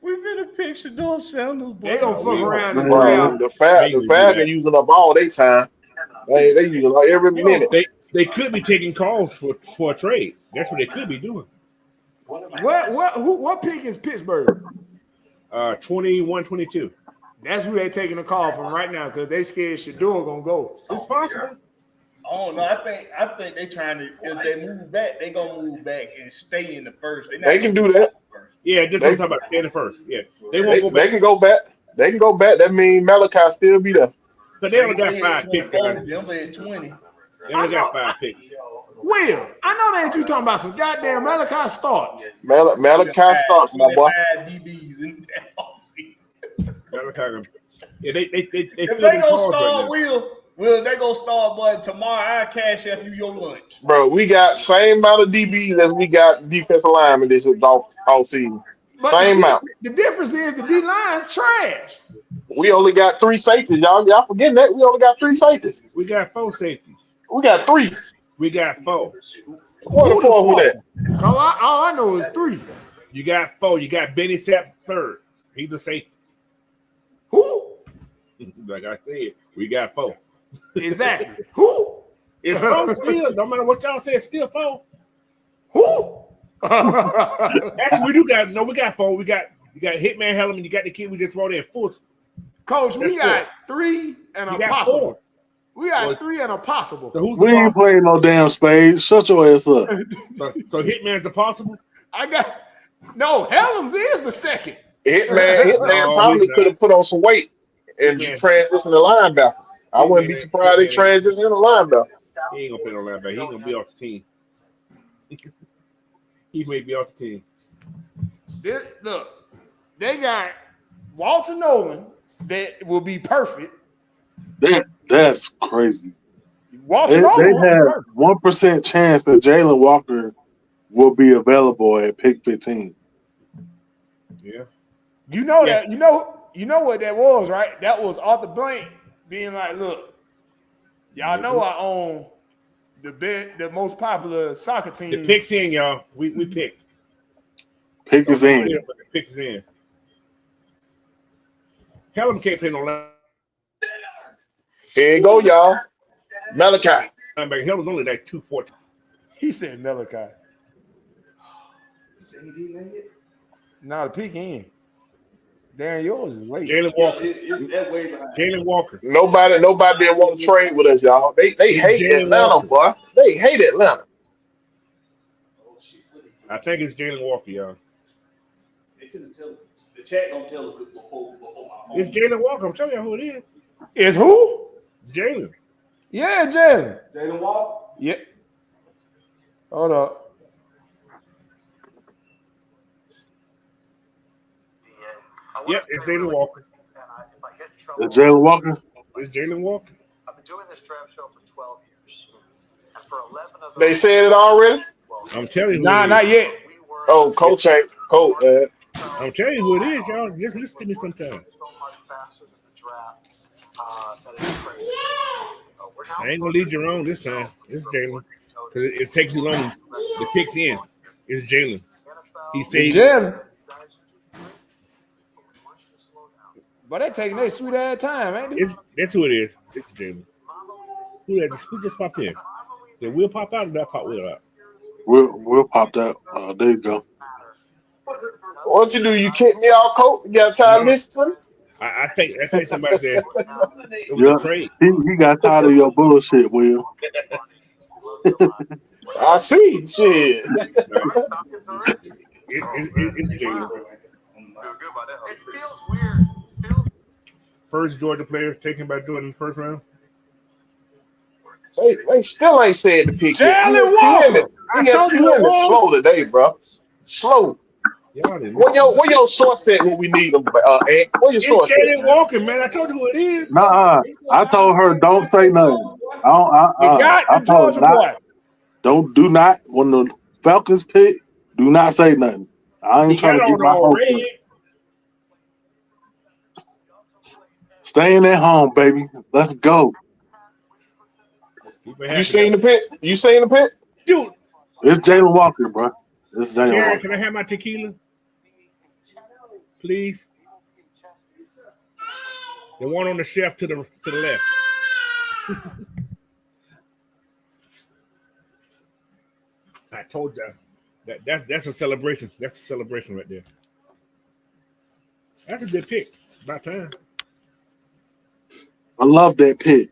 We finna pick Shador Sanders. Boy. They gonna fuck around and Bro, draft. The Falcons using up all their time. They using like every minute. They could be taking calls for a trade. That's what they could be doing. What pick is Pittsburgh? 21-22. That's who they taking a call from right now because they scared Shador gonna go. It's possible. Oh no, I think they trying to. If they move back, they gonna move back and stay in the first. They can do that. Yeah, just I'm talking about staying the first. Yeah, they won't go back. They can go back. They can go back. That means Malachi still be there. But they only got 5 picks. They only had 20. They only got 5 picks. Will, I know that you talking about some goddamn Malachi starts. Malachi starts, my boy. 25 DBs in that offseason. Yeah, they If they gonna start, Will they gonna start? But tomorrow I cash after you your lunch. Bro, we got same amount of DBs as we got defensive linemen this all season. But Same amount. The difference is the D line's trash. We only got 3 safeties, y'all. Y'all forgetting that? We only got 3 safeties. We got 4 safeties. We got 3. We got 4. What the fuck with that? All I know is 3. You got 4. You got Benny Sapp third. He's a safety. Who? Like I said, we got 4. Exactly. Who? It's 4 still. No matter what y'all say, it's still 4. Who? Actually, we do got we got 4. You got Hitman Hellman. You got the kid we just brought in. Fulton. Coach, That's we got 3 and a You got possible. 4. We got 3 and a possible. So who's We the ain't possible? playing no damn spades. Shut your ass up. So Hitman's the possible? I got no. Helms is the second. Hitman No, probably he's not. could have put on some weight and Yeah. transition to linebacker. I wouldn't be surprised they transition to linebacker. He ain't gonna play no linebacker. He ain't gonna be off the team. He may be off the team. Look, they got Walter Nolan that will be perfect. That's crazy. Walter They Nolan will be have perfect. 1% chance that Jalen Walker will be available at pick 15. Yeah. You know Yeah. that. You know what that was, right? That was Arthur Blank being like, "Look, y'all know I own the most popular soccer team." The picks in, y'all. We picked. Pick is in. The picks is in. Hellum can't play no linebacker. Here you go, y'all. Malachi. Hellum's only like 214. He said Malachi. Now the pick in. Darren, yours is late. Jalen Walker. That way behind. Jalen Walker. Nobody didn't want to trade with us, y'all. They hate Jalen Atlanta, Walker. boy. They hate Atlanta. I think it's Jalen Walker, y'all. They finna tell us. The chat gonna tell us before my phone. It's Jalen Walker. I'm telling you who it is. Is who? Jalen. Yeah, Jalen. Jalen Walker. Yeah. Hold up. Yep, it's Jalen Walker. Is Jalen Walker? It's Jalen Walker. I've been doing this draft show for 12 years. And for 11 of those, They said it already? I'm telling you who Nah, it is. not yet. we were Oh, Coach ain't. Coach, man. I'm telling you who it is, y'all. Just listen to me sometime. so much faster than the draft that it's crazy. We're now I ain't gonna lead you wrong this time. It's Jalen. Because it takes too long. The pick's in. It's Jalen. He said Jalen. But they taking their sweet ass time, ain't they? that's who it is. It's Jalen. Who just popped in? Did Will pop out or did I pop Will out? We'll pop that. There you go. What you do? You kick me out, Coach? You got time to listen to me? I think somebody said it was Yeah, a trade. he got tired of your bullshit, Will. I see. Shit. It's Jalen. It feels weird. It feels First Georgia player taken by Jordan in the first round. They still ain't said the pick yet. Jalen He Walker. I told you in it the was. slow today, bro. Slow. Y'all didn't. Where your source at when we need them? Ant? Where your It's source at, Jalen man? Walker, man. I told you who it is. Nah, I told her don't say nothing. You got I the told Georgia her boy. do not when the Falcons pick, do not say nothing. I He ain't trying got to get on my all hopes red. up. Staying at home, baby. Let's go. You seen the pick? You seen the pick? Dude, It's Jalen Walker, bro. It's Jalen Karen, Walker. can I have my tequila? Please. The one on the shelf to the left. I told you that's a celebration. That's a celebration right there. That's a good pick. About time. I love that pick.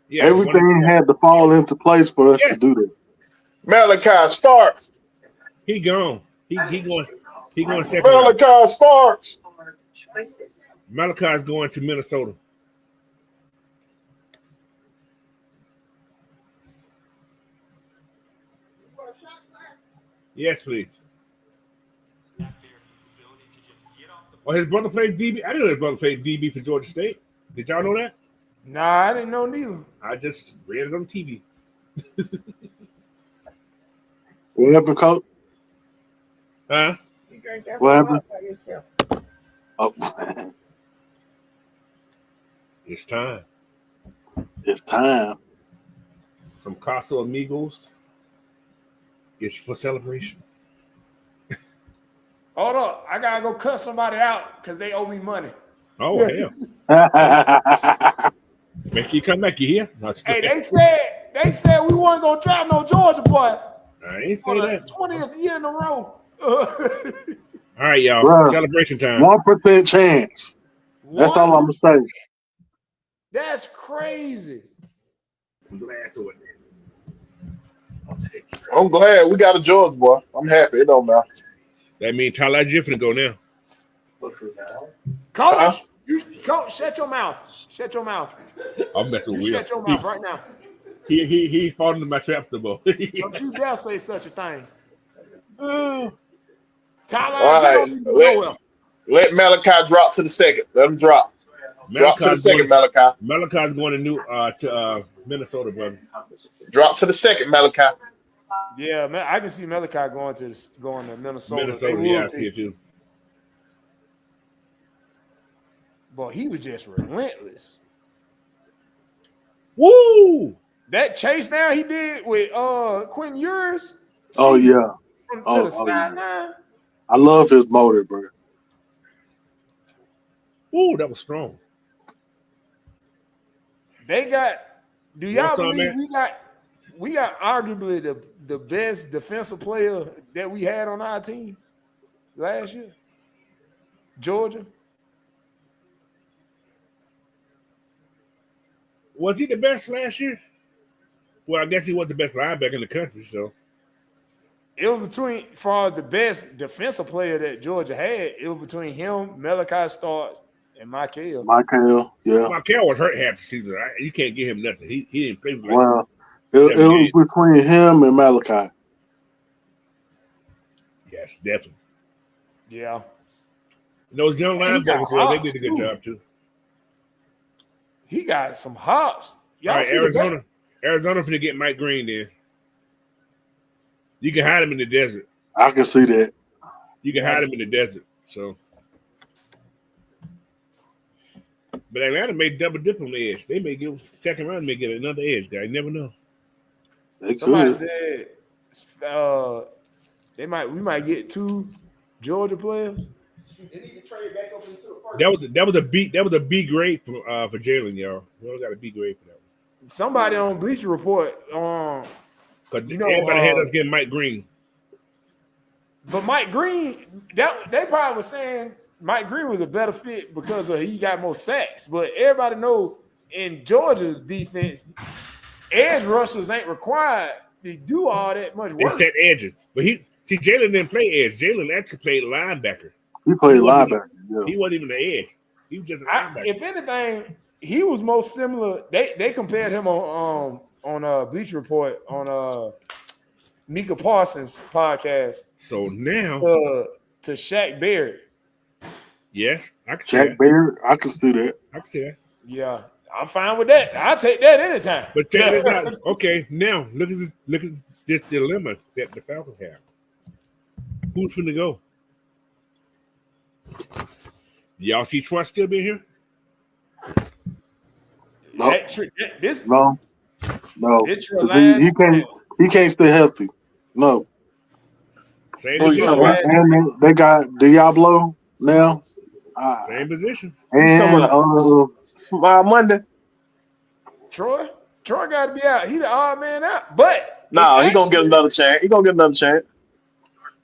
Yeah, Everything had to fall into place for us to do that. Malachi Starks. He gone. He going second round. Malachi Starks. Malachi's going to Minnesota. Yes, please. Well, his brother plays DB. I didn't know his brother played DB for Georgia State. Did y'all know that? Nah, I didn't know neither. I just read it on TV. What happened, Coach? Huh? What happened? Oh, It's time. it's time. Some Casa Amigos. It's for celebration. Hold up. I gotta go cut somebody out because they owe me money. Oh, hell. Make sure you come back. You hear? No, Hey, they said we weren't gonna draft no Georgia boy I ain't for say the that. 20th year in a row. All right, y'all. Bruh. Celebration time. 1% chance. That's all I'm gonna say. That's crazy. I'm glad to it. I'm glad we got a Georgia boy. I'm happy. It don't matter. That means Tyler Jiffin go now. Coach, Coach, shut your mouth. Shut your mouth. I'm messing You with shut your mouth right now. He falling into my trap the ball. Don't you dare say such a thing. Oh. Tyler, All right. Let Malachi drop to the second. Let him drop. Drop to the second, Malachi. Malachi's going to Minnesota, brother. Drop to the second, Malachi. Yeah, man, I can see Malachi going to Minnesota. Minnesota, yeah, I see it too. Boy, he was just relentless. Woo! That chase down he did with Quentin Ewers. Oh yeah. To the sideline. Yeah. I love his motor, bro. Ooh, that was strong. They got. Do y'all What's up, believe man? we got arguably the best defensive player that we had on our team last year? Georgia. Was he the best last year? Well, I guess he was the best linebacker in the country, so. It was between, for the best defensive player that Georgia had, it was between him, Malachi Starks, and Michael. Yeah. Michael was hurt half the season. Right? You can't give him nothing. He didn't play for Well, it was between him and Malachi. Yes, definitely. Yeah. Those young linebackers, they did a good job too. He got some hops. All right, Arizona finna get Mike Green then. You can hide him in the desert. I can see that. You can hide him in the desert. So, but Atlanta may double dip on the edge. They may get second round, may get another edge guy. You never know. Somebody said we might get 2 Georgia players. That was a B grade for Jalen, y'all. We only got a B grade for that one. Somebody on Bleacher Report, because everybody had us getting Mike Green. But Mike Green, they probably was saying Mike Green was a better fit because he got more sacks. But everybody know in Georgia's defense, edge rushers ain't required to do all that much They work. set edges, but Jalen didn't play edge. Jalen actually played linebacker. He played linebacker. Yeah. He wasn't even the edge. He was just a linebacker. If anything, he was most similar. They compared him on Bleacher Report on Mika Parsons' podcast. So now to Shaq Barrett. Yes, I can see that. Shaq Barrett, I can see that. I can see that. Yeah, I'm fine with that. I'll take that anytime. But check this out. Okay, now look at this dilemma that the Falcons have. Who's finna go? Y'all see Troy still being here? No, This no. It's your last. He can't stay healthy. No. Same Who you position. talking about? And they got Diablo now. Same position. And Monday. Troy got to be out. He the odd man out, but No, he gonna get another chance. He gonna get another chance.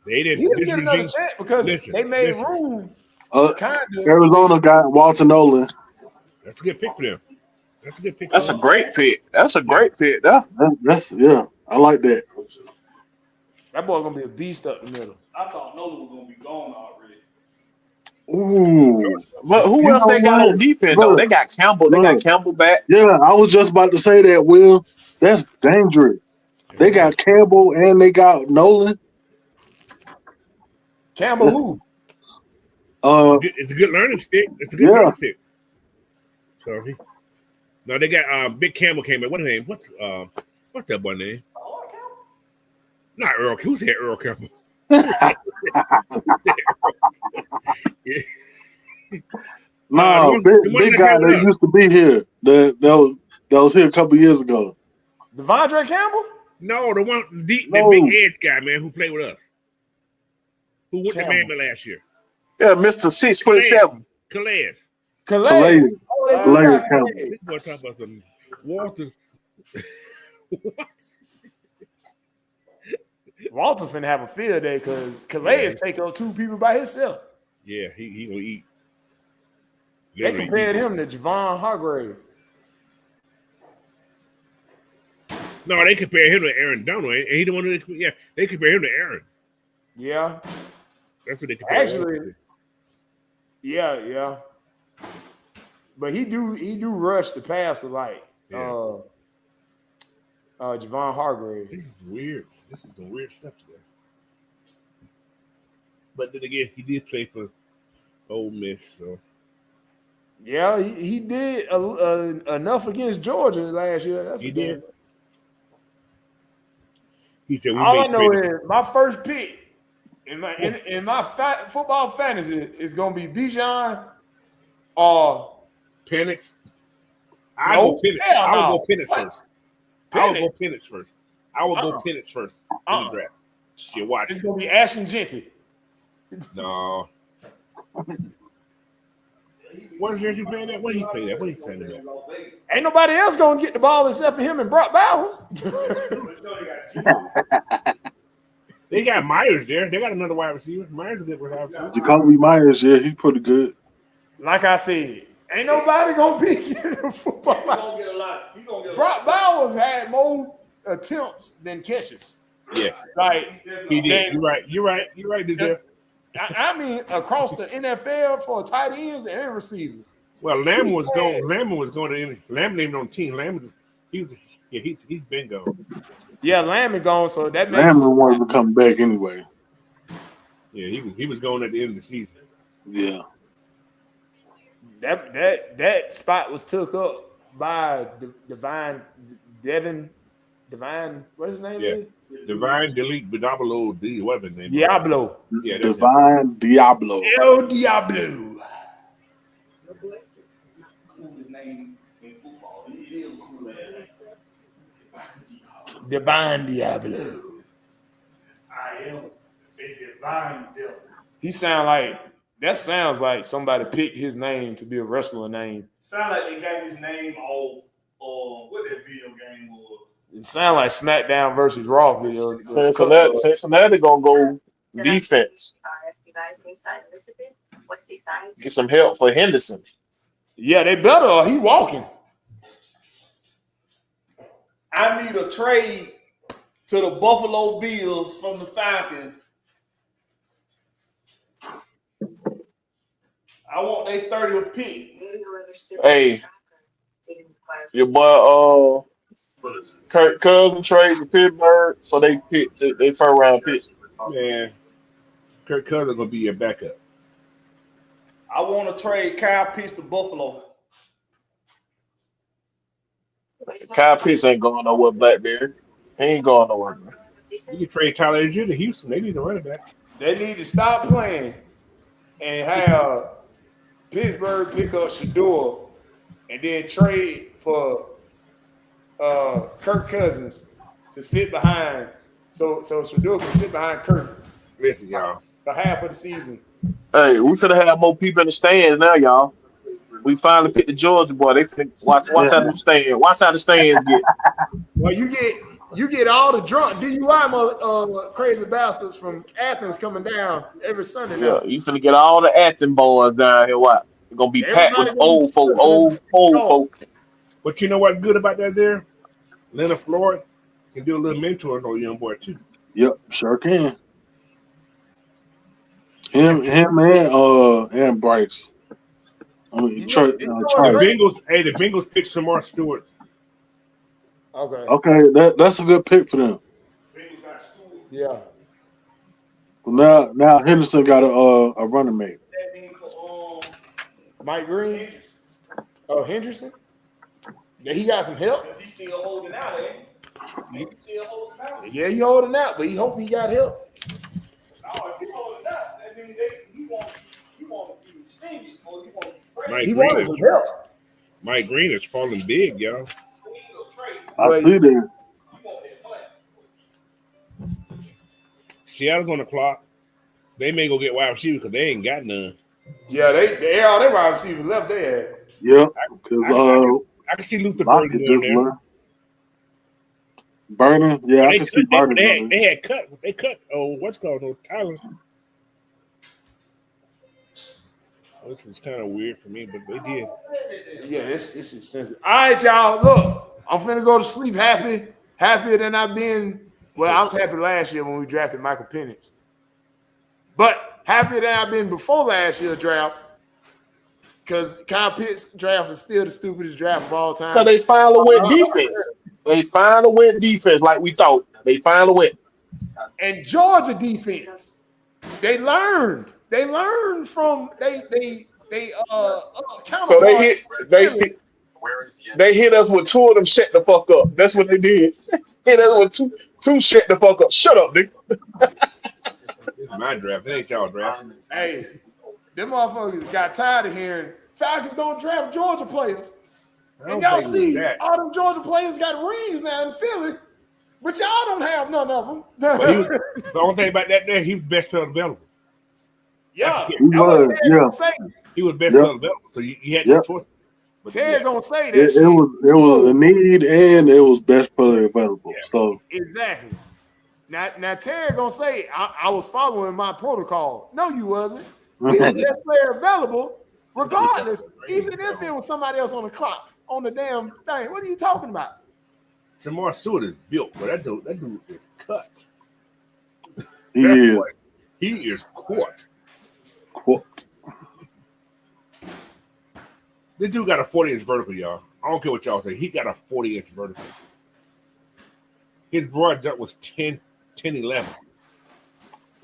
They didn't. He didn't This get another regime- chance because they made room. Kind of. Arizona got Walter Nolan. That's a good pick for them. That's a good pick. That's for a them. great pick. That's a great pick. Yeah. Yeah, I like that. That boy gonna be a beast up the middle. I thought Nolan was gonna be gone already. Ooh. But who You else know they got what? on defense Look, though? They got Campbell. They got Campbell back. Yeah, I was just about to say that, Will. That's dangerous. They got Campbell and they got Nolan. Campbell who? It's a good learning stick. It's a good learning stick. So no, they got Big Campbell came in. What's his name? What's that boy name? Not Earl. Who said Earl Campbell? No, big guy that used to be here. That was here a couple years ago. Devondre Campbell? No, the big edge guy, man, who played with us. Who went to Miami last year. Yeah, Mr. 6'7". Calais. Calais Campbell. This boy talking about some Walter. What? Walter finna have a field day because Calais take on two people by himself. Yeah, he gonna eat. They compared him to Javon Hargrave. No, they compare him to Aaron Donald. And he the one that they compare him to Aaron. Yeah. That's what they compare Actually, him to. Yeah. But he do rush the passer like Javon Hargrave. This is weird. This is some weird stuff today. But then again, he did play for Ole Miss, so yeah, he did enough against Georgia last year. That's he did. He said, all I know is my first pick in my football fantasy is gonna be Bijan or Penix. I will go Penix first. I will go Penix first. I will go Penix first in the draft. Shit, watch. It's gonna be Ashton Genty. No. What's you playing that? What did he play that? What did he say that? Ain't nobody else gonna get the ball except for him and Brock Bowers. They got Myers there. They got another wide receiver. Myers is a good wide receiver. Jacoby Myers, yeah, he's pretty good. Like I said, ain't nobody gonna beat you in the football. Brock Bowers had more attempts than catches. Yes, like he did. You're right, Denzel. I mean, across the NFL for tight ends and receivers. Well, Lamb was going. Lamb named on the team. He's been gone. Yeah, Lamb is gone, so that makes Lamb wanted to come back anyway. Yeah, he was going at the end of the season. Yeah. That spot was took up by Divine. What his name is? Divine Delete Diablo D. Whatever his name. Diablo. Yeah, that's Divine Diablo. El Diablo. Divine Diablo. I am a divine devil. Sounds like somebody picked his name to be a wrestler name. Sound like they got his name off what that video game was. It sounds like SmackDown versus Raw video. Cincinnati gonna go defense. You guys need sign Mississippi? Get some help for Henderson. Yeah, they better or he walking. I need a trade to the Buffalo Bills from the Falcons. I want their 30th pick. Hey, your boy Kirk Cousins trade to Pittsburgh, so they picked they first round pick. Man, Kirk Cousins gonna be your backup. I want to trade Kyle Pitts to Buffalo. Kyle Pitts ain't going nowhere, Blackberry. He ain't going nowhere. Man. You can trade Tyler Edge to Houston. They need a running back. They need to stop playing and have Pittsburgh pick up Shador and then trade for Kirk Cousins to sit behind. So Shador can sit behind Kirk Listen, y'all. for half of the season. Hey, we could have had more people in the stands now, y'all. We finally picked the Georgia boy. They finna watch how the stand. Watch how the stands get. Well, you get all the drunk DUI crazy bastards from Athens coming down every Sunday now. Yeah, you finna get all the Athens boys down here. What? They're gonna be packed with old folk. But you know what's good about that there? Leonard Floyd can do a little mentoring on young boy too. Yep, sure can. Him and Bryce. I mean, The Bengals picked Samar Stewart. Okay. That's a good pick for them. Yeah. Well, now Henderson got a running mate. Mike Green. Oh, Henderson. Yeah, he got some help. He's still holding out, Yeah, he holding out, but he hope he got help. No, if he's holding out, that means he want to be extended or he want some help. Mike Green is falling big, y'all. I see that. Seattle's on the clock. They may go get wide receiver because they ain't got none. Yeah, they all their wide receivers left there. Yeah, because I can see Luther Burden down there. Burden, yeah, I can see Burden. They cut. Oh, what's called Tyler. This was kind of weird for me, but they did. Yeah, it's sensitive. All right, y'all. Look, I'm finna go to sleep happier than I've been. Well, I was happy last year when we drafted Michael Penix, but happier than I've been before last year's draft. Because Kyle Pitts draft is still the stupidest draft of all time. So they finally went defense. They finally went defense like we thought. They finally went. And Georgia defense, they learned. They learned from they So they hit us with two of them. Shut the fuck up. That's what they did. Hit us with two. Shut the fuck up. Shut up, nigga. It's my draft. It ain't y'all draft. Hey, them motherfuckers got tired of hearing Falcons don't draft Georgia players. And y'all see, all them Georgia players got rings now in Philly, but y'all don't have none of them. The only thing about that there, he was best player available. Yeah, he was best player available, so you had no choice. But Terry gonna say that it was a need and it was best player available. Yeah. So exactly. Now Terry gonna say I was following my protocol. No, you wasn't. He was best player available, regardless, even if it was somebody else on the clock, on the damn thing. What are you talking about? Samar Stewart is built, but that dude is cut. He is caught. This dude got a 40-inch vertical, y'all. I don't care what y'all say. He got a 40-inch vertical. His broad jump was 10, 11.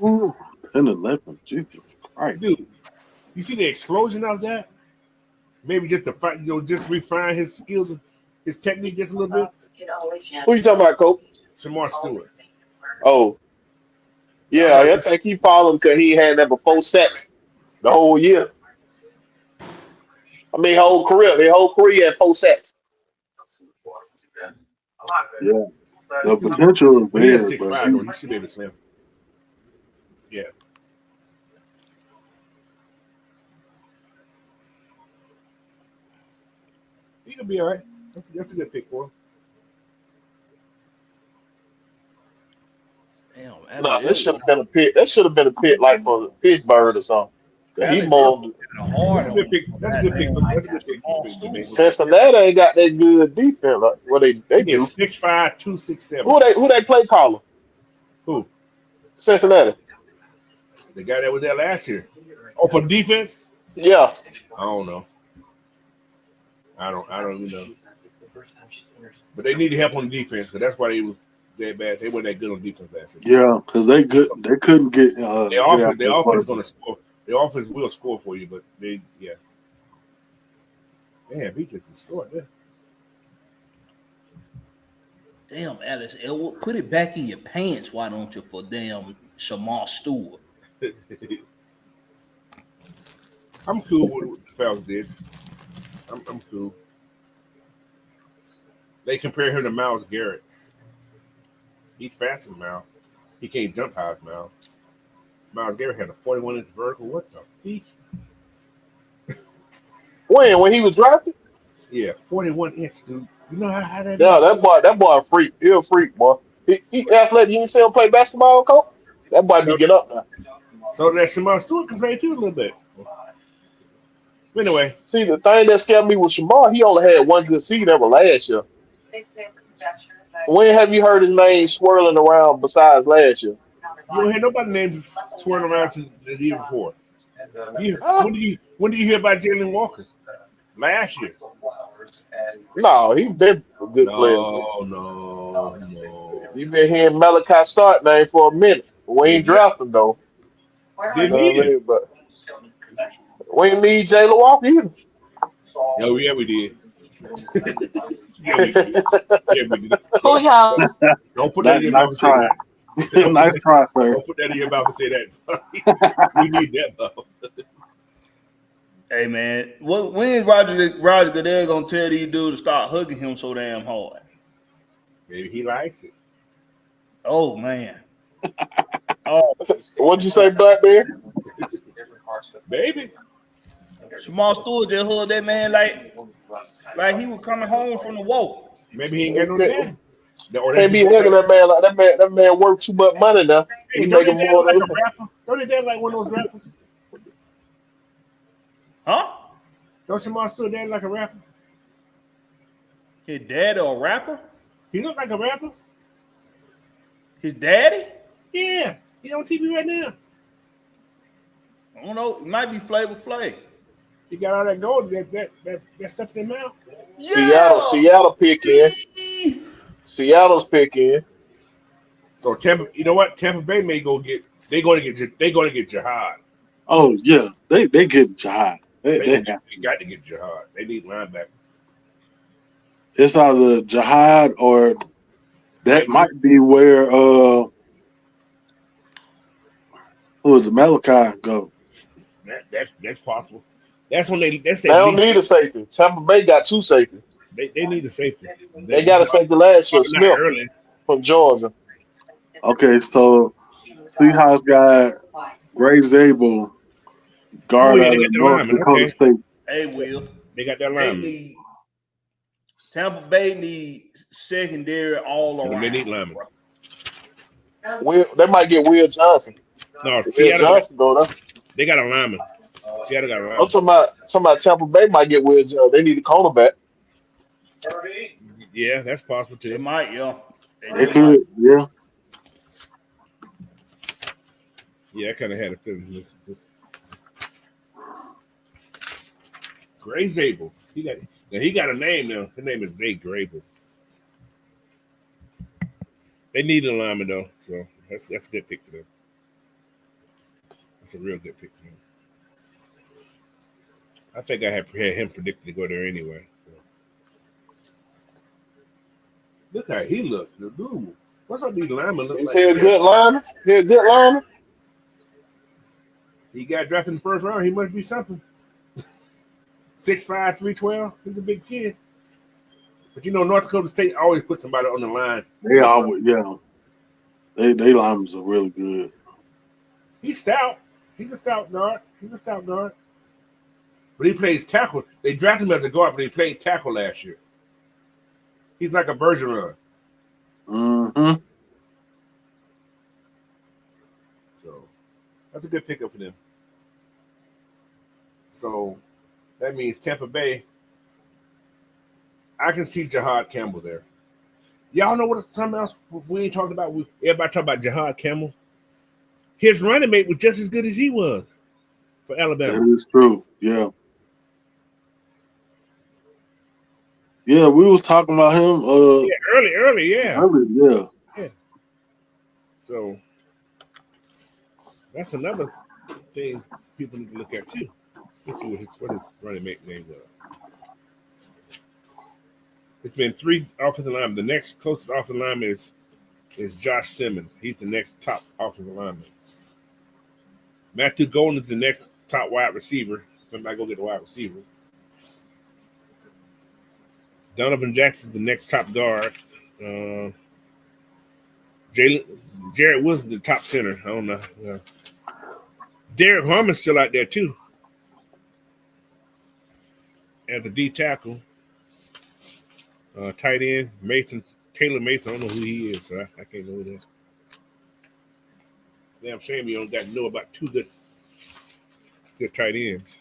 Ooh, 10, 11. Jesus Christ. Dude, you see the explosion of that? Maybe just just refine his skills, his technique just a little bit. Who you talking about, Coach? Samar Stewart. Oh. Yeah, I think he followed because he had that before sacks the whole year. I mean, their whole career had 4 sacks. Yeah. The potential is there. He 6'5", he should be able to slam. Yeah. He could be all right. That's a good pick for him. Nah, this should have been a pick. That should have been a pick like for Pittsburgh or something. He more That's a good pick. That's a good pick. That's a good pick for the Bengals. Cincinnati ain't got that good defense. Like what they do. It's 6'5", 267. Who they play caller? Who? Cincinnati. The guy that was there last year. Oh, for defense? Yeah. I don't know. I don't even know. But they need help on defense because that's why they was that bad. They weren't that good on defense last year. Yeah, because they couldn't get. Their offense is going to score. Their offense will score for you, but they Damn, he just destroyed that. Damn, Alex Elwood, put it back in your pants. Why don't you for damn Shamar Stewart? I'm cool with what the Falcons did. I'm cool. They compare him to Myles Garrett. He's faster than Myles. He can't jump high as Myles. Myles Garrett had a 41-inch vertical. What the feet? When he was drafted? Yeah, 41-inch, dude. You know how that Yeah, is? that boy a freak. He a freak, boy. He athletic. You didn't see him play basketball, coach? That boy be get up now. So that Shamar Stewart can play too a little bit. But anyway. See, the thing that scared me with Shamar, he only had one good season ever last year. When have you heard his name swirling around besides last year? You don't hear nobody named swirling around to the year before. When did you hear about Jalen Walker? Last year. No, he been a good player. No. You been hearing Malachi start name for a minute. We ain't drafting though. Didn't need it. But we ain't need Jalen Walker either. Yeah, we did. yeah, we did. Who y'all? Don't put that in your mouth and say that. Nice try, sir. Don't put that in your mouth and say that. We need that, though. Hey man, when is Roger Goodell gonna tell these dudes to start hugging him so damn hard? Maybe he likes it. Oh man. Oh, What'd you say, Black Bear? Baby. Shamar Stewart just hugged that man like he was coming home from the war. Maybe he ain't got no dad. Can't be hugging that man like that man worth too much money now. Hey, He don't making they more like than a rapper? Don't they dad like one of those rappers? Huh? Don't Shamar Stewart dad like a rapper? His dad or a rapper? He look like a rapper. His daddy? Yeah, he on TV right now. I don't know. It might be Flavor Flav. He got all that gold, that stuff in their mouth. Seattle pick in. Seattle's pick in. So Tampa, you know what? Tampa Bay may go get. They're going to get Jihad. Oh yeah, they get Jihad. They got to get Jihad. They need linebackers. It's either Jihad or that might be where who is it, Malachi go. That's possible. That's when they don't need a safety. Tampa Bay got two safeties. They need a safety. They got a safety last year, Smith from Georgia. Okay, so Seahawks got Ray Zabel, guard out of North Dakota State. Hey, Will. They got that lineman. Tampa Bay needs secondary all around. They need linemen. They might get Will Johnson. No, they got a lineman. Seattle got a lineman. I'm talking about Tampa Bay might get Will Johnson. They need a cornerback. Yeah, that's possible too. They might, They could, yeah. Yeah, I kind of had a feeling. Gray Zabel. He got a name now. His name is Zay Grable. They need a lineman though, so that's a good pick for them. That's a real good pick for them. I think I had him predicted to go there anyway. So. Look how he looked. Dude, what's up these linemen look Is like? he a good lineman? He a good lineman? He got drafted in the first round. He must be something. 6'5", 312. He's a big kid. But you know, North Dakota State always put somebody on the line. They always, They linemen are really good. He's stout. He's a stout guard. But he plays tackle. They drafted him as a guard, but he played tackle last year. He's like a Bergeron. Mm-hmm. So that's a good pickup for them. So that means Tampa Bay. I can see Jahad Campbell there. Y'all know what something else we ain't talking about? Everybody talk about Jahad Campbell. His running mate was just as good as he was for Alabama. That is true. Yeah. Yeah, we was talking about him. Early, yeah. Early, yeah. Yeah. So that's another thing people need to look at too. Let's see what his running mate name was. It's been 3 offensive linemen. The next closest offensive lineman is Josh Simmons. He's the next top offensive lineman. Matthew Golden is the next top wide receiver. Somebody go get a wide receiver. Donovan Jackson is the next top guard. Jared Woods is the top center. I don't know. Derek Harmon's still out there too. At the D tackle. Tight end, Taylor Mason. I don't know who he is, so I can't know that. Damn shame you don't got to know about 2 good tight ends.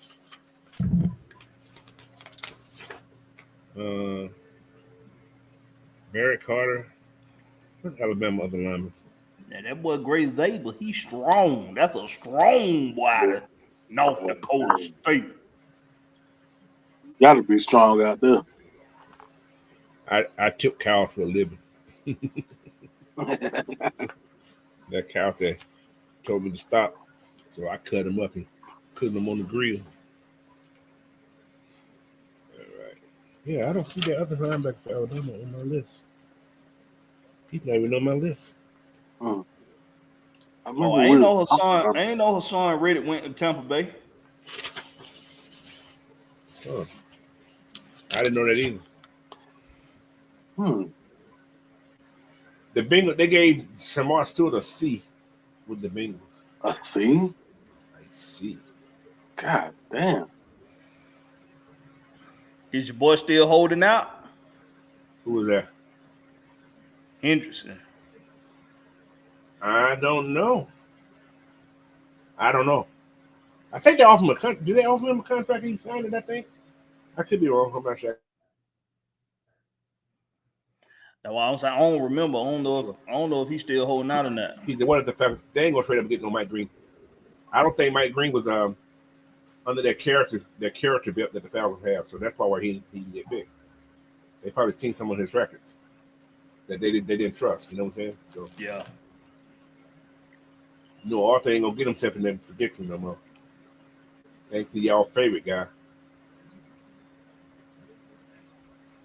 Barrett Carter. What's Alabama other lineman? Yeah, that boy Gray Zabel, he's strong. That's a strong boy. North Dakota State. Got to be strong out there. I took cows for a living. That cow that told me to stop, so I cut him up and put him on the grill. All right. Yeah, I don't see that other linebacker for Alabama on my list. He's not even on my list. I ain't know Hassan Reddick went to Tampa Bay. Oh, I didn't know that either. The Bengals, they gave Shamar Stewart a C with the Bengals. A C? A C. God damn. Is your boy still holding out? Who was that? Henderson. I don't know. I think they offered him a contract. Did they offer him a contract? He signed it, I think. I could be wrong. I'm not sure. That's why I'm saying I don't remember. I don't know if he's still holding out on that. He's the one of the Falcons. They ain't gonna trade up and get no Mike Green. I don't think Mike Green was under that character belt that the Falcons have. So that's why he didn't get picked. They probably seen some of his records that they didn't trust. You know what I'm saying? So yeah. Arthur ain't gonna get himself in that prediction no more. Thanks to y'all favorite guy.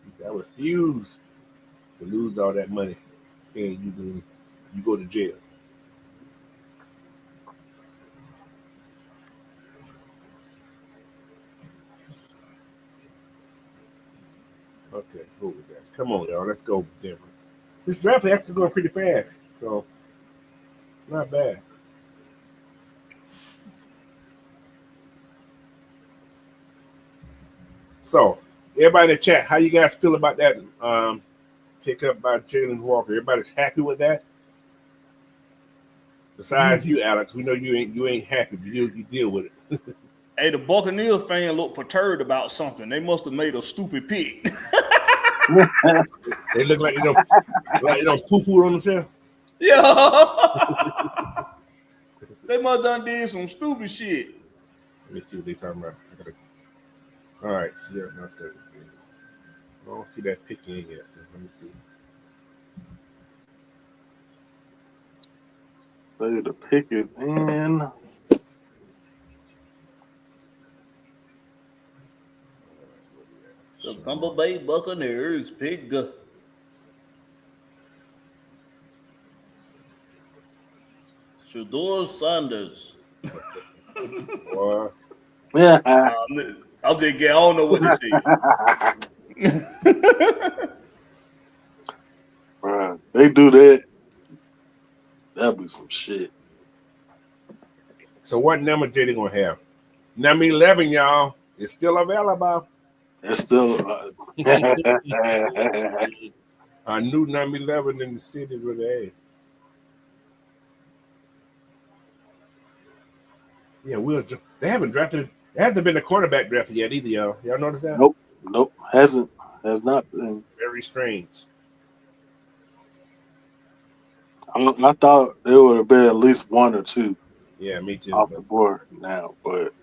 He said, I refuse to lose all that money and you go to jail. Okay, who we got? Come on, y'all. Let's go Denver. This draft is actually going pretty fast, so not bad. So, everybody in the chat, how you guys feel about that pick up by Jalen Walker? Everybody's happy with that? Besides you, Alex, we know you ain't happy, but you deal with it. Hey, the Buccaneers fan looked perturbed about something. They must have made a stupid pick. They look like they don't poo-poo on themselves. Yeah. They must have done did some stupid shit. Let me see what they're talking about. All right, see that. That's good. I don't see that pick in yet, so let me see. So the pick is in. The Tampa Bay Buccaneers pick up. Shedeur Sanders. Yeah. I'm just kidding. I don't know what to say. Bruh, they do that. That'll be some shit. So what number J gonna have? Number 11, y'all. It's still available. It's still A new number 11 in the city with A. Yeah, they haven't drafted There hasn't been a quarterback drafted yet either, y'all. Y'all notice that? Nope. Has not been. Very strange. I thought there would have been at least one or two Yeah, me too. off the board now, but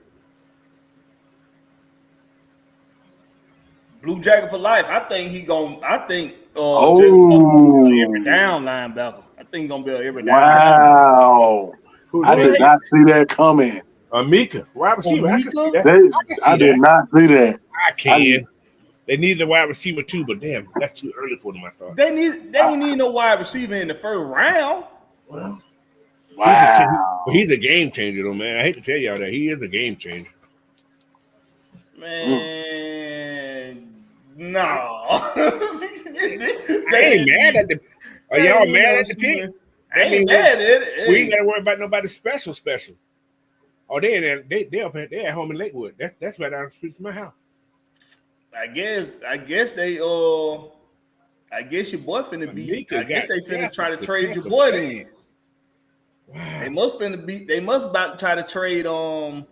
Blue Jacket for life. I think he gonna. I think every down linebacker. I think he gonna be every down. Wow! I did not see that coming. Mika, wide receiver. I can see that. I did not see that. I can. They needed a wide receiver too, but damn, that's too early for them. I thought they ain't need no wide receiver in the first round. Well, wow. He's a game changer, though, man. I hate to tell y'all that he is a game changer. Man, no. They ain't mad at the. Are y'all mad at the pick? I ain't mad at it. We ain't got to worry about nobody special. Oh, they at home in Lakewood. That's right down the street from my house. I guess they I guess your boy finna be. I guess they finna try to trade your boy then. Wow. They must about to try to trade Godwin.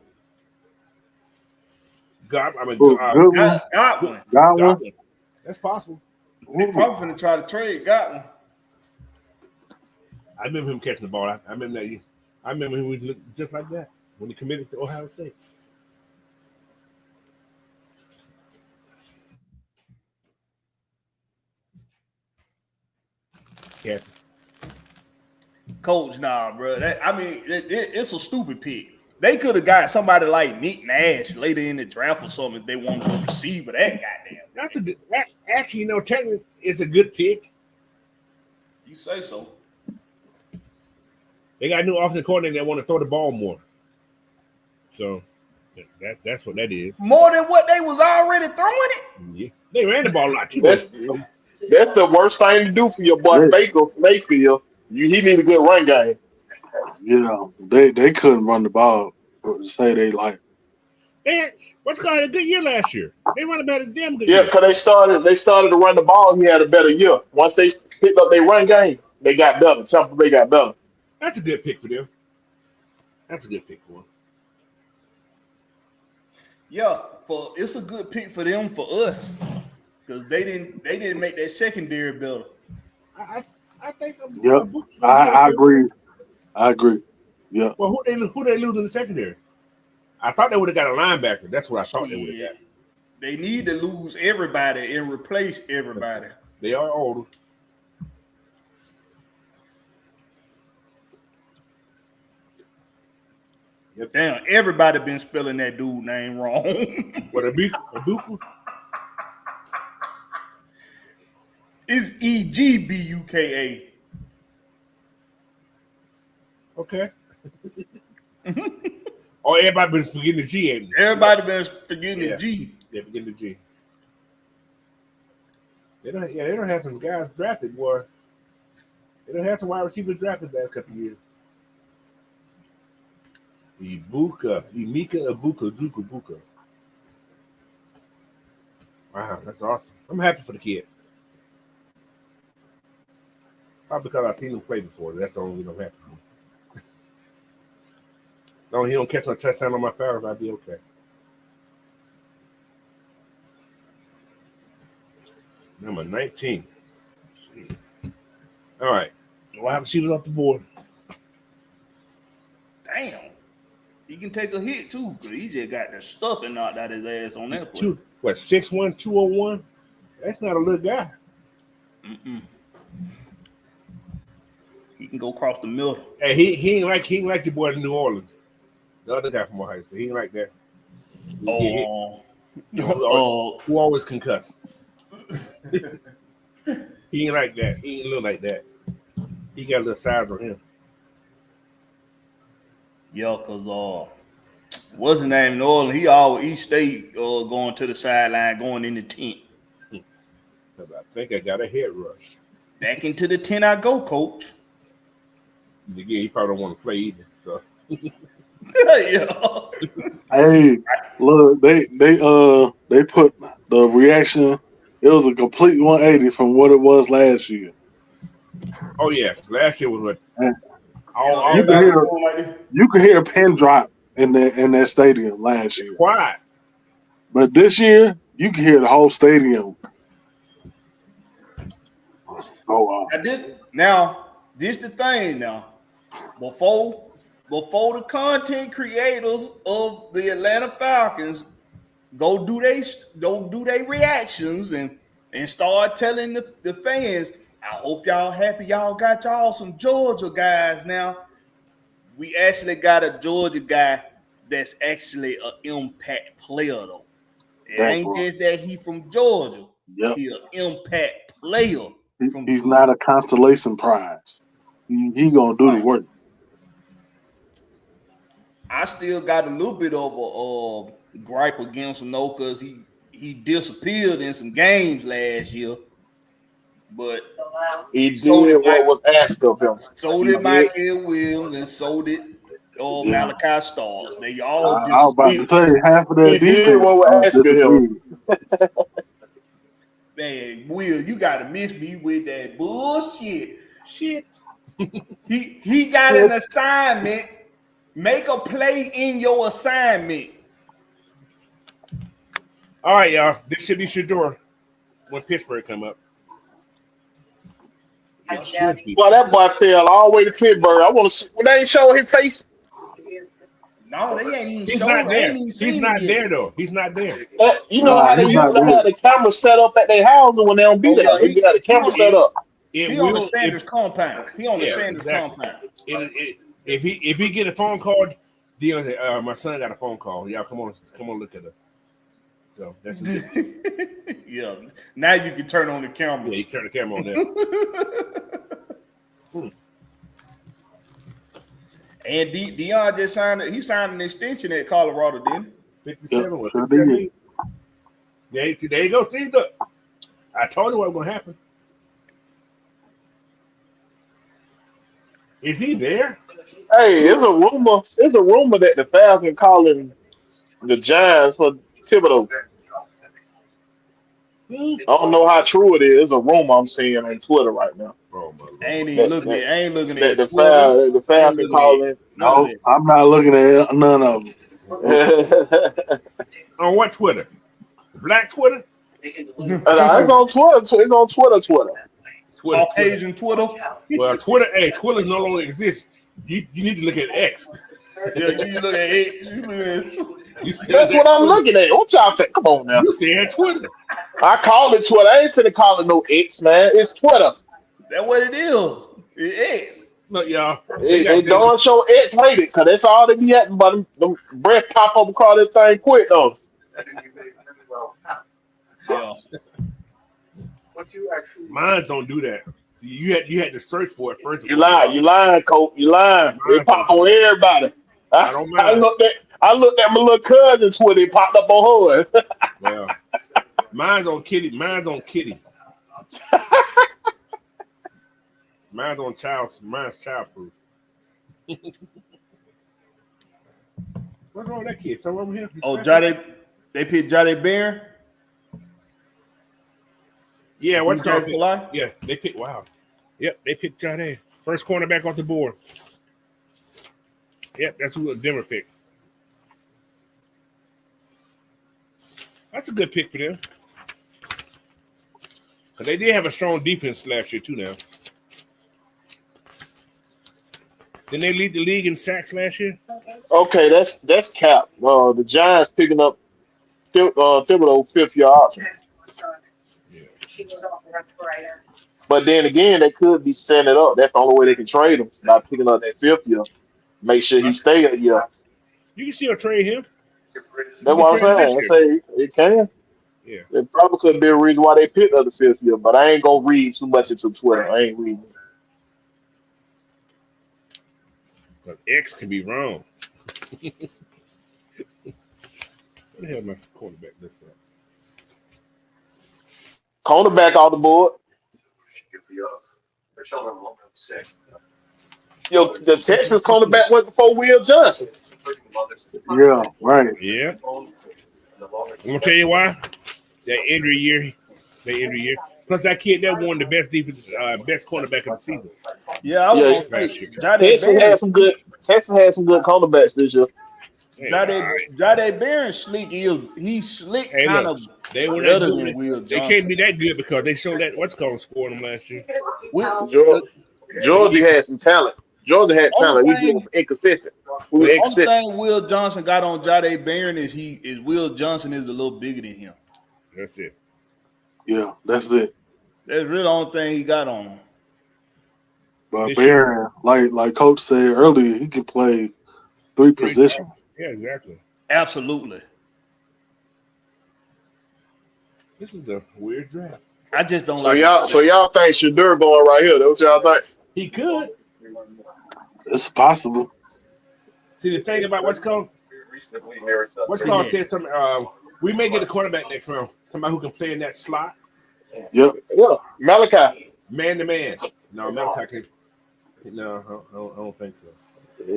That's possible. They probably finna try to trade Godwin. I remember him catching the ball. I remember that. I remember he was just like that when he committed to Ohio State. Yeah. Coach, nah, bro. It's a stupid pick. They could have got somebody like Nick Nash later in the draft or something if they wanted to receive that goddamn. Actually, technically, it's a good pick. You say so. They got a new offensive coordinator that want to throw the ball more. So that's what that is. More than what they was already throwing it? Yeah. They ran the ball a lot too. That's the worst thing to do for your boy Baker Mayfield. He need a good run game. They couldn't run the ball. To say they like. What's got a good year last year? They run about a damn good year. Yeah, because they started to run the ball. He had a better year. Once they picked up their run game, they got better. Tampa Bay got better. That's a good pick for them. That's a good pick for them. Yeah, it's a good pick for them for us because they didn't make that secondary better. I think. I agree. Yeah. Well, who they lose in the secondary? I thought they would have got a linebacker. That's what I thought they would have got. They need to lose everybody and replace everybody. They are older. Yep. Damn, everybody been spelling that dude name wrong. What, Abuka? It's Egbuka. Okay. Everybody been forgetting the G, ain't they? Everybody been forgetting the G. Yeah, forgetting the G. They don't have some guys drafted, boy. They don't have some wide receivers drafted the last couple of years. Emeka Buka. Wow, that's awesome. I'm happy for the kid. Probably because I've seen him play before. That's the only reason I'm happy for him. No, he don't catch a touchdown on my Falcons, I'd be okay. Number 19. All right. We'll have receivers off the board. Damn. He can take a hit too, because he just got the stuffing knocked out his ass on that play. 6'1", 201? That's not a little guy. He can go across the middle. Hey, he ain't like the boy in New Orleans. The other guy from Ohio State. He ain't like that. Who always concussed. He ain't like that. He ain't look like that. He got a little size on him. Yeah, because what's his name in New Orleans? He stayed going to the sideline, going in the tent. I think I got a head rush. Back into the tent I go, coach. Again, he probably don't want to play either. So. Yeah. Hey, look, they put the reaction. It was a complete 180 from what it was last year. Oh yeah, last year was what. You can hear a pin drop in that stadium last It's year. quiet. But this year, you can hear the whole stadium. Oh wow! This the thing now. Before the content creators of the Atlanta Falcons go do they reactions and start telling the fans, I hope y'all happy y'all got y'all some Georgia guys now. We actually got a Georgia guy that's actually an impact player though. It ain't just that he from Georgia. Yep. He an impact player from He's Georgia. not a constellation prize. He gonna do the work. I still got a little bit of a gripe against him though, because he disappeared in some games last year. But he did what was asked of him. So did Michael Williams, and so did Malachi Starks. They all I was about to say half of that He did defense what was asked of him. Man, Will, you gotta miss me with that bullshit. Shit. He got an assignment. Make a play in your assignment. All right, y'all. This should be Shador when Pittsburgh come up. Well, that boy fell all the way to Pittsburgh. I want to see when they ain't show his face. No, they ain't even He's showing. not there. He's not there though. He's not there. You know how they used to have the camera set up at their house when they don't be there. They got the camera set up. He on the Sanders compound. He on the Sanders compound. If he get a phone call, Dion said, my son got a phone call. Y'all come on look at us. So that's what this is. Yeah. Now you can turn on the camera. Yeah, you turn the camera on there. And Dion just signed an extension at Colorado, didn't he? 57 was 57. There you go. See, look. I told you what was gonna happen. Is he there? Hey, it's a rumor. It's a rumor that the Falcons calling the Giants for Thibodeau. I don't know how true it is. It's a rumor I'm seeing on Twitter right now. Oh, my Lord. I ain't looking at the Falcons calling. No, I'm not looking at none of them. On what Twitter? Black Twitter? It's on Twitter. It's on Twitter. Caucasian Twitter. Well, Twitter no longer exists. You need to look at X. Yeah, you look at X. That's what I'm looking at. What y'all think? Come on now. You said Twitter. I call it Twitter. I ain't finna call it no X, man. It's Twitter. That's what it is. It's X. Look, y'all. It don't show X rated because that's all they be at. But them breath pop up across this thing quick though. Yeah. Mine don't do that. See, you had to search for it first. You lying, Coach. You lying. It pop on everybody. I don't mind. I looked at my little cousin Twitter. It popped up on her. Well, mine's on Kitty. Mine's childproof. What's wrong with that kid? Something wrong with him? Oh, they picked Jade Bear. Yeah, what's called? Fly? Yeah, they picked. Wow. Yep, they picked Jade. First cornerback off the board. Yep, that's who Denver picked. That's a good pick for them. Because they did have a strong defense last year, too, now. Didn't they lead the league in sacks last year? Okay, that's cap. The Giants picking up Thibodeau fifth-year option. Yeah. But then again, they could be setting it up. That's the only way they can trade him by picking up that fifth year. Make sure he stay a year. You can still trade him. That's what I'm saying. I say it can. Yeah. It probably could be a reason why they picked up the fifth year, but I ain't gonna read too much into Twitter. I ain't reading. Because X can be wrong. What the hell is my quarterback this time? Cornerback off the board. Yo, the Texas cornerback went before Will Johnson. Yeah, right. Yeah. I'm gonna tell you why. That injury year. Plus, that kid that won the best best cornerback of the season. Yeah, Texas had some good cornerbacks this year. Jade Barron slick. He's slick, Hey, kind look, of they were better not than good. Will They Johnson. can't be that good because they showed that what's called scoring them last year. Georgia had some talent. Georgia had talent. We just were inconsistent. We were The only inconsistent. thing Will Johnson got on Jade Barron is Will Johnson is a little bigger than him. That's it. Yeah, that's it. That's really the only thing he got on him. But Barron, like Coach said earlier, he can play three positions. Yeah, exactly. Absolutely. This is a weird draft. I just don't So like. y'all think Shadur going right here? That's what y'all think? He could. It's possible. See the thing about what's called said something. We may get a quarterback next round. Somebody who can play in that slot. Yep. Yeah. Malachi. Man to man. No, Malachi can't. No, I don't think so.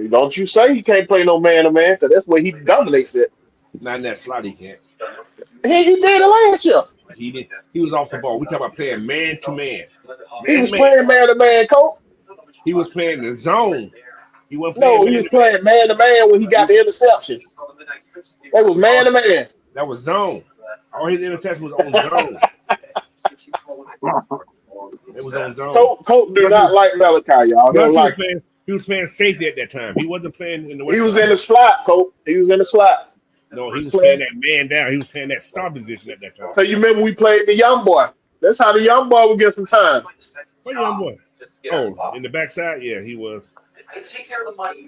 Don't you say he can't play no man to man, because that's where he dominates it. Not in that slot, he can't. He did it last year. He did. He was off the ball. We talk about playing man to man. He was playing man to man, coach. He was playing the zone. He wasn't No, he was playing man to man when he got the interception. That was man to man. That was zone. All his interception was on zone. It was on zone. Coach do not like Malachi, y'all. He was playing safety at that time. He wasn't playing in the. He was in the slot, Coach. He was in the slot. No, he was playing that man down. He was playing that star position at that time. So you remember we played the young boy. That's how the young boy would get some time. What young boy? Oh, in the backside? Yeah, he was. I take care of the money.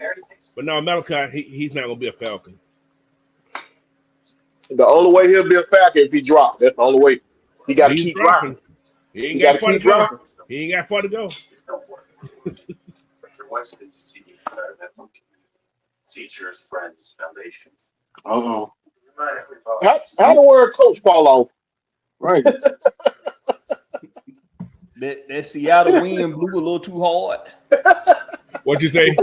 But no, Malachi, he's not going to be a Falcon. The only way he'll be a Falcon if he dropped. That's the only way. He got to keep dropping. He ain't got far to go. He ain't got far to go. Teachers, friends, foundations. Uh-oh. How the word coach fall off? Right. That Seattle wind blew a little too hard. What'd you say?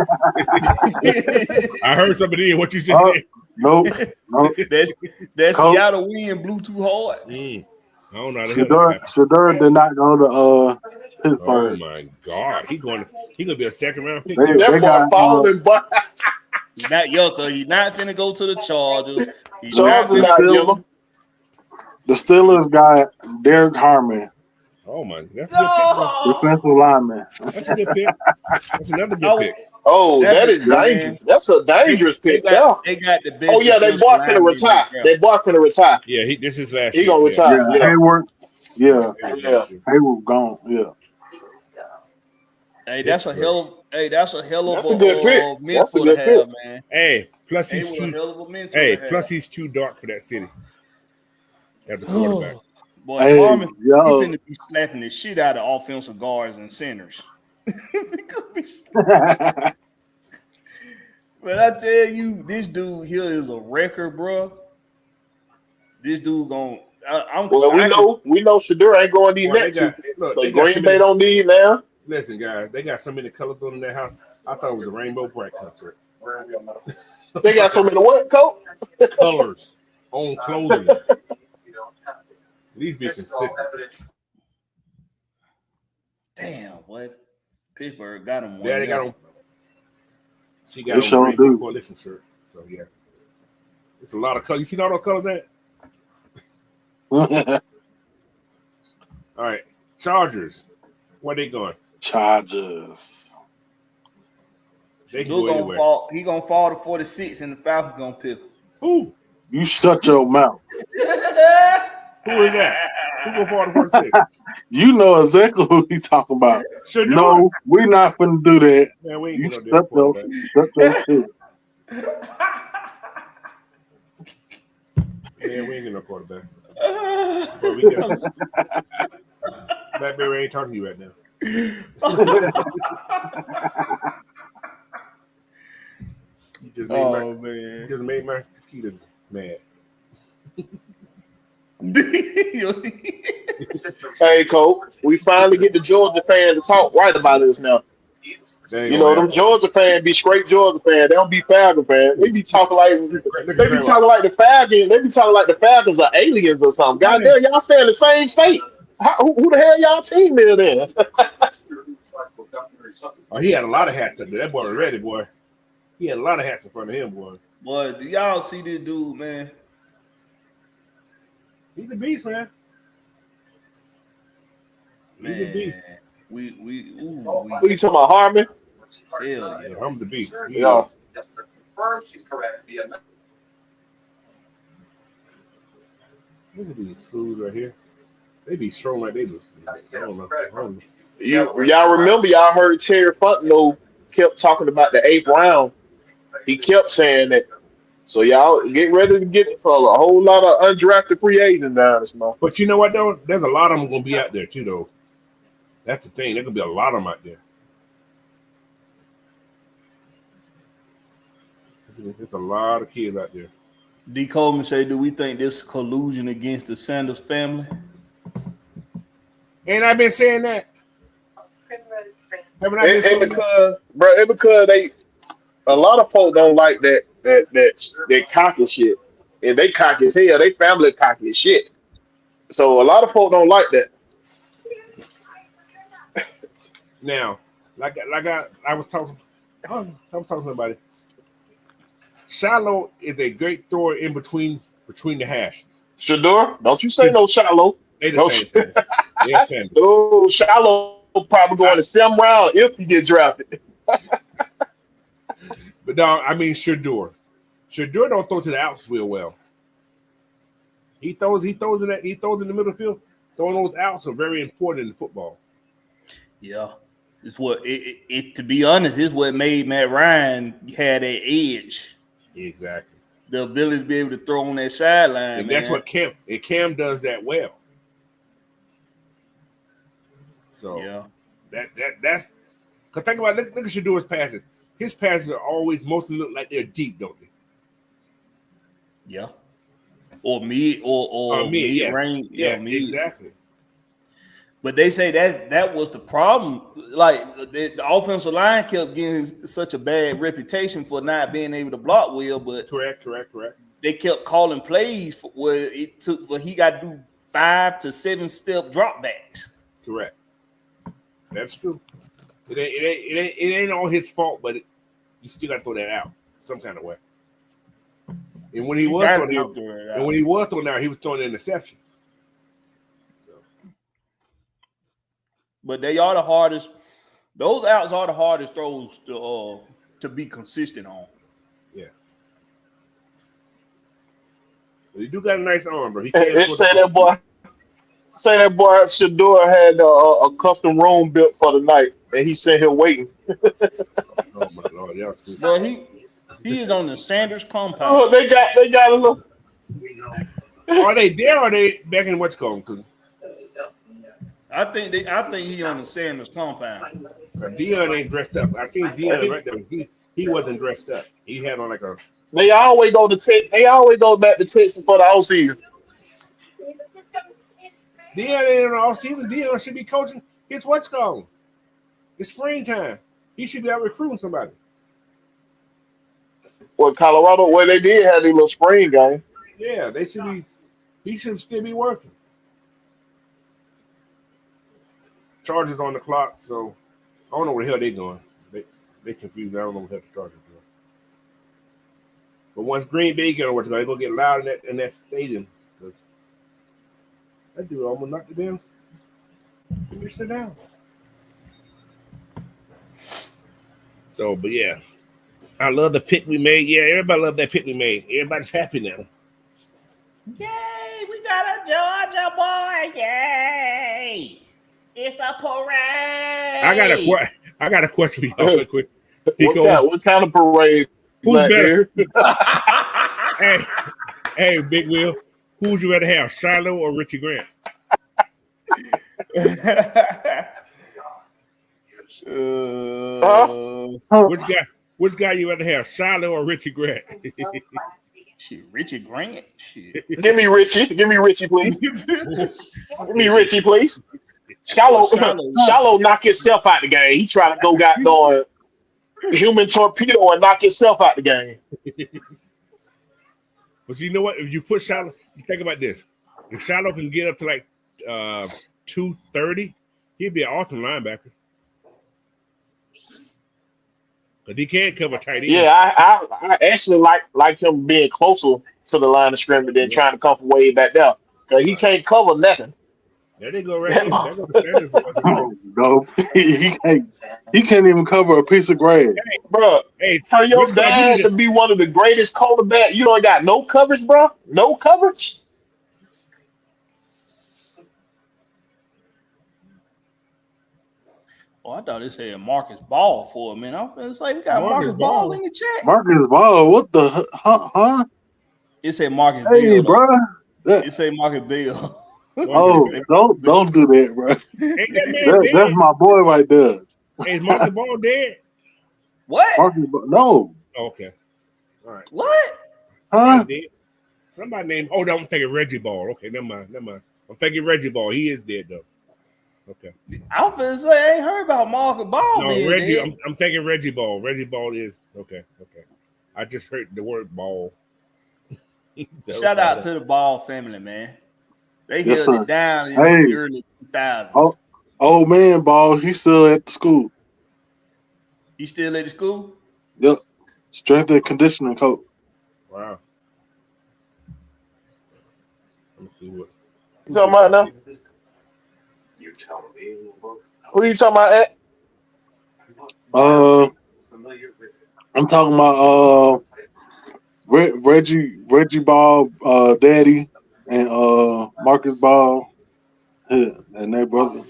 I heard somebody in what you just said. Nope. That Seattle wind blew too hard. I don't know. Shadur did not go to Pittsburgh. Oh my God, he gonna be a second round pick. That boy falling, but he's not Yucca. He's not finna go to the Chargers. Chargers not yellow. The Steelers got Derek Harmon. Oh my, that's a good pick. Defensive lineman. That's a good pick. That's another good pick. Oh, that is dangerous. That's a dangerous pick. They got the best. Oh yeah, they bought finna retire. They bought finna retire. Yeah, this is last He year. gonna retire. Yeah, Hayward. Yeah. Yeah. Hayward gone. Yeah. Hey, that's a hell of a That's a good pick. That's a mentor good to have, pick. man. Hey, plus Hey, he's what a too. hell of a mentor Hey, to have. plus he's too dark for that city. As a quarterback. Boy, Hey, Harmon, he's yo. finna be slapping the shit out of offensive guards and centers. But I tell you, this dude here is a record, bro. This dude gonna. We know Shadur ain't going to need that too. So Green Bay don't need now. Listen, guys, they got so many colors on in their house. I thought it was a Rainbow Bright concert. They got so many what, Coach? Colors on clothing. These be consistent. Damn, what? Pittsburgh got him. Yeah, they got him. She got They sure a Rainbow do. Coalition shirt. So yeah, it's a lot of colors. You see all those colors there? All right, Chargers. Where they going? Chargers. They can Dude go anywhere. he gonna fall to 46, and the Falcons gonna pick. Who? You shut your mouth. Who is that? Who gonna fall to 46? You know exactly who he talking about. Shadur. No, we're not finna do that. Man, we ain't You gonna do shut your shit. Man, we ain't getting no quarterback. But we got Blackberry ain't talking to you right now. You just made my tequila mad. Hey, Coach, we finally get the Georgia fan to talk right about this now. You know, them Georgia fans be straight Georgia fans. They don't be Falcon fans. They be talking like the Falcons. They be talking like the Falcons are aliens or something. Goddamn, y'all stay in the same state. Who the hell y'all team is then? Oh, he had a lot of hats up there. That boy was ready, boy. He had a lot of hats in front of him, boy. Boy, do y'all see this dude, man? He's a beast, man. He's a beast. Man, What you talking about, Harmon? hell yeah. Yeah, I'm the beast. Yeah. Look at these fools right here. They be strong like they do. I don't know. Y'all remember? Y'all heard Terry Fontenot kept talking about the 8th round. He kept saying that. So y'all get ready to get for a whole lot of undrafted free agents down this month. But you know what though? There's a lot of them gonna be out there too, though. That's the thing. There gonna be a lot of them out there. There's a lot of kids out there. D. Coleman say, do we think this collusion against the Sanders family? Ain't I been saying that? Haven't I been saying that? Because they a lot of folks don't like that cocky shit. And they cocky as hell. They family cocky as shit. So a lot of folks don't like that. Now, I was talking to somebody. Shiloh is a great thrower in between the hashes. Shador, don't you say no Shiloh. They the same thing. They're Sanders. Oh, Shiloh probably going to 7th round if he get drafted. But no, I mean Shador. Shador don't throw to the outs real well. He throws in the middle field. Throwing those outs are very important in football. Yeah. It's what it to be honest, is what made Matt Ryan had that edge. Exactly. The ability to be able to throw on that sideline. And that's what Cam does that well. So yeah. That's because think about look at Shador's passes. His passes are always mostly look like they're deep, don't they? Yeah. Or mid range. Yeah, exactly. But they say that was the problem. Like the offensive line kept getting such a bad reputation for not being able to block well. But correct. They kept calling plays where he got to do 5 to 7 step dropbacks. Correct. That's true. It ain't all his fault, but you still got to throw that out some kind of way. And when he was throwing out, he was throwing interceptions. But they are the hardest. Those outs are the hardest throws to be consistent on. Yes. But he do got a nice arm, bro. They say that boy Shador had a custom room built for the night, and he sat here waiting. Oh my Lord, y'all stupid. Bro, he is on the Sanders compound. Oh, they got a little. Are they there? Or are they back in what's called? Because I think he on the Sanders compound. Dion ain't dressed up. I seen Dion right there. He wasn't dressed up. He had on like a. They always go back to Texas for the offseason. Dion ain't in the offseason. Dion should be coaching. It's what's called. It's springtime. He should be out recruiting somebody. Well, Colorado, where they did have these little spring games. Yeah, they should be. He should still be working. Chargers on the clock, so I don't know where the hell they going. They confused. I don't know what the hell the Chargers doing. But once Green Bay get on what's going, they're gonna get loud in that stadium. That dude almost knocked it down. Finished it down. So, but yeah, I love the pick we made. Yeah, everybody loved that pick we made. Everybody's happy now. Yay! We got a Georgia boy! Yay! It's a parade. I got a question for y'all. Quick. What kind of parade? Who's better? hey, Big Will. Who would you rather have, Shiloh or Richie Grant? Which guy you rather have, Shiloh or Richie Grant? Shit, Richie Grant. Shit. Give me Richie, please. Give me Richie, please. Shiloh knock himself out the game. He trying to go goddamn human torpedo and knock himself out the game. But you know what? If you put Shiloh, you think about this. If Shiloh can get up to like 230, he'd be an awesome linebacker. Because he can't cover tight end. Yeah, I actually like him being closer to the line of scrimmage than trying to come from way back there. Because he can't cover nothing. There they go right there. There go the standard for us. Oh, no, he can't even cover a piece of grass. Bro, Hey, for your which one you need dad to to, be one of the greatest quarterbacks, you don't got no coverage, bro? No coverage? Oh, I thought it said Marcus Ball for a minute. It's like we got Marcus Marcus Ball Ball. in the chat. Marcus Ball, what the huh? It said Marcus Hey, Bill. bro. It said Marcus Bill. Oh, don't do that, bro. Ain't that man That's dead? my boy right there. Hey, is Marcus Ball dead? What? No. Oh, okay. All right. What? Huh? Somebody named. Oh, no, I'm thinking Reggie Ball. Okay, never mind. I'm thinking Reggie Ball. He is dead though. Okay. I was gonna say I ain't heard about Marcus Ball No, being Reggie. dead. I'm thinking Reggie Ball. Reggie Ball is okay. I just heard the word ball. Shout out to the Ball family, man. They Yes, held sir. it down in the early 2000s. Old man Ball, he's still at the school. He still at the school? Yep. Strength and conditioning coach. Wow. Let me see what. You talking about now? Who you talking about at? I'm talking about Reggie Ball, daddy, and Marcus Ball, and their brother.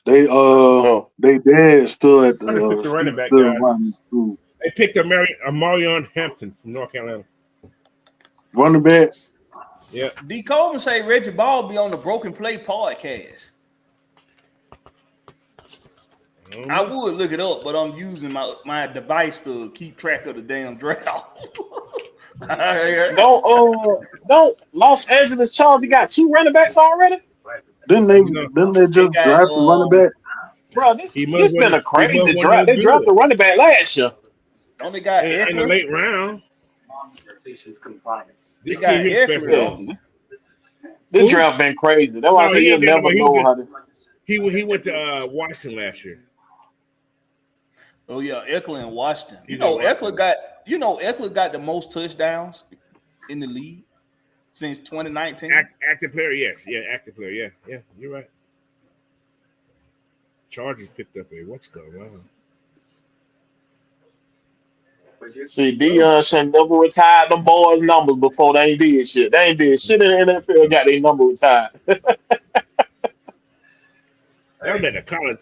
They dad still at I just picked the running back, still guys. running school. They picked a Marion Hampton from North Carolina. Running back. Yeah. D. Coleman say Reggie Ball be on the Broken Play podcast. I would look it up, but I'm using my device to keep track of the damn draft. Don't Los Angeles Chargers got 2 running backs already? Didn't they just draft the running back? Bro, this been a crazy draft. They good. drafted the running back last year. Only got in the late round. They got Eckler. This draft been crazy. That's why I say you'll never know how to. He went to Washington last year. Oh yeah, Eckler in Washington. Eckler got the most touchdowns in the league since 2019. Active player, yes. Yeah, active player. Yeah, you're right. Chargers picked up a what's going on? See, Deion should never retired them boys' numbers before they ain't did shit. They ain't did shit in the NFL, got their number retired. That was at the college.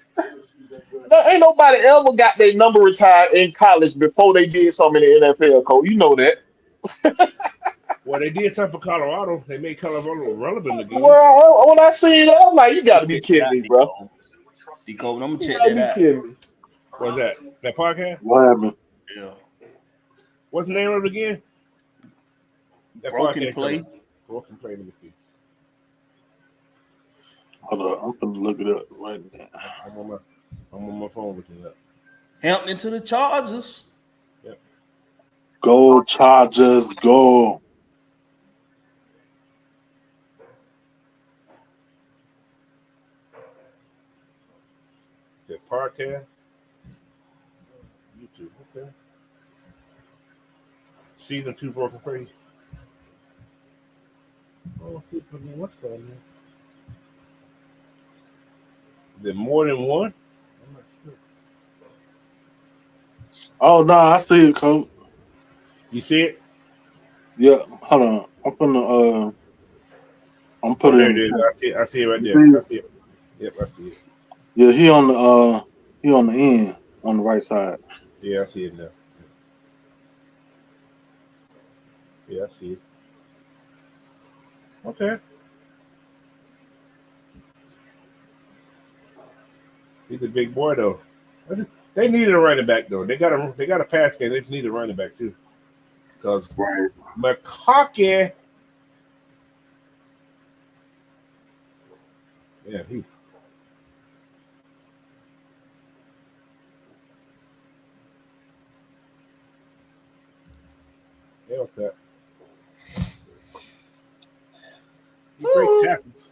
No, ain't nobody ever got their number retired in college before they did something in the NFL, Cole. You know that. Well, they did something for Colorado. They made Colorado relevant again. Well, when I seen that, I'm like, you got to be kidding me, bro. D-Cole, I'm going to check that out. What's that? That podcast? What happened? Yeah. What's the name of it again? That Broken Play. Broken Play. Let me see. Hold on, I'm gonna look it up right now. I'm on my phone looking it up. Hampton to the Chargers. Yep. Go Chargers, go. The podcast. YouTube. Okay. Season 2 Broken Play. Oh, see what's going on. Is there more than one? I'm not sure. Oh no, I see it, Coach. You see it? Yeah, hold on. I'm putting there it is. I see it right there. I see it. Yep, I see it. Yeah, he on the end on the right side. Yeah, I see it now. Yeah, I see it. Okay. He's a big boy though. They needed a running back though. They got a pass game. They need a running back too. Because McConkey, yeah, he. Yeah, okay. He breaks tackles.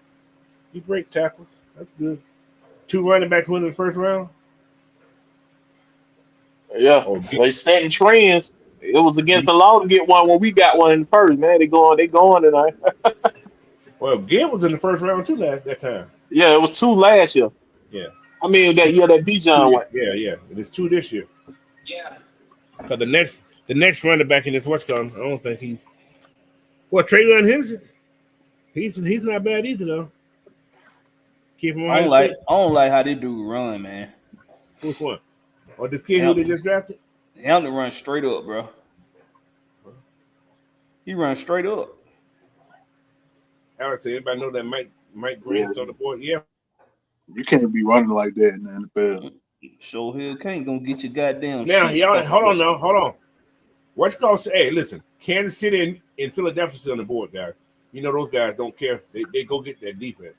He break tackles. That's good. 2 running backs win in the first round. Yeah, Oh, they setting trends. It was against the law to get one when we got one in the first. Man, they going tonight. well, Gibb was in the first round too that time. Yeah, it was two last year. Yeah, I mean two, that year that two Bijan years. went. Yeah. And it's two this year. Because the next running back in this what's called, I don't think he's well. Traylon Henderson, he's not bad either though. Keep from Ohio State. I don't like how they do run, man. Which one? Or this kid who they Hampton, just drafted? Hampton run straight up, bro. He runs straight up. I would say everybody know that Mike Yeah, Green's on the board. Yeah. you can't be running like that in the NFL. Sure hell can't gonna get your goddamn Now shit y'all fucked up. hold on. What's called say, hey, listen, Kansas City and Philadelphia still on the board, guys. You know those guys don't care. They go get that defense.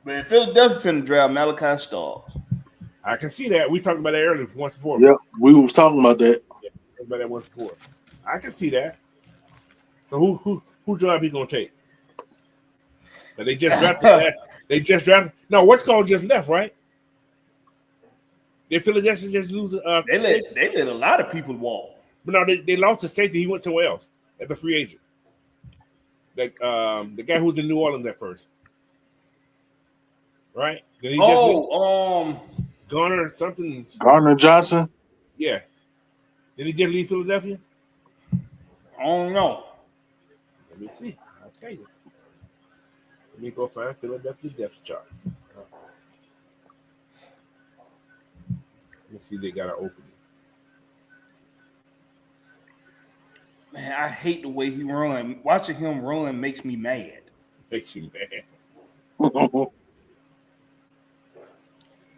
Man, Philadelphia finna draft Malachi Starks. I can see that. We talked about that earlier once before. Yep, we was talking about that. Yeah, talked about that once before. I can see that. So who job he gonna take? Now, they just drafted that. They just drafted. No, what's called just left, right? Did Philadelphia just lose? They let a lot of people walk. But no, they lost the safety. He went somewhere else as a free agent. Like the guy who was in New Orleans at first, right? Then he Garner something. Gardner Johnson. Yeah. Did he just leave Philadelphia? I don't know. Let me see. I'll tell you. Let me go find Philadelphia depth chart. Let me see. They got an opening. Man, I hate the way he run. Watching him run makes me mad. Makes you mad.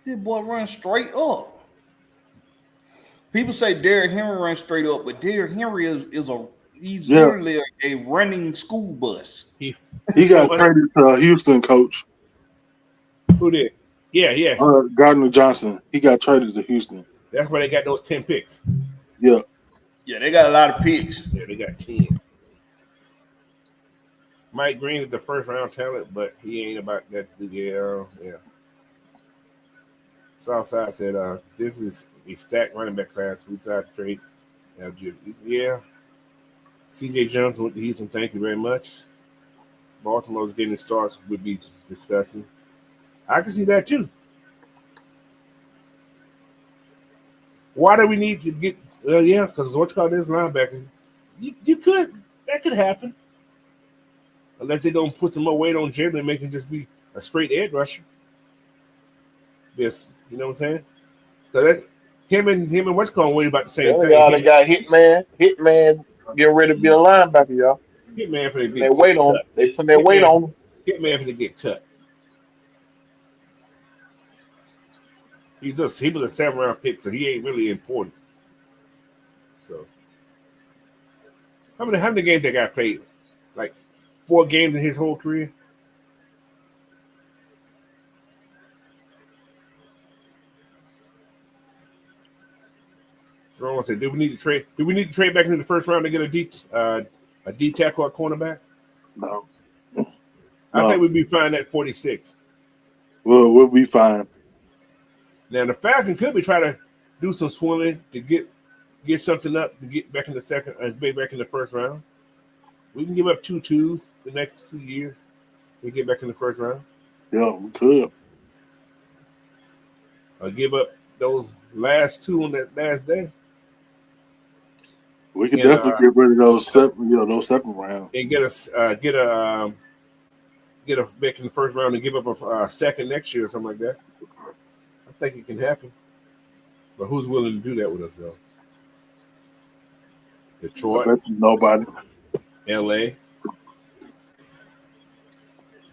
This boy runs straight up. People say Derrick Henry runs straight up, but Derrick Henry he's literally a running school bus. He got traded to Houston, coach. Who did? Yeah. Gardner Johnson. He got traded to Houston. That's why they got those 10 picks. Yeah. Yeah, they got a lot of picks. Yeah, they got 10. Mike Green is the first round talent, but he ain't about that. Yeah. Southside said, this is a stacked running back class. We decided to trade. Yeah. CJ Jones went to Houston. Thank you very much. Baltimore's getting starts would be discussing. I can see that too. Why do we need to get? Yeah, because what's called this linebacker. You could. That could happen. Unless they don't put some more weight on Jalen and make him just be a straight edge rusher. Yes, you know what I'm saying? So him and what's called weight about the same thing. Y'all, they got Hitman getting ready to be a linebacker, y'all. Hitman for the They wait on. They put their weight on him. Hitman for to get cut. He was a 7th-round pick, so he ain't really important. So how many games that guy played? Like 4 games in his whole career. Jerome said, "Do we need to trade? Do we need to trade back into the first round to get a D tackle or cornerback?" No. I think we'd be fine at 46. We'll be fine. Now the Falcons could be trying to do some swimming to get something up to get back in the second, back in the first round. We can give up 2 twos the next 2 years. We get back in the first round. Yeah, we could. Or give up those last 2 on that last day. We can definitely get rid of those second rounds and get a back in the first round and give up a second next year or something like that. I think it can happen, but who's willing to do that with us though? Detroit, nobody. LA,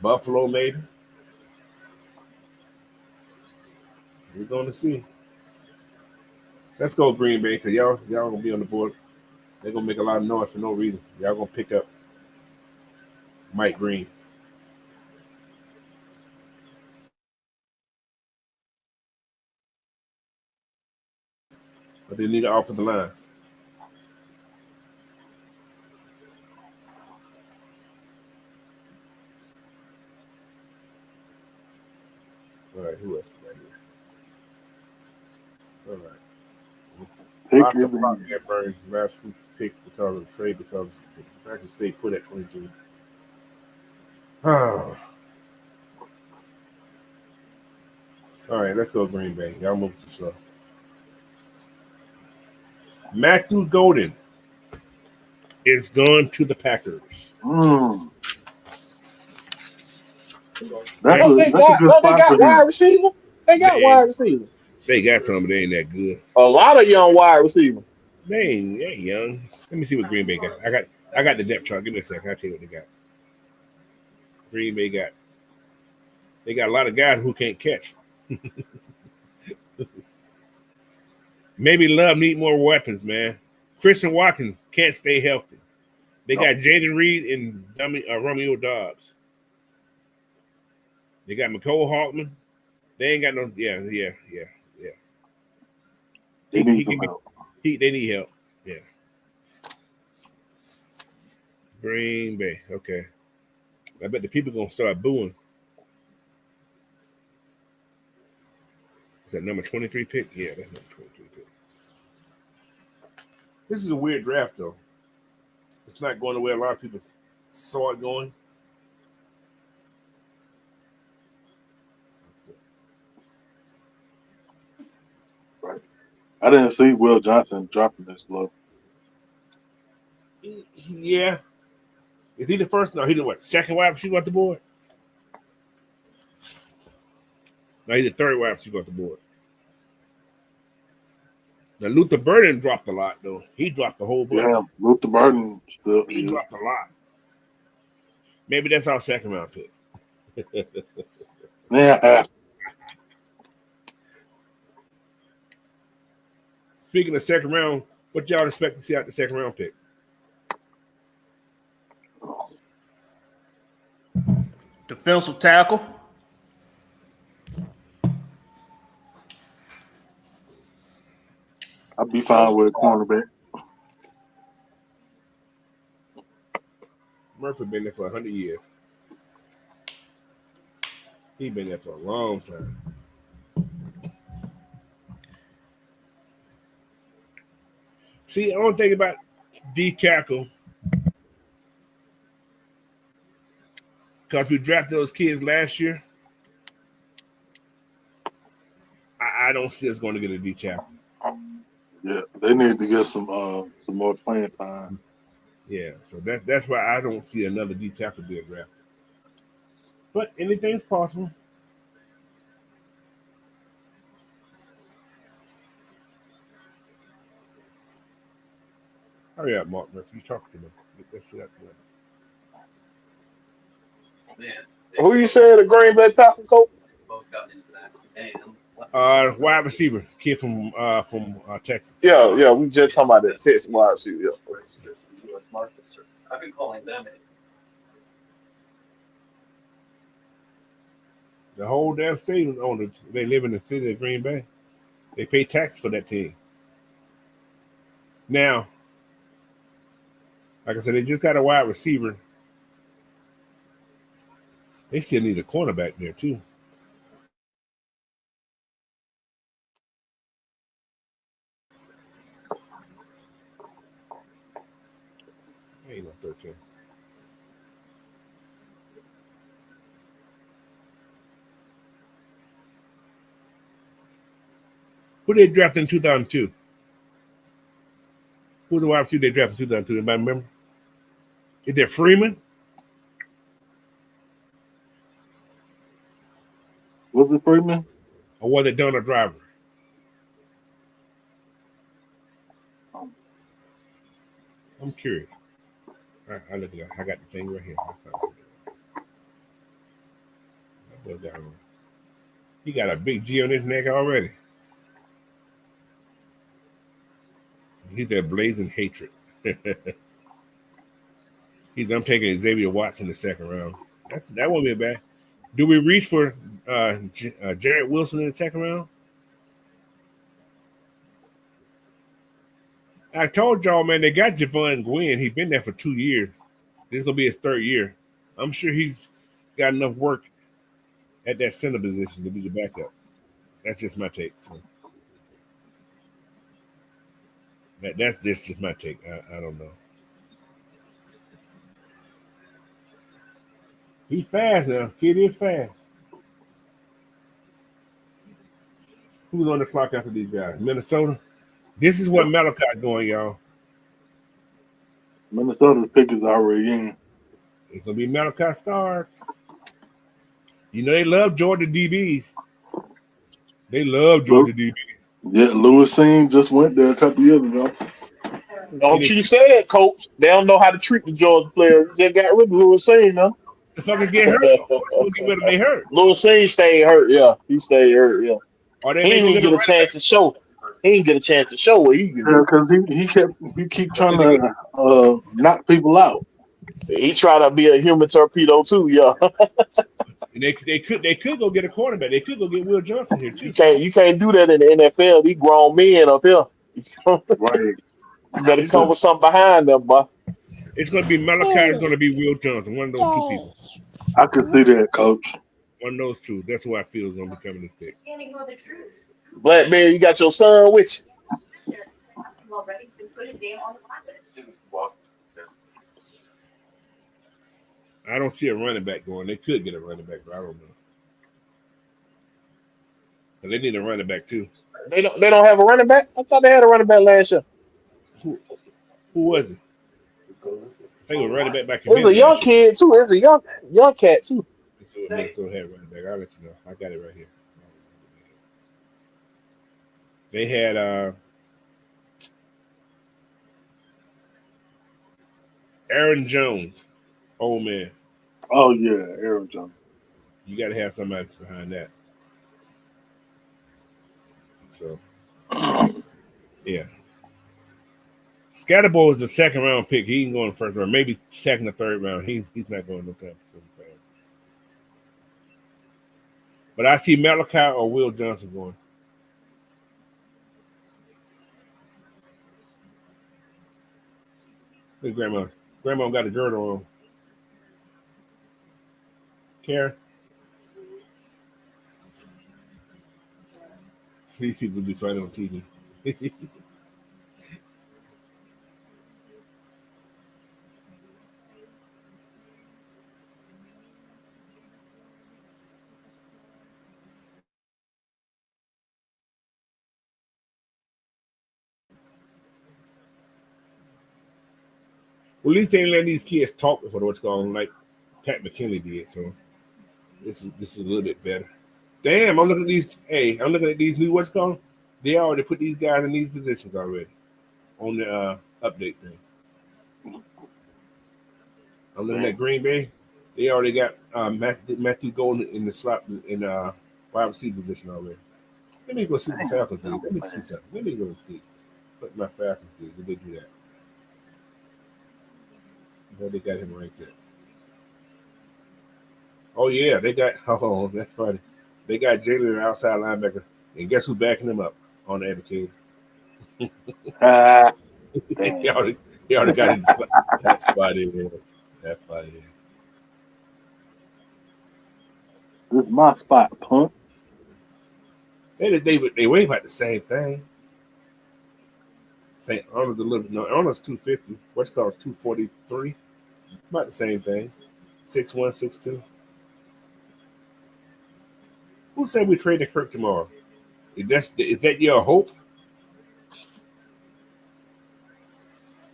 Buffalo, maybe. We're going to see. Let's go Green Bay because y'all gonna be on the board. They're gonna make a lot of noise for no reason. Y'all gonna pick up Mike Green. But they need to offer the line. All right, who else right here? All right. Lots of clock that burned last few picks because of the trade because the Packers State put at 22. All right, let's go Green Bay. Y'all move too slow. Matthew Golden is going to the Packers. They got wide receiver. They got wide receiver. They got some, but they ain't that good. A lot of young wide receiver. They ain't young. Let me see what Green Bay got. I got the depth chart. Give me a second. I'll tell you what they got. Green Bay they got a lot of guys who can't catch. Maybe Love need more weapons, man. Christian Watkins can't stay healthy. They got Jaden Reed and Romeo Dobbs. They got McCole Hawkman. They ain't got no. Yeah. They need help. They need help. Yeah. Green Bay. Okay. I bet the people gonna start booing. Is that number 23 pick? Yeah, that's number 23 pick. This is a weird draft, though. It's not going the way a lot of people saw it going. Right. I didn't see Will Johnson dropping this low. Yeah. Is he the first? No, he the what? Second wide receiver off the board? No, he's the third wide receiver off the board. Now, Luther Burden dropped a lot, though. He dropped the whole bunch. Yeah, Luther Burden still. He dropped a lot. Maybe that's our second round pick. Yeah. Speaking of second round, what y'all expect to see out the second round pick? Defensive tackle. I'd be fine with a cornerback. Murphy been there for 100 years. He been there for a long time. See, I don't think about D tackle because we drafted those kids last year. I don't see us going to get a D tackle. Yeah, they need to get some more playing time. Yeah, so that's why I don't see another D tackle being drafted. But anything's possible. Hurry up, Mark Murphy. You talk to me. Get that shit out the way. Who you said the Green Bay Packers coach? Wide receiver, kid from Texas. Yeah, we just talking about that Texas wide receiver. Yeah. I've been calling them. The whole damn state is owned. They live in the city of Green Bay. They pay tax for that team. Now, like I said, they just got a wide receiver. They still need a cornerback there too. Ain't no 13. Who they drafted in 2002? Who the wide receiver they drafted in 2002? Anybody remember? Is it Freeman? Was it Freeman? Or was it Donald Driver? I'm curious. I look at that. I got the thing right here. He got a big G on his neck already. He's that blazing hatred. I'm taking Xavier Watts in the second round. That won't be bad. Do we reach for Jarrett Wilson in the second round? I told y'all, man, they got Javon Gwynn. He's been there for 2 years. This is going to be his third year. I'm sure he's got enough work at that center position to be the backup. That's just my take. So. That's just my take. I don't know. He's fast now. Kid is fast. Who's on the clock after these guys? Minnesota. This is what Malachi going, y'all. Minnesota's pick is already in. It's gonna be Malachi starts. You know they love Georgia DBs. They love Georgia DBs. Yeah, Lewis Singh just went there a couple years ago. Don't you say it, coach. They don't know how to treat the Georgia players. They got rid of Lewis Singh, no? The fuckers get hurt. Of course, we'll get rid of them. They hurt. Lewis Singh stayed hurt, yeah. He stayed hurt, yeah. Or He they may go didn't get get a chance to show. He didn't get a chance to show what he can do. Yeah, because he keep trying to knock people out. He tried to be a human torpedo too, yeah. And they could go get a quarterback. They could go get Will Johnson here too. You can't do that in the NFL. These grown men up here. Right. You better come with something behind them, boy. It's going to be Malachi. It's going to be Will Johnson. One of those two people. I can see that, coach. One of those two. That's who I feel is going to be coming this pick. Blackberry, you got your son with you. I don't see a running back going. They could get a running back, but I don't know. But they need a running back too. They don't have a running back? I thought they had a running back last year. Who was it? I think it was running back It was a young kid too. It was a young cat too. Minnesota had running back. I'll let you know. I got it right here. They had Aaron Jones, old man. Oh yeah, Aaron Jones. You got to have somebody behind that. So, yeah. Scatterbo is the second round pick. He can go in the first round, maybe second or third round. He's not going no time so fast. But I see Malachi or Will Johnson going. Look, Grandma got a girdle on. Karen. These people be fighting on TV. Well, at least they ain't letting these kids talk before what's going on, like Pat McKinley did. So this is a little bit better. Damn, I'm looking at these. Hey, I'm looking at these new what's called. They already put these guys in these positions already on the update thing. I'm looking at Green Bay. They already got Matthew Golden in the slot in wide receiver position already. Let me go see what the Falcons do. Let me see something. Let me go see what my Falcons do. Did they do that? Well, they got him right there. Oh yeah, they got. Oh, that's funny. They got Jalen outside linebacker, and guess who's backing him up on the advocate? he already got him. That's funny, man. That's funny. This is my spot, punk. They weigh about the same thing. St. Arnold's a little. No, Arnold's 250. What's called 243. About the same thing. 6'1", 6'2". Who said we trade Kirk tomorrow? Is that your hope?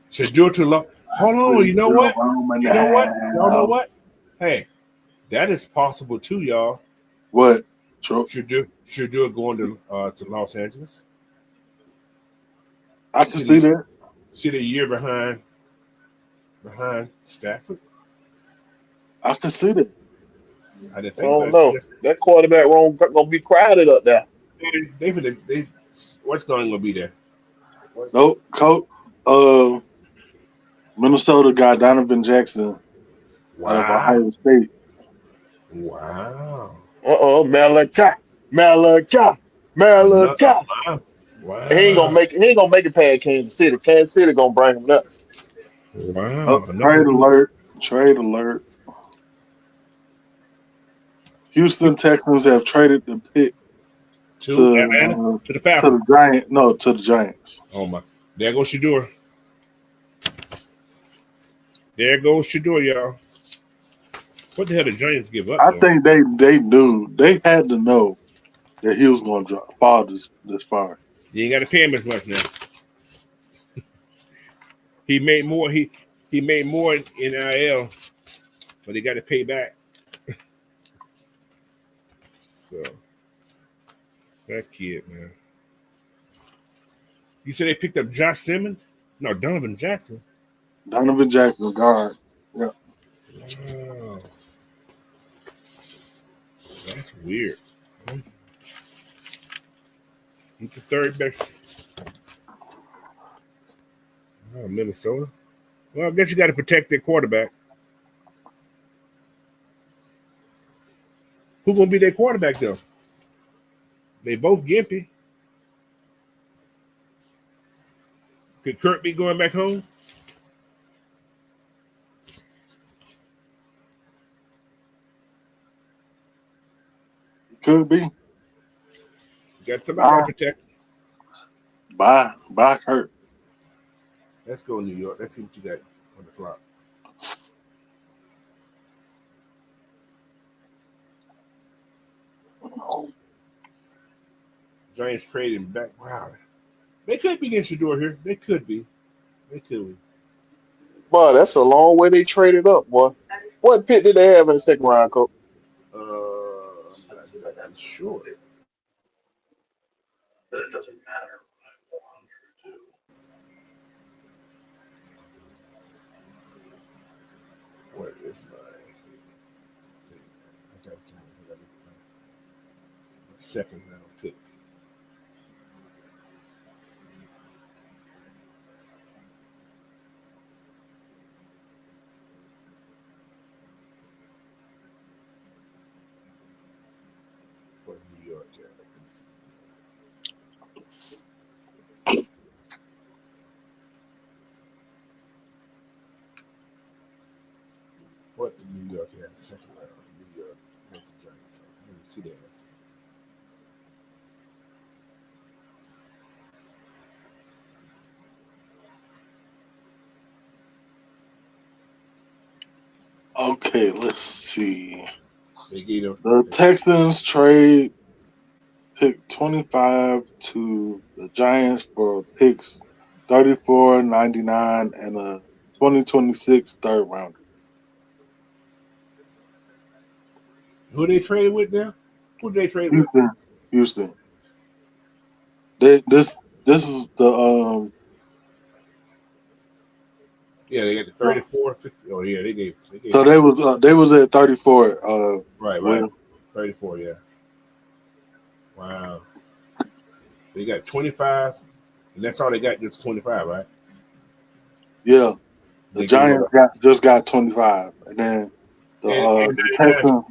Should do it too long. Hold on. You know what? You know what? Y'all know what? Hey, that is possible too, y'all. What? Should do it going to Los Angeles. I can see that. Sit a year behind Stafford. I can see that. I didn't think I don't know. That quarterback room gonna be crowded up there. They what's going to be there? Nope. Coach. Minnesota got Donovan Jackson. Wow. Out of Ohio State. Wow. Malachi. Wow. He ain't gonna make it past Kansas City. Kansas City gonna bring him up. Wow. Trade alert. Houston Texans have traded the pick to Atlanta, to the Falcons. To the Giants. Oh my! There goes Shador. There goes Shador, y'all. What the hell did Giants give up? I Though? think they knew. They had to know that he was going to fall this far. You ain't got to pay him as much now. He made more. He made more in NIL, but he got to pay back. So that kid, man. You said they picked up Josh Simmons? No, Donovan Jackson. Donovan Jackson, guard. Yeah. Wow. That's weird. He's the third best. Oh, Minnesota. Well, I guess you got to protect their quarterback. Who gonna be their quarterback though? They both gimpy. Could Kurt be going back home? Could be. Got somebody to protect. Bye, Kurt. Let's go New York. Let's see what you got on the clock. Giants trading back. Wow. They could be getting Shador here. They could be. They could be. Boy, that's a long way they traded up, boy. What pick did they have in the second round, Coach? I'm sure. What is my I got some second round pick. For New York, yeah. What did New York have? Second round. New York against the Giants. Let me see that. Okay, let's see. They gave them The Texans trade pick 25 to the Giants for picks 34, 99, and a 2026 third rounder. who they traded with now? Who did they trade with? Houston. This is the Yeah, they got the 34, 50. Oh yeah, they gave so they was at 34. right. 34, yeah. Wow. They got 25, and that's all they got, just 25, right? Yeah. The They Giants just got 25, and then the Texans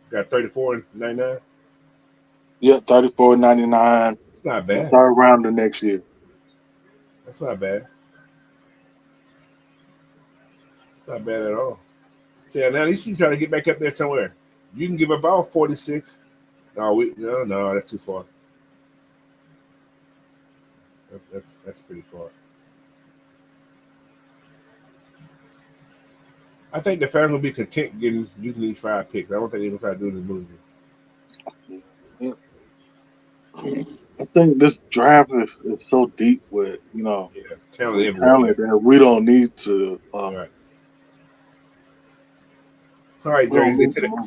got 34 and 99. Yeah, 34, 99. It's not The bad. third rounder next year. That's not bad. It's not bad at all. So, yeah, now you should try to get back up there somewhere. You can give about 46. No, that's too far. That's pretty far. I think the fans will be content getting using these 5 picks. I don't think they're gonna try to do this movie. I think this draft is so deep with Talent everywhere. talent that we don't need to. All right, Jerry.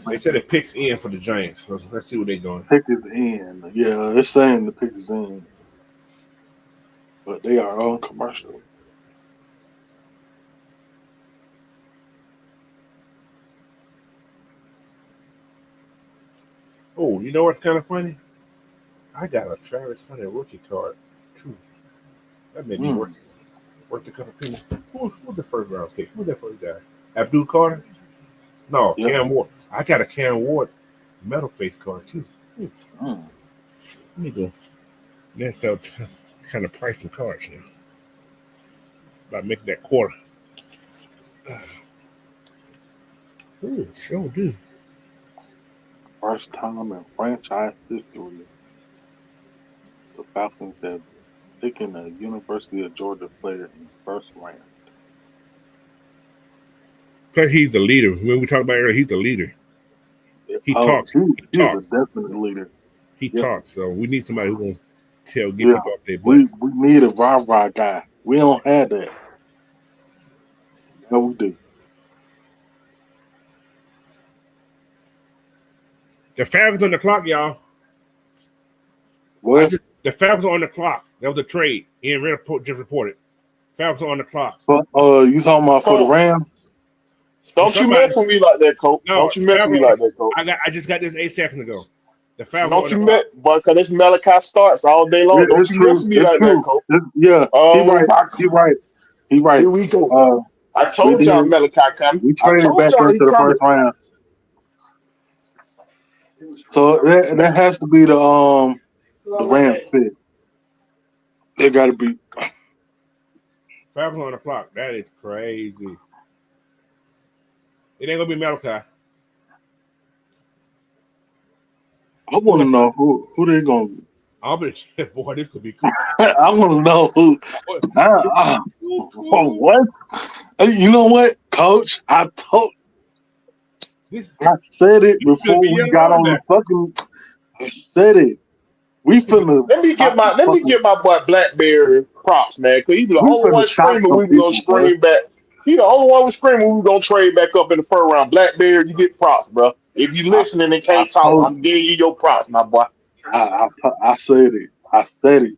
They said it picks in for the Giants. So let's see what they're going. Pick is in. Yeah, they're saying the pick is in, but they are on commercial. Oh, you know what's kind of funny? I got a Travis Hunter rookie card too. That may be worth a couple pennies. Who's the first round pick? Who's that first guy? Abdul Carter? No, yep. Cam Ward. I got a Cam Ward metal face card too. Let me go. Next out kind of price some cards now. About making that quarter. Ooh, sure do. First time in franchise history, the Falcons have Picking a University of Georgia player in the first round. Plus, he's the leader. When we talked about earlier, he's the leader. He talks. He's a definite leader. He talks. So we need somebody who's gonna get Yeah. people off their butts. We need a rah-rah guy. We don't have that. No, we do. The Falcons on the clock, y'all. What? The Falcons are on the clock. That was a trade. Ian Red just reported. Falcons are on the clock. But you talking about for the Rams? Don't you mess with me like that, Coach. No, don't you mess with me like that, Coach. I just got this 8 seconds ago. The Falcons. Don't you mess, but because this Malachi starts all day long. Yeah, don't you mess with me like that, Coach. Yeah, he right. Here we go. I told y'all Malachi coming. We traded back into the first round. So that has to be the Rams pick. They got to be. Falcons on the clock. That is crazy. It ain't gonna be Malachi. I want to know who they gonna. I'll be boy. This could be cool. I want to know who. What? You know what, Coach? I said it before we got on the fucking. I said it. We finna. Let me get my boy Blackberry props, man. Cause he the only one screaming. We gonna scream back. He the only one was screaming. We gonna trade back up in the first round. Blackberry, you get props, bro. If you listening and can't talk, I'm giving you your props, my boy. I said it. I said it.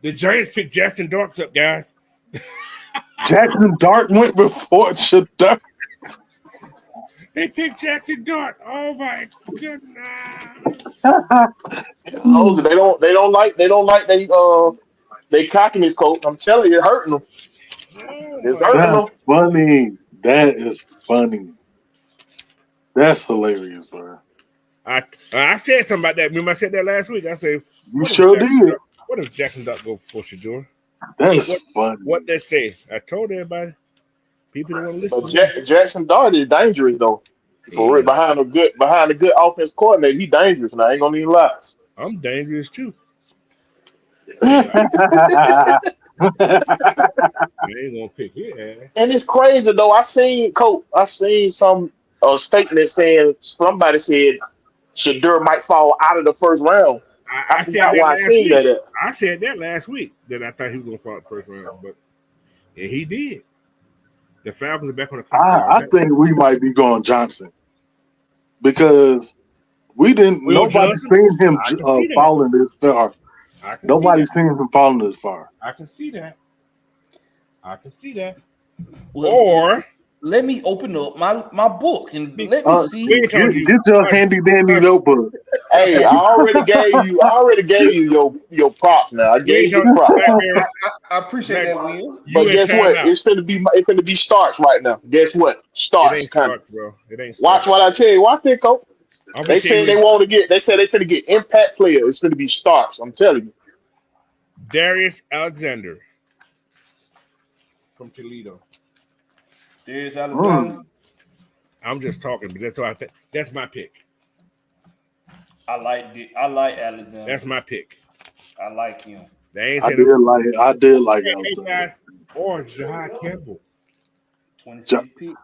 The Giants picked Jackson Darks up, guys. Jackson Dart went before Shadar. They picked Jackson Dart. Oh my goodness. They don't like they cockiness, Coach. I'm telling you, it hurting them. It's hurting them. Funny. That is funny. That's hilarious, bro. I said something about that. Remember I said that last week. I said you sure did. What if Jackson Dart go for Shador? That's funny. What they say? I told everybody. People don't want to listen. But Jackson Dart is dangerous though. For real, behind a good offense coordinator, he dangerous. And I ain't gonna even lie. I'm dangerous too. I ain't gonna pick it. And it's crazy though. I seen some statement saying somebody said Shador might fall out of the first round. I forgot why I seen that. I said that last week that I thought he was gonna fall out the first round, but he did. The Falcons are back on the clock. I think we might be going Johnson because nobody seen him falling this far. Nobody's seen him falling this far. I can see that. Well, or let me open up my book and let me see. Get your handy dandy notebook. Hey, I already gave you your props. Now I gave you props. I appreciate that, Will. But guess what? It's finna be starts right now. Guess what? Starts coming. Bro. It ain't Watch what I tell you. Watch it, Coach. They said they finna get impact players. It's finna be starts. I'm telling you. Darius Alexander from Toledo. Darius Alexander. I'm just talking, but that's all I think. That's my pick. I like Alexander. That's my pick. I like him. I did like Alexander. Or Jahai Campbell. 26 pick.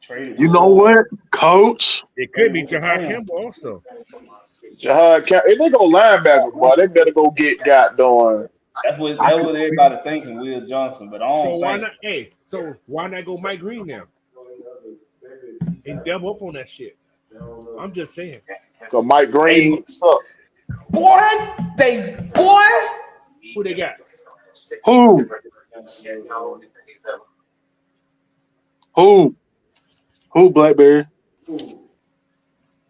Traded. You know what, Coach? It could be Jahai Campbell also. Jahai Campbell. If they go linebacker, boy, they better go get done. That's what everybody thinking, Will Johnson. But I don't so why not? Hey, so why not go Mike Green now and double up on that shit? I'm just saying. So Mike Green, boy. Who they got? Who? Blackberry?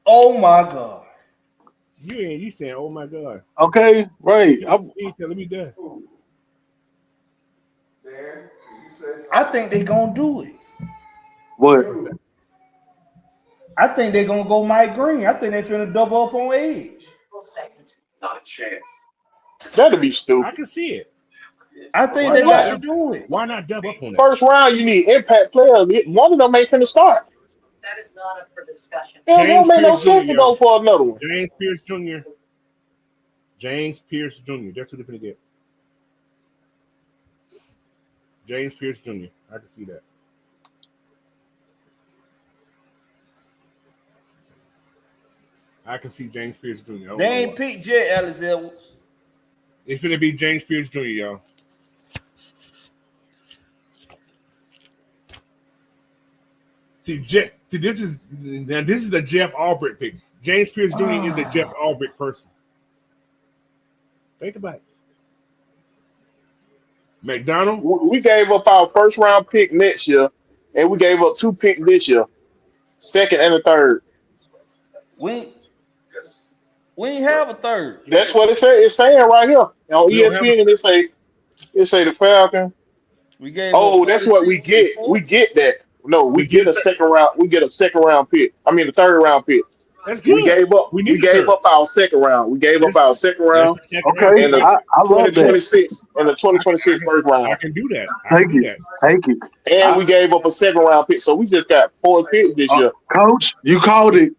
Oh my God. You saying, oh my God. Okay, right. Let me done. I think they're gonna do it. What? I think they're gonna go Mike Green. I think they're gonna double up on edge. Not a chance. That'd be stupid. I can see it. I think they got to do it. Why not double up on that? First round, you need impact players. One of them ain't finna start. That is not up for discussion. It don't make no sense to go for another one. James Pierce Jr. James Pierce Jr. That's who they're gonna get. James Pierce Jr. I can see that. I can see James Pierce Jr. They ain't picked Jet Ellis Edwards. It's gonna be James Pierce Jr. Y'all. See, this is a Jeff Albrecht pick. James Pierce Jr. is the Jeff Albrecht person. Think about it. McDonald. We gave up our first round pick next year, and we gave up 2 picks this year, second and a third. We ain't have a third. That's what it say. It's saying right here on ESPN. And it say the Falcon. We gave. Oh, that's what we get. We get that. No, we get a second round. We get a second round pick. I mean, the third round pick. That's good. We gave up. We gave up our second round. We gave up our second round. Okay, and the I love 2026 and the 2026 first round. I can do that. Take it. And we gave up a second round pick. So we just got 4 picks this year. Coach, you called it.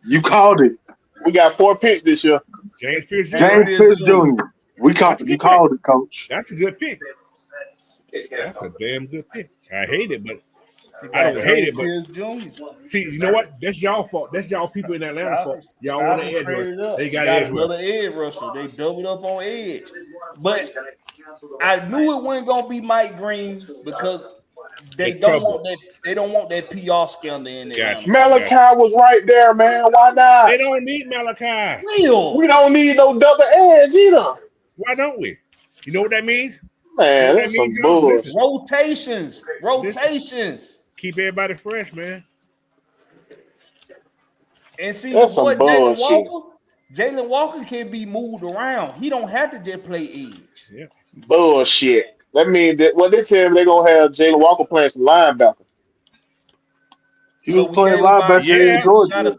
You called it. We got 4 picks this year. James Pierce Jr. You called it, Coach. That's a good pick. That's a damn good pick. I hate it, but I don't hate it. But see, you know what? That's y'all fault. That's y'all people in Atlanta fault. Y'all want to edge rush. They got edge rush. Another edge rusher. They doubled up on edge. But I knew it wasn't gonna be Mike Green because they don't want that PR scandal in there. Gotcha. Malachi was right there, man. Why not? They don't need Malachi. We don't need no double edge either. Why don't we? You know what that means? Man, that's some bullshit. Rotations. Keep everybody fresh, man. And see, that's boy, some Jalen Walker can be moved around. He don't have to just play edge. Yeah. Bullshit. That means that what they tell me they're gonna have Jalen Walker playing some linebacker. He was playing linebacker in Georgia.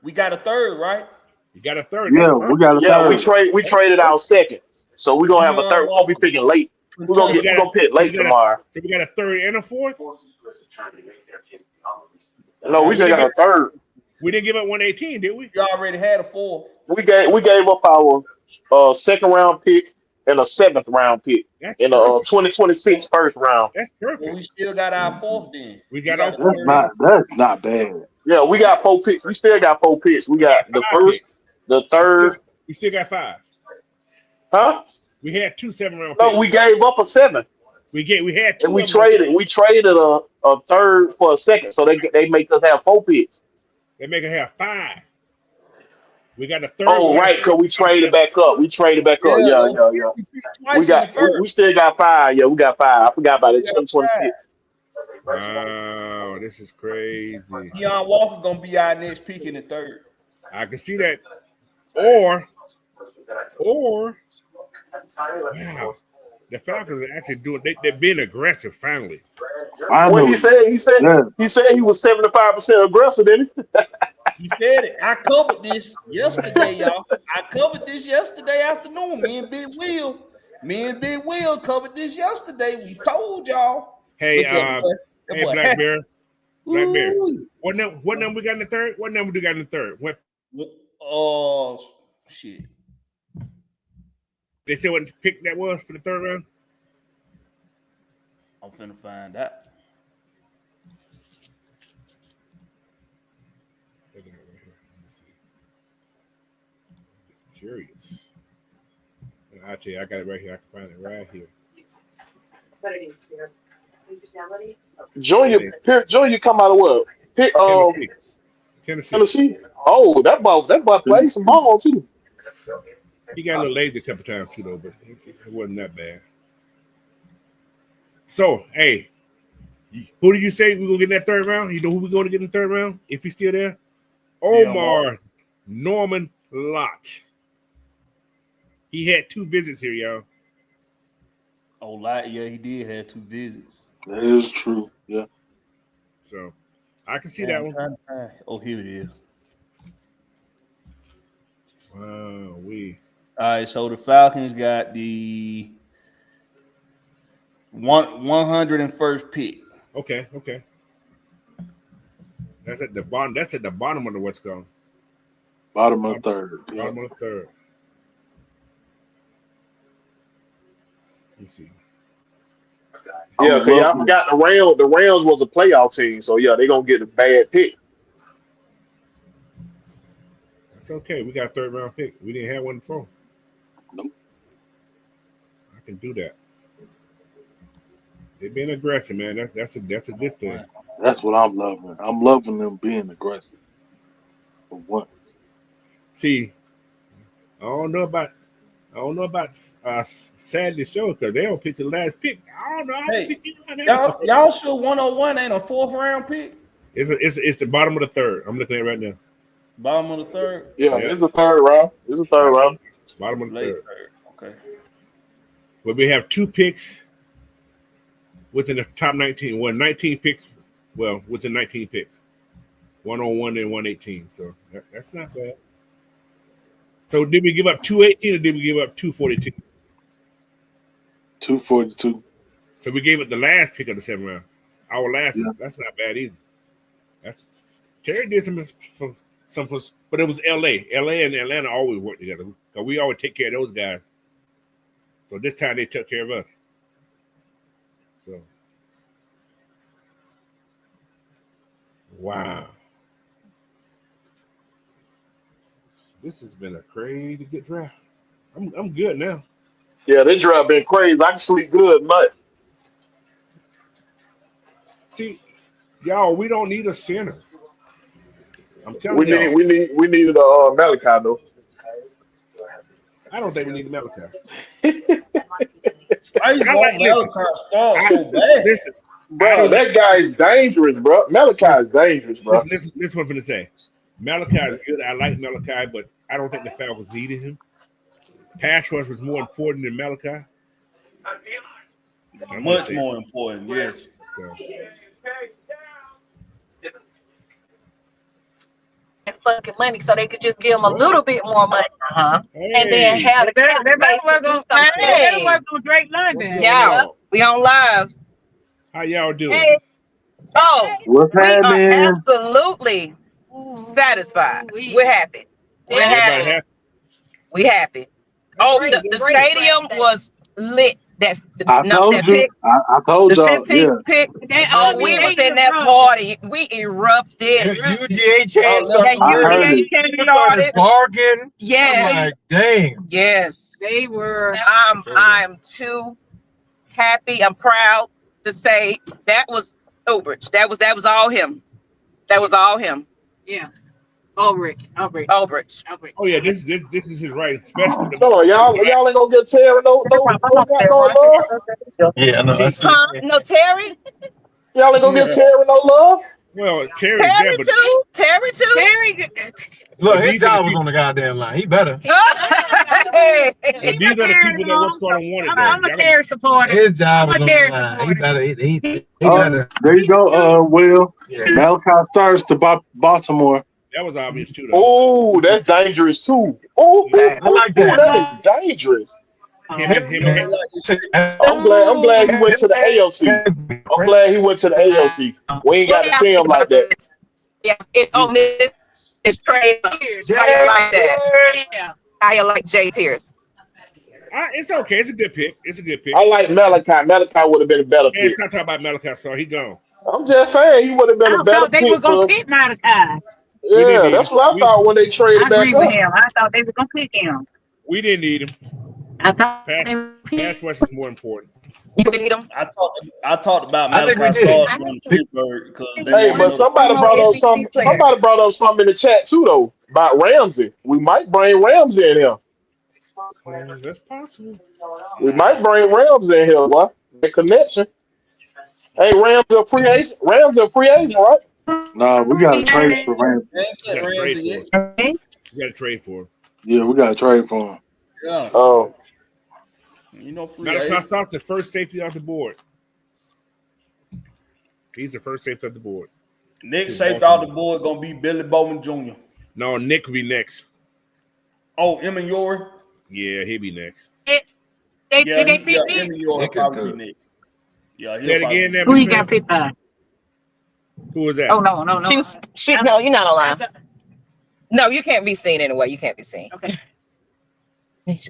We got a third, right? You got a third. Yeah, we got a third. Yeah, we traded our second. So we're gonna have a third. We're gonna be picking late. We're gonna pick late tomorrow. So we got a third and a fourth? No, we just got a third. We didn't give up 118, did we? You already had a fourth. We gave up our second round pick and a 7th round pick in the 2026 first round. That's perfect. Well, we still got our fourth then. We got our fourth. That's not bad. Yeah, we got 4 picks. We still got 4 picks. We got the first, picks. The third. We still got 5. Huh? We had 2 7-round picks. No, we gave up a 7. We had 2. And we traded a third for a second, so they make us have 4 picks. They make us have 5. We got a third. Oh, right, because we traded back up. Yeah. We still got 5. Yeah, we got 5. I forgot about it. 2026. Wow, this is crazy. Deion Walker gonna be our next pick in the third. I can see that. Or wow, the Falcons are actually doing. They're being aggressive finally. What he said? He said he was 75% aggressive, didn't he? He said it. I covered this yesterday, y'all. I covered this yesterday afternoon. Me and Big Will covered this yesterday. We told y'all. Hey, Black Bear. What number we got in the third? What number do we got in the third? What? Shit. They said what pick that was for the third round? I'm finna find out. Curious. I'll tell you, I got it right here. I can find it right here. Junior come out of what? Tennessee. Oh, that boy played some ball too. He got a little lazy a couple times too, though, but it wasn't that bad. So, hey, who do you say we're gonna get in that third round? You know who we're gonna get in the third round if he's still there? Omar Norman Lott. He had 2 visits here, y'all. Oh, Lott, yeah, he did have 2 visits. That is true. Yeah. So I can see that one. Oh, here it is. Wow, all right, so the Falcons got the 101st pick. Okay. That's at the bottom. That's at the bottom of the what's called. Bottom of third. Bottom of third. see. Yeah, because y'all forgot the Rams was a playoff team, so yeah, they gonna get a bad pick. That's okay. We got a third round pick. We didn't have one before. Nope. I can do that. They've been aggressive, man. That's a good thing. That's what I'm loving. I'm loving them being aggressive. For once. See, I don't know about Saturday show because they don't pick the last pick. I don't know. Hey, y'all sure 101 ain't a 4th round pick? It's the bottom of the third. I'm looking at it right now. Bottom of the 3rd? Yeah, it's the third round. It's the third round. Bottom of the Late third. 3rd. Okay. But we have 2 picks within the top 19. Well, 19 picks. Well, within 19 picks. 101 and 118. So that's not bad. So did we give up 218 or did we give up 242? 242. So we gave it the last pick of the 7th round. Our last Yeah. That's not bad either. Terry did some, but it was LA. LA and Atlanta always work together. Because we always take care of those guys. So this time they took care of us. So wow. This has been a crazy good draft. I'm good now. Yeah, this draft been crazy. I can sleep good, but See, y'all, we don't need a center. I'm telling we y'all. needed Malachi though. I don't think we need Malachi. Why you want Malachi start so bad? Listen, Bro, that guy is dangerous, bro. Malachi is dangerous, bro. Listen, what I'm going to say. Malachi is good. I like Malachi, but I don't think the Falcons needed him. Pass rush was more important than Malachi. Much more important, yes. So. Fucking money, so they could just give them a little bit more money, Hey. and then have the cap space to do something. Work on Drake London. Yeah, we on live. How y'all doing? Hey. Oh, What's we are happening? absolutely satisfied. We're happy. We're Everybody happy. happy? We happy. Oh, the stadium was lit. I told you. Pick, I told the y'all. 15th Yeah. pick. Oh, we was in that party. We erupted. UGA changed I heard it. started. Bargain. Yes. I'm like, dang. Yes. They were. I'm too happy. I'm proud to say that was Ulbrich. That was all him. That was all him. Yeah. Ulbrich. Oh yeah, this is his right, especially So y'all ain't gonna get Terry no love. Yeah, no, that's No, Terry. Y'all ain't gonna get Terry no love. well, Terry's there, but Terry too. Terry. look, his job was on the goddamn line. He better. Hey. but these are the people that was going to want it. I'm a Terry supporter. His job I'm was a on Terry the line. He supporter. better. He Oh, better. there you go. Will Yeah. Malachi starts to Baltimore. That was obvious too, though. Oh, that's dangerous too. Oh, I like that. that is dangerous. Him. I'm glad he went to the AOC. I'm glad he went to the AOC. We ain't got to see him like that. Yeah, it's trade. How you like that? Yeah. How you like Jay Pierce? It's okay. It's a good pick. It's a good pick. I like Malachi. Malachi would have been a better Yeah, pick. not talking about Malachi, so he gone. I'm just saying he would have been a I better thought they pick. were gonna For, pick Malachi. yeah, that's what I thought when they I traded back agree with up. him. I thought they were gonna pick him. We didn't need him. I thought Pass rush is more important. You need him? I talked about I think we Malachi did. starting on Pittsburgh because Hey, but somebody brought up something. Somebody brought up something in the chat too, though, about Ramsey. We might bring Ramsey in here. That's possible. We might bring Ramsey in here, boy. The connection. Hey, Ramsey a free agent. Ramsey a free agent, right? No, we got to trade for Ramsey. You got to trade for him. You got to trade for him. Yeah, we got to trade for him. Yeah, Oh, you know, free Malachi agent. starts the first safety off the board. He's the first safety off the board. Next safety off the board gonna be Billy Bowman Jr. No, Nick will be next. Oh, Emmett. Yeah, he'll be next. they pick me. Emmett York probably next. Yeah, Say it again. There, Who Miss you got Ma'am. picked by? Who was that? Oh no. No, you're not alive. No, you can't be seen anyway. You can't be seen. Okay.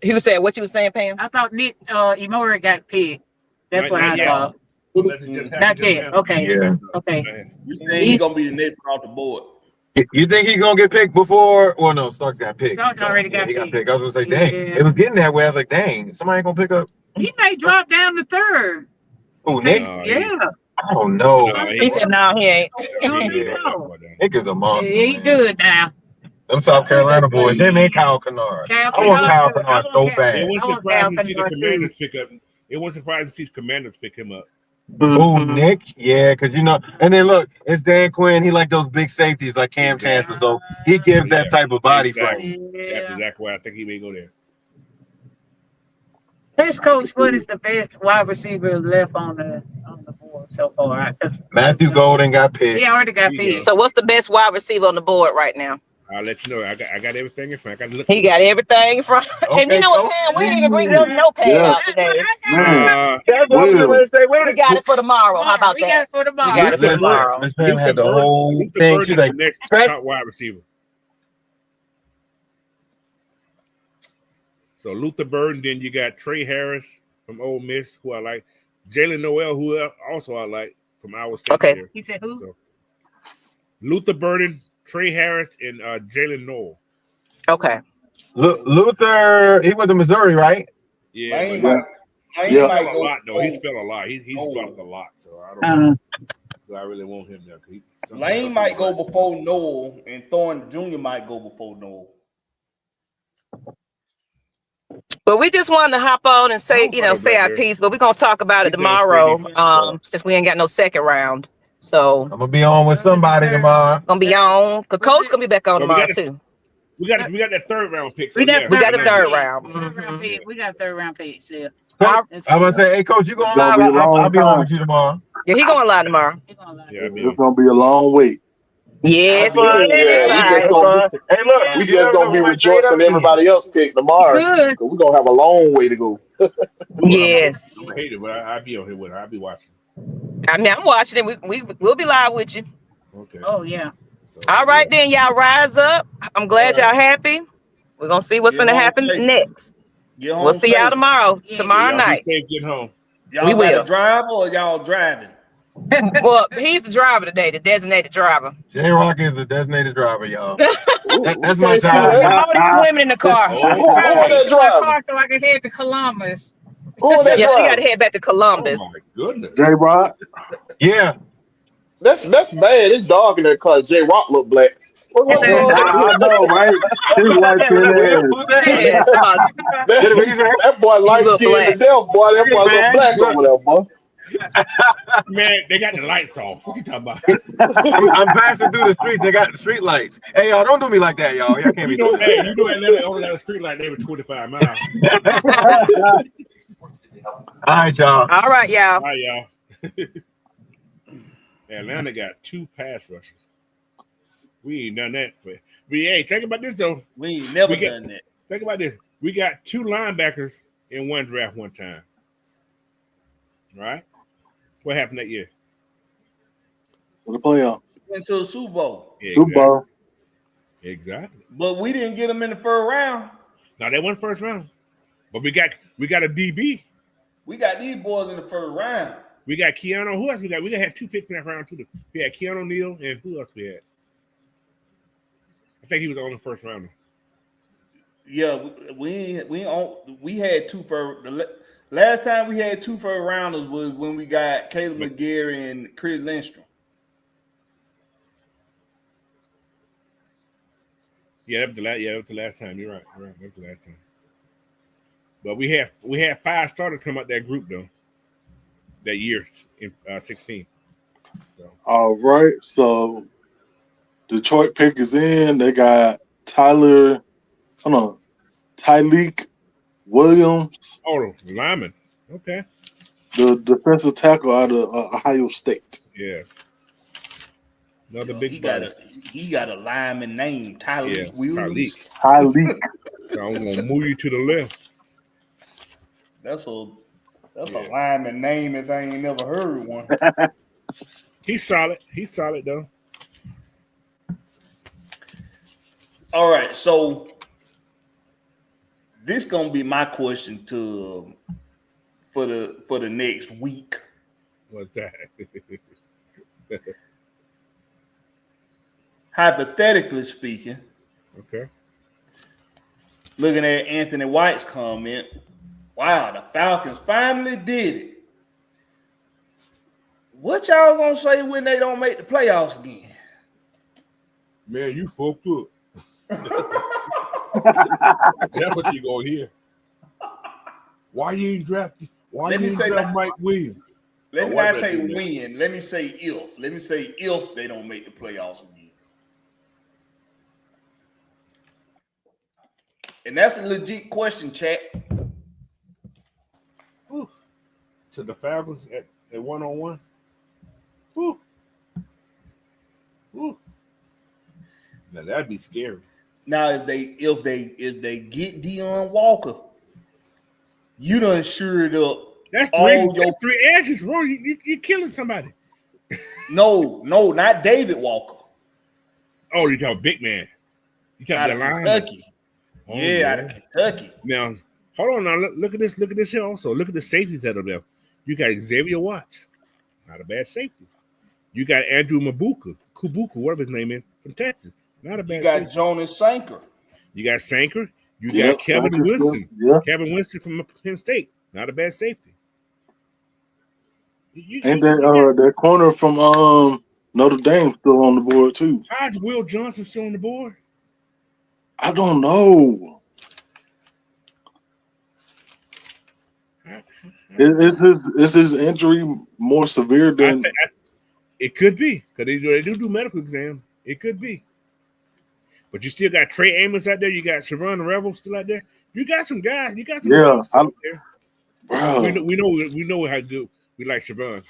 He was saying what you was saying, Pam. I thought Nick Imori got picked. That's Not- what not I yet. thought. Unless it's just Not happened just yet. now. Okay. Yeah. Okay. You saying he's gonna be the next one off the board? You think he's gonna get picked before? Well, no, Starks got picked. Starks already got he got picked. picked. I was gonna say, dang, Yeah. it was getting that way. I was like, dang, somebody gonna pick up. He may drop down to third. Oh, Nick. No, Yeah. I don't know. No, He said no, he ain't. You he don't ain't gonna know. drop that far down. Nick is a monster. He Man. good now. Them South Carolina boys, them ain't Kyle Kennard. Kyle I want Kyle Kennard. Kennard I so want bad. It wouldn't I want surprise Kyle me to see the Kennard, too. Commanders pick up. It wouldn't surprise me to see the Commanders pick him up. Oh, Nick, yeah, because you know, and then look, it's Dan Quinn. He like those big safeties like Cam Exactly. Chancellor, so he gives that type of body Exactly. frame. That's Yeah. exactly why I think he may go there. Best coach, what is the best wide receiver left on the board so far? Matthew Golden got picked. He already got There you picked. So what's the best wide receiver on the board right now? I'll let you know. I got everything in front. I got to look. He got everything from. And you know what, Pam? We didn't even bring your notepad Yeah. out today. Man, That's what I was Will. gonna say. Wait We got it for tomorrow. How about We got that? it for the We ball. got it for Listen, tomorrow. Miss Pam had the whole Luther thing. Burden She's is like, the next Fresh- top wide receiver. So Luther Burden, then you got Trey Harris from Ole Miss, who I like. Jalen Noel, who also I like from Iowa State. Okay. There. He said who? So Luther Burden, Trey Harris, and Jalen Noel. Okay. Luther, he went to Missouri, right? Yeah, Lane but might, Lane Yeah. might he fell a go. lot though. He's fell a lot. He's Oh. dropped a lot. So I don't know. Do I really want him there? Lane might go before Noel, and Thorne Jr. might go before Noel. But we just wanted to hop on and say, say our piece. But we're gonna talk about it tomorrow. Since we ain't got no second round. So I'm gonna be on with somebody tomorrow. gonna be on. The coach gonna be back on tomorrow too. We got that third round pick. So We got the third round. We got third round pick still. I'm gonna say, hey, coach, you going It's gonna live? be a long I'll be on time. with you tomorrow. Yeah, he going live tomorrow. Yeah, It's gonna be a long wait. Yes, Yeah, Hey, look, we just gonna be rejoicing everybody else picked tomorrow. Good. We're gonna have a long way to go. Yes. I hate it, but I'll be on here with her. I'll be watching. I mean, I'm watching it. We'll be live with you. Okay. Oh yeah. All right, then y'all rise up. I'm glad y'all happy. We're gonna see what's gonna happen next. We'll see y'all tomorrow. Tomorrow night. Be safe, get home. Y'all We got will. a driver or y'all driving? Well, he's the driver today, the designated driver. J Rock is the designated driver, y'all. Ooh, That's we my can't see job. that. All these women in the car. Who that driving? Car so I can head to Columbus. Who that Yeah, she got driving? to head back to Columbus. Oh my goodness. J Rock. Yeah. That's bad. It's dark in that car. J Rock look black. What's I going on? know, right? His white skin ass. Who's that? Yeah, come on. That boy light look skinned to black. death, boy. That boy look black over there, boy. Man, they got the lights off. What you talking about? I'm passing through the streets. They got the street lights. Hey, y'all, don't do me like that, y'all. Y'all can't be doing that. You know Atlanta only got a street light every 25 miles. All right, y'all. All right, y'all. All right, y'all. Atlanta got 2 pass rushers. We ain't done that for. But hey, think about this though. We ain't never We get- done that. Think about this. We got 2 linebackers in one draft one time. Right? What happened that year? For the playoff. Into the Super Bowl. Yeah, Super Bowl. Exactly. But we didn't get them in the first round. Now they went first round. But we got a DB. We got these boys in the first round. We got Keanu. Who else we got? We had 2 picks in that round too. We had Keanu Neal and who else we had? I think he was on the first round. Yeah, we had 2 first. Last time we had 2 first rounders was when we got Caleb McGarry and Chris Lindstrom. Yeah, that was the last time. You're right. That was the last time. But we had 5 starters come out that group though. That year in 16. So All right. So Detroit pick is in. They got Tyleek Williams, lineman. Okay. the defensive tackle out of Ohio State. Yeah. Another Yo, big he got a lineman name, Tyleek Williams. Tyleek. So I'm gonna move you to the left. That's a lineman name if I ain't never heard one. He's solid. He's solid though. All right, so This gonna be my question for the next week. What's that? Hypothetically speaking, Okay. looking at Anthony White's comment, wow, the Falcons finally did it. What y'all gonna say when they don't make the playoffs again? Man, you fucked up. That's what you gonna hear. Why you ain't drafted? Why Let you me ain't say draft that- Mike Williams? Let me why not did say they do that? when. Let me say if. Let me say if they don't make the playoffs again. And that's a legit question, chat. Ooh. To the Falcons at 1-on-1. Ooh. Ooh. Now that'd be scary. Now, if they get Deion Walker, you done sured up. That's all three edges, bro. You're killing somebody. No, not David Walker. Oh, you talking big man. You Out talking of the line. Kentucky. Oh, yeah, out of Kentucky. Now, hold on. Now look at this. Look at this here also. Look at the safeties that are there. You got Xavier Watts, not a bad safety. You got Andrew Kubuku, whatever his name is, from Texas. Not a bad You got safety. Jonas Sanker. You got Sanker. You got Kevin Sanker's Winston. good. Yeah. Kevin Winston from Penn State. Not a bad safety. And that corner from Notre Dame still on the board too. How's Will Johnson still on the board? I don't know. Is his injury more severe than? It could be because they do medical exams. It could be, but you still got Trey Amos out there. You got Shavon Revel still out there. You got some guys. You got some guys out there. Bro. We know how good we like Shavon.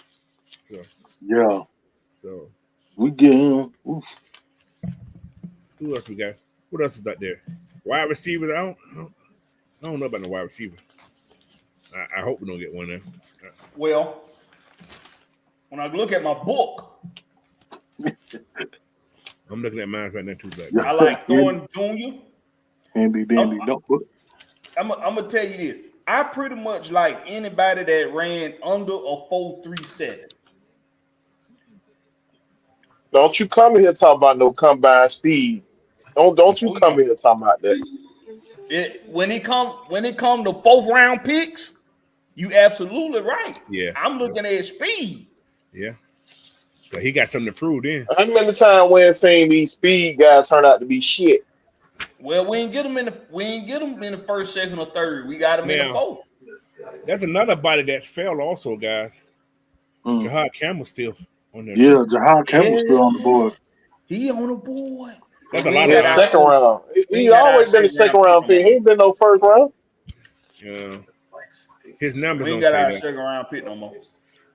So yeah. So we get him. Oof. Who else we got? What else is out there? Wide receivers. I don't know about the wide receiver. I hope we don't get one there. Well, when I look at my book, I'm looking at mine right now too. I like Thornton Jr. Handy dandy notebook. I'm gonna tell you this. I pretty much like anybody that ran under a 4.37. Don't you come in here talking about no combine speed. Don't you come in here talking about that. When it come to fourth round picks, you absolutely right. Yeah, I'm looking at speed. Yeah, but he got something to prove then. How many times we're saying these speed guys turn out to be shit? Well, we ain't get them in the first, second, or third. We got them in the fourth. There's another body that fell also, guys. Jahad Campbell's still on there. Yeah, Jahad Campbell's still on the board. He on the board. That's a lot of second round. He's always been a second round pick. He ain't been no first round. Yeah. His numbers we ain't don't got say our that. second round pick no more.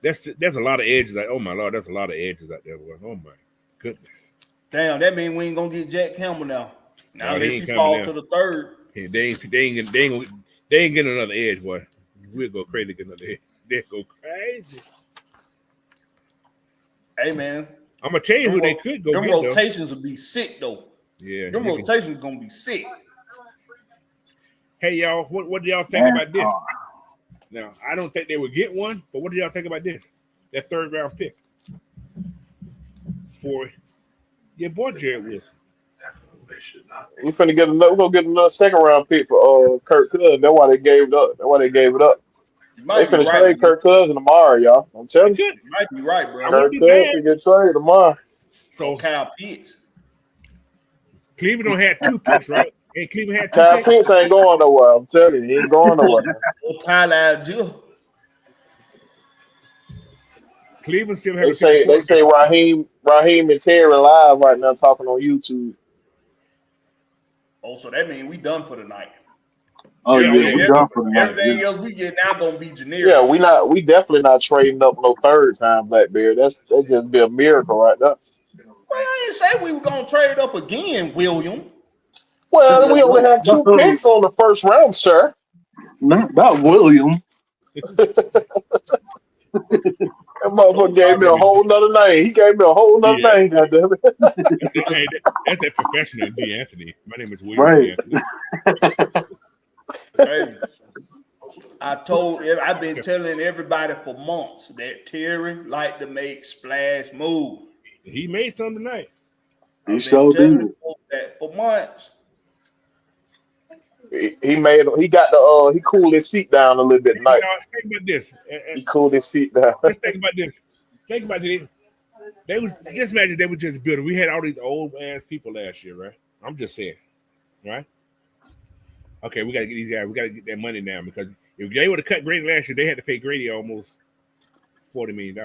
There's a lot of edges. Oh my Lord, there's a lot of edges out there. Oh my goodness. Damn, that means we ain't gonna get Jack Campbell now. Now unless he coming fall now. to the third. Yeah, they ain't getting another edge, boy. We'll go crazy to get another edge. They'll go crazy. Hey man, I'm gonna tell you who they could go them get. rotations will be sick though. Yeah, them rotations gonna be sick. Hey y'all, what do y'all think about this? Now, I don't think they would get one, but what do y'all think about this? That third round pick for your boy Jared Wilson. We're gonna get another second round pick for Kirk Cousins. That's why they gave it up. They finna trade Kirk Cousins tomorrow, y'all. I'm telling you. You might be right, bro. Kirk Cousins can get traded tomorrow. So Kyle Pitts. Cleveland don't have two picks, right? Hey, Cleveland had two Kyle picks. Pitts ain't going nowhere. I'm telling you, he ain't going nowhere. Tyler Algier. Cleveland still has. They say Raheem and Terry live right now talking on YouTube. Oh, so that means we done for the night. Oh yeah, we done for the night. Everything else we get now gonna be generic. Yeah, we definitely not trading up no third time, Blackbeard. That just be a miracle right there. Well, I didn't say we were gonna trade up again, William. Well, we only have 2 picks on the first round, sir. Not William. That motherfucker gave me a whole nother name. He gave me a whole nother name, goddammit. That's that professional D. Anthony. My name is William D. Anthony. I've been telling everybody for months that Terry like to make splash moves. He made some tonight. He showed telling did. folks that for months. He got the he cooled his seat down a little bit tonight. Think about this. He cooled his seat down. Let's think about this. Think about this. They was just imagine they were just building. We had all these old ass people last year, right? I'm just saying, right? Okay, we gotta get these guys. We gotta get that money now because if they would have cut Grady last year, they had to pay Grady almost $40 million.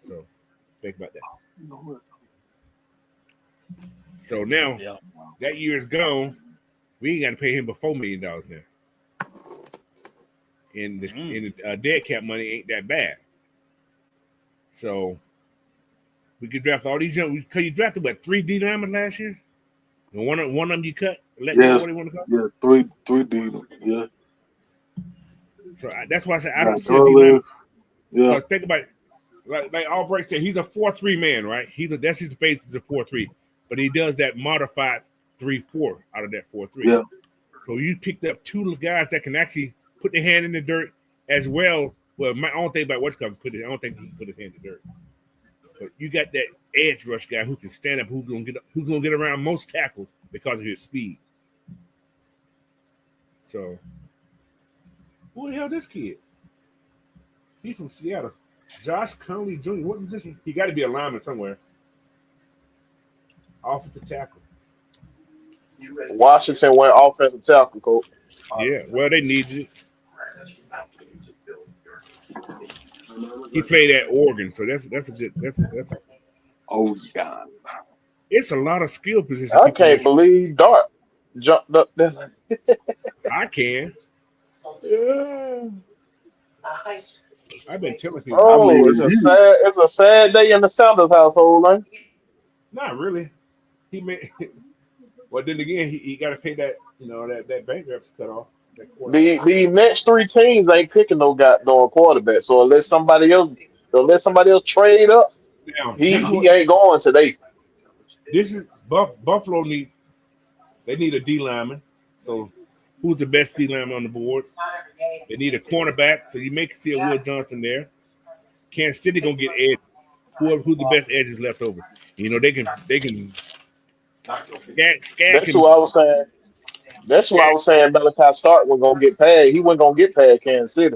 So think about that. So now that year is gone. We ain't got to pay him but $4 million now. And the dead cap money ain't that bad. So we could draft all these young. Because you drafted what 3 D linemen last year, and one of them you cut. Yes, yeah, three D. Yeah. So that's why I said I don't see a D lineman. Yeah. Think about it. Like Albright said, he's a 4-3 man, right? That's his base is a 4-3, but he does that modified 3-4 out of that 4-3. Yeah. So you picked up 2 guys that can actually put their hand in the dirt as well. Well, I don't think about what's going to put it. I don't think he can put his hand in the dirt. But you got that edge rush guy who can stand up, who's gonna get around most tackles because of his speed. So who the hell this kid? He's from Seattle. Josh Conley Jr. What position? He got to be a lineman somewhere. Offensive tackle. Washington went offensive tackle, coach. Yeah, well, they needed it. He played at Oregon, so that's a good. That's a, oh God. It's a lot of skill positions. I can't believe Dart jumped up there. I can. Yeah. I've been telling people. Oh, it's a sad day in the Sanders household, man. Not really. He made. Well, then again, he got to pay that that bankruptcy cut off. The next 3 teams ain't picking no quarterback. So unless somebody else trade up, he ain't going today. This is Buffalo they need a D lineman. So who's the best D lineman on the board? They need a cornerback. So you may see a Will Johnson there. Kansas City gonna get edge. Who's the best edges left over? They can That's who I was saying. That's why I was saying Malachi Stark was gonna get paid. He wasn't gonna get paid Kansas City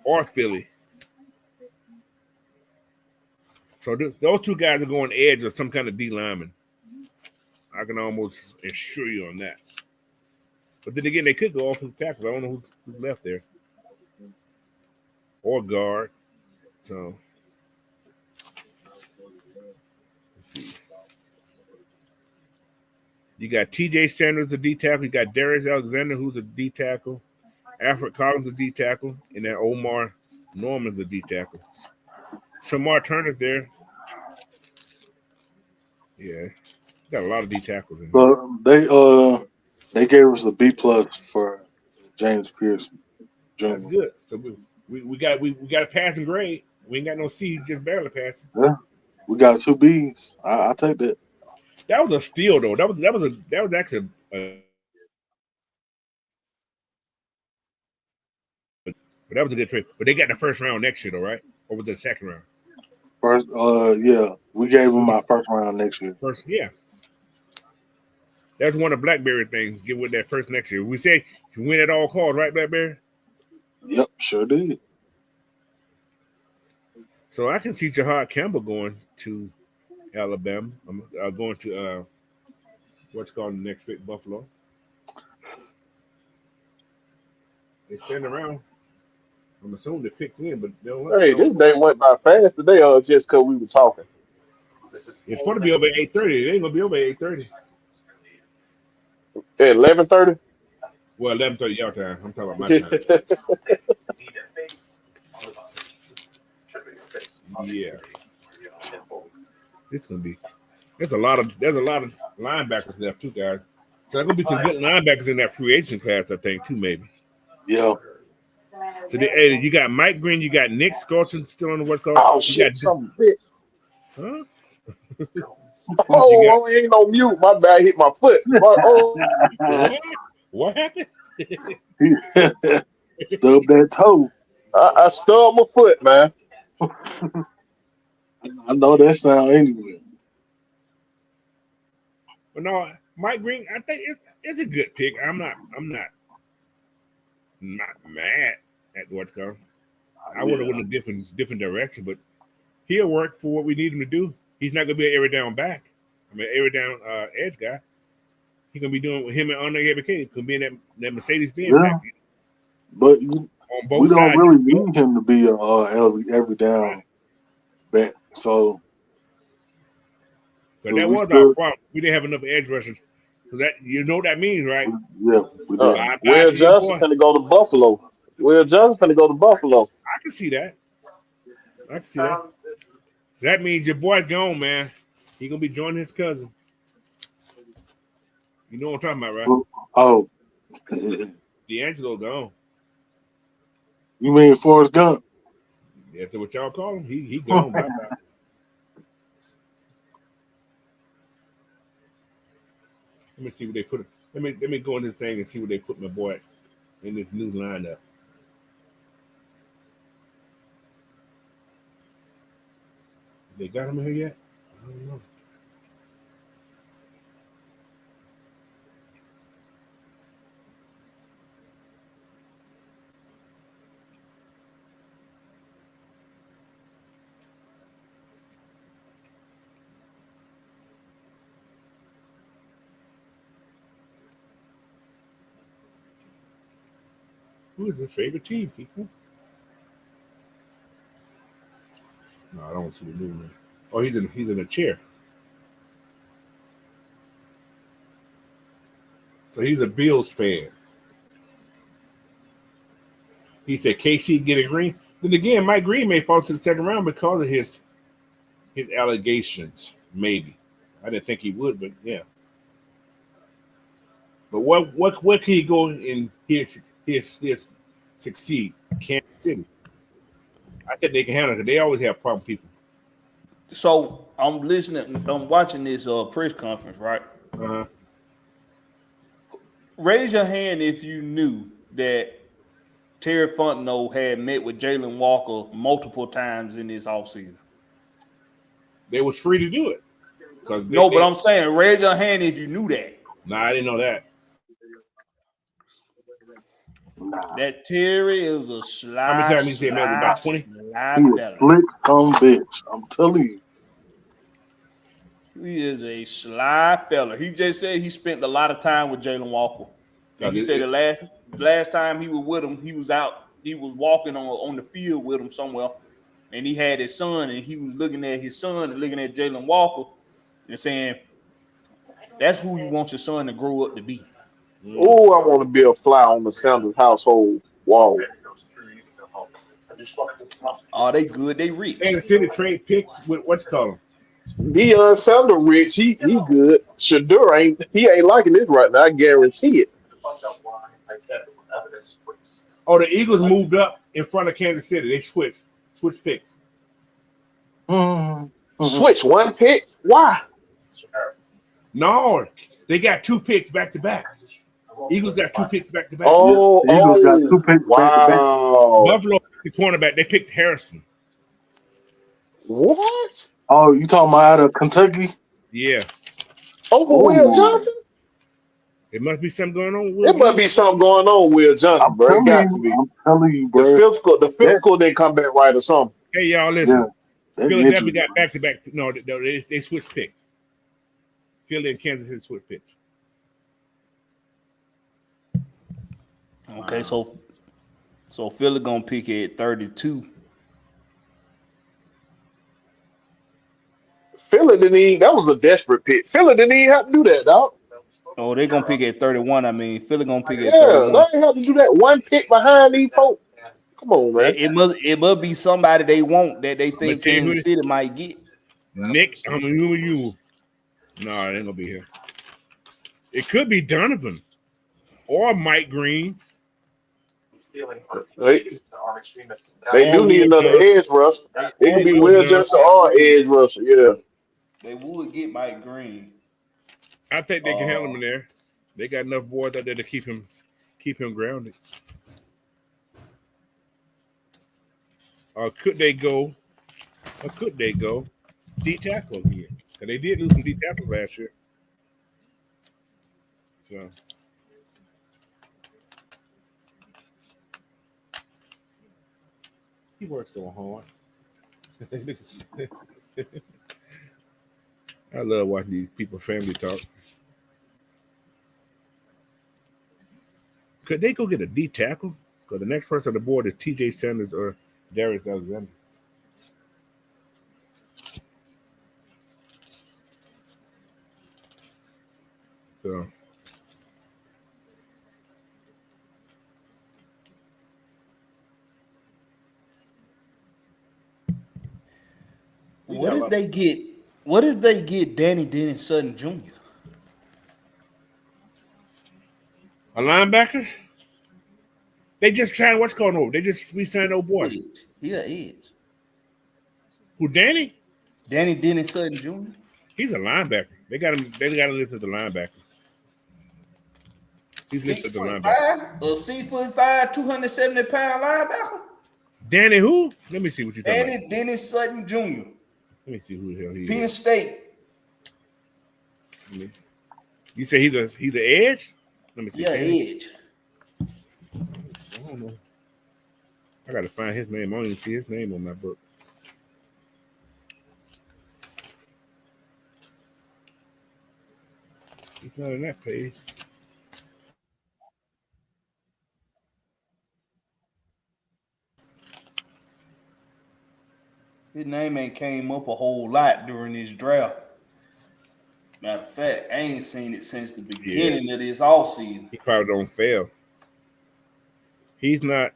or Philly. So those 2 guys are going edge or some kind of D lineman. I can almost assure you on that. But then again, they could go offensive tackle. I don't know who's left there. Or guard. So let's see. You got T.J. Sanders, a D tackle. You got Darius Alexander, who's a D tackle. Alfred Collins, a D tackle. And then Omar Norman's a D tackle. Shamar Turner's there. Yeah. Got a lot of D tackles in there. But they gave us a B+ for James Pierce Jr. That's good. So we got a passing grade. We ain't got no C, just barely passing. Yeah. We got 2 B's. I take that. That was a steal, though. That was actually but that was a good trade. But they got the first round next year, though, right? Or was it the second round? First, yeah, we gave him our first round next year. First, yeah. That's one of BlackBerry things. Get with that first next year. We say you win at all costs, right, BlackBerry? Yep, sure did. So I can see Jahad Campbell going to Alabama. I'm going to what's called the next pick, Buffalo. They stand around. I'm assuming they picked in, but they don't. Hey, this day went by fast today, just because we were talking. It's going to be over at 8:30. It ain't going to be over at 8:30. At 11:30. Well, 11:30 your time. I'm talking about my time. Yeah. It's gonna be. There's a lot of linebackers left too, guys. So there's gonna be some good linebackers in that free agent class, I think, too, maybe. Yeah. So you got Mike Green, you got Nick Scorchon still on the West Coast. Oh shit! Some bitch. Huh? Oh, ain't no mute. My bad, hit my foot. What happened? Stub that toe. I stubbed my foot, man. I know that sound anyway. But no, Mike Green, I think it's a good pick. I'm not mad at what's coming. I would have went a different direction, but he'll work for what we need him to do. He's not gonna be an every down back. I mean, every down edge guy. He's gonna be doing with him and Andre Iguodala. Could be in that Mercedes Benz back. But On we both don't sides. really need him to be a every down back. So But that was our problem. We didn't have enough edge rushers. So that you know what that means, right? Yeah, we did. Bye, Will see your Johnson boy. finna go to Buffalo. Will Johnson finna go to Buffalo. I can see that. That means your boy gone, man. He gonna be joining his cousin. You know what I'm talking about, right? Oh, D'Angelo gone. you mean Forrest Gump? That's what y'all call him. He gone. Bye-bye. Let me see what they put. Let me go in this thing and see what they put my boy in this new lineup. They got him in here yet? I don't know. Who is his favorite team, people? No, I don't see the new one. Oh, he's in a chair. So he's a Bills fan. He said KC getting Green. Then again, Mike Green may fall to the second round because of his allegations. Maybe. I didn't think he would, but yeah. But what can he go and his succeed? Kansas City. I think they can handle it because they always have problem people. So I'm watching this press conference, right? Uh-huh. Raise your hand if you knew that Terry Fontenot had met with Jalen Walker multiple times in this offseason. They was free to do it. But I'm saying raise your hand if you knew that. Nah, I didn't know that. That Terry is a slide. How many times you said that? About 20? He a slick some bitch. I'm telling you. He is a sly fella. He just said he spent a lot of time with Jalen Walker. And he said the last time he was with him, he was walking on the field with him somewhere, and he had his son, and he was looking at his son and looking at Jalen Walker and saying, "That's who you want your son to grow up to be." Oh, I want to be a fly on the Sanders household wall. Oh, they good. They rich. Kansas City trade picks with what's called Deion Sanders rich. He good. Shadur ain't liking this right now. I guarantee it. Oh, the Eagles moved up in front of Kansas City. They switched picks. Switch one pick? Why? No, they got 2 picks back to back. Eagles got 2 picks back to back. The Eagles got 2 picks back to back. Buffalo, the cornerback, they picked Harrison. What? Oh, you talking about out of Kentucky? Yeah. Over Will Johnson? There must be something going on with Will Johnson. Must be something going on with Will Johnson, bro. It got to be. I'm telling you, bro. The physical didn't come back right or something. Hey, y'all, listen. Philadelphia got back-to-back. No, they switched picks. Philly and Kansas City switched picks. Okay, so Philly gonna pick at 32. Philly didn't even. That was a desperate pick. Philly didn't even have to do that, dog. Oh, they're gonna pick at 31. I mean, Philly gonna pick at 31. Yeah, they ain't have to do that. One pick behind these folks. Come on, man. It must be somebody they want that they think Kansas City might get. Nick, you. No, it ain't gonna be here. It could be Donovan or Mike Green. They do need another edge rusher. It could be Will Johnson or edge rusher. Yeah. They would get Mike Green. I think they can handle him in there. They got enough boys out there to keep him grounded. Or could they go? D tackle again? Because they did lose some D tackles last year. So he works so hard. I love watching these people family talk. Could they go get a D tackle? Because the next person on the board is T.J. Sanders or Darius Alexander. So What if they get? What if they get Danny Dennis Sutton Jr.? a linebacker? They just trying what's going on. They just re-signed old boy. He an edge. Who, Danny? Danny Dennis Sutton Jr. He's a linebacker. They got him listed as a linebacker. He's listed as a linebacker. A 6'5", 270-pound linebacker. Danny who? Let me see what you're talking Danny about. Dennis Sutton Jr. Let me see who the hell he Penn is. State. You say he's an edge? Let me see. Yeah, edge. I don't know. I gotta find his name. I don't even see his name on my book. He's not on that page. His name ain't came up a whole lot during this draft. Matter of fact, I ain't seen it since the beginning of this offseason. He probably don't fail. He's not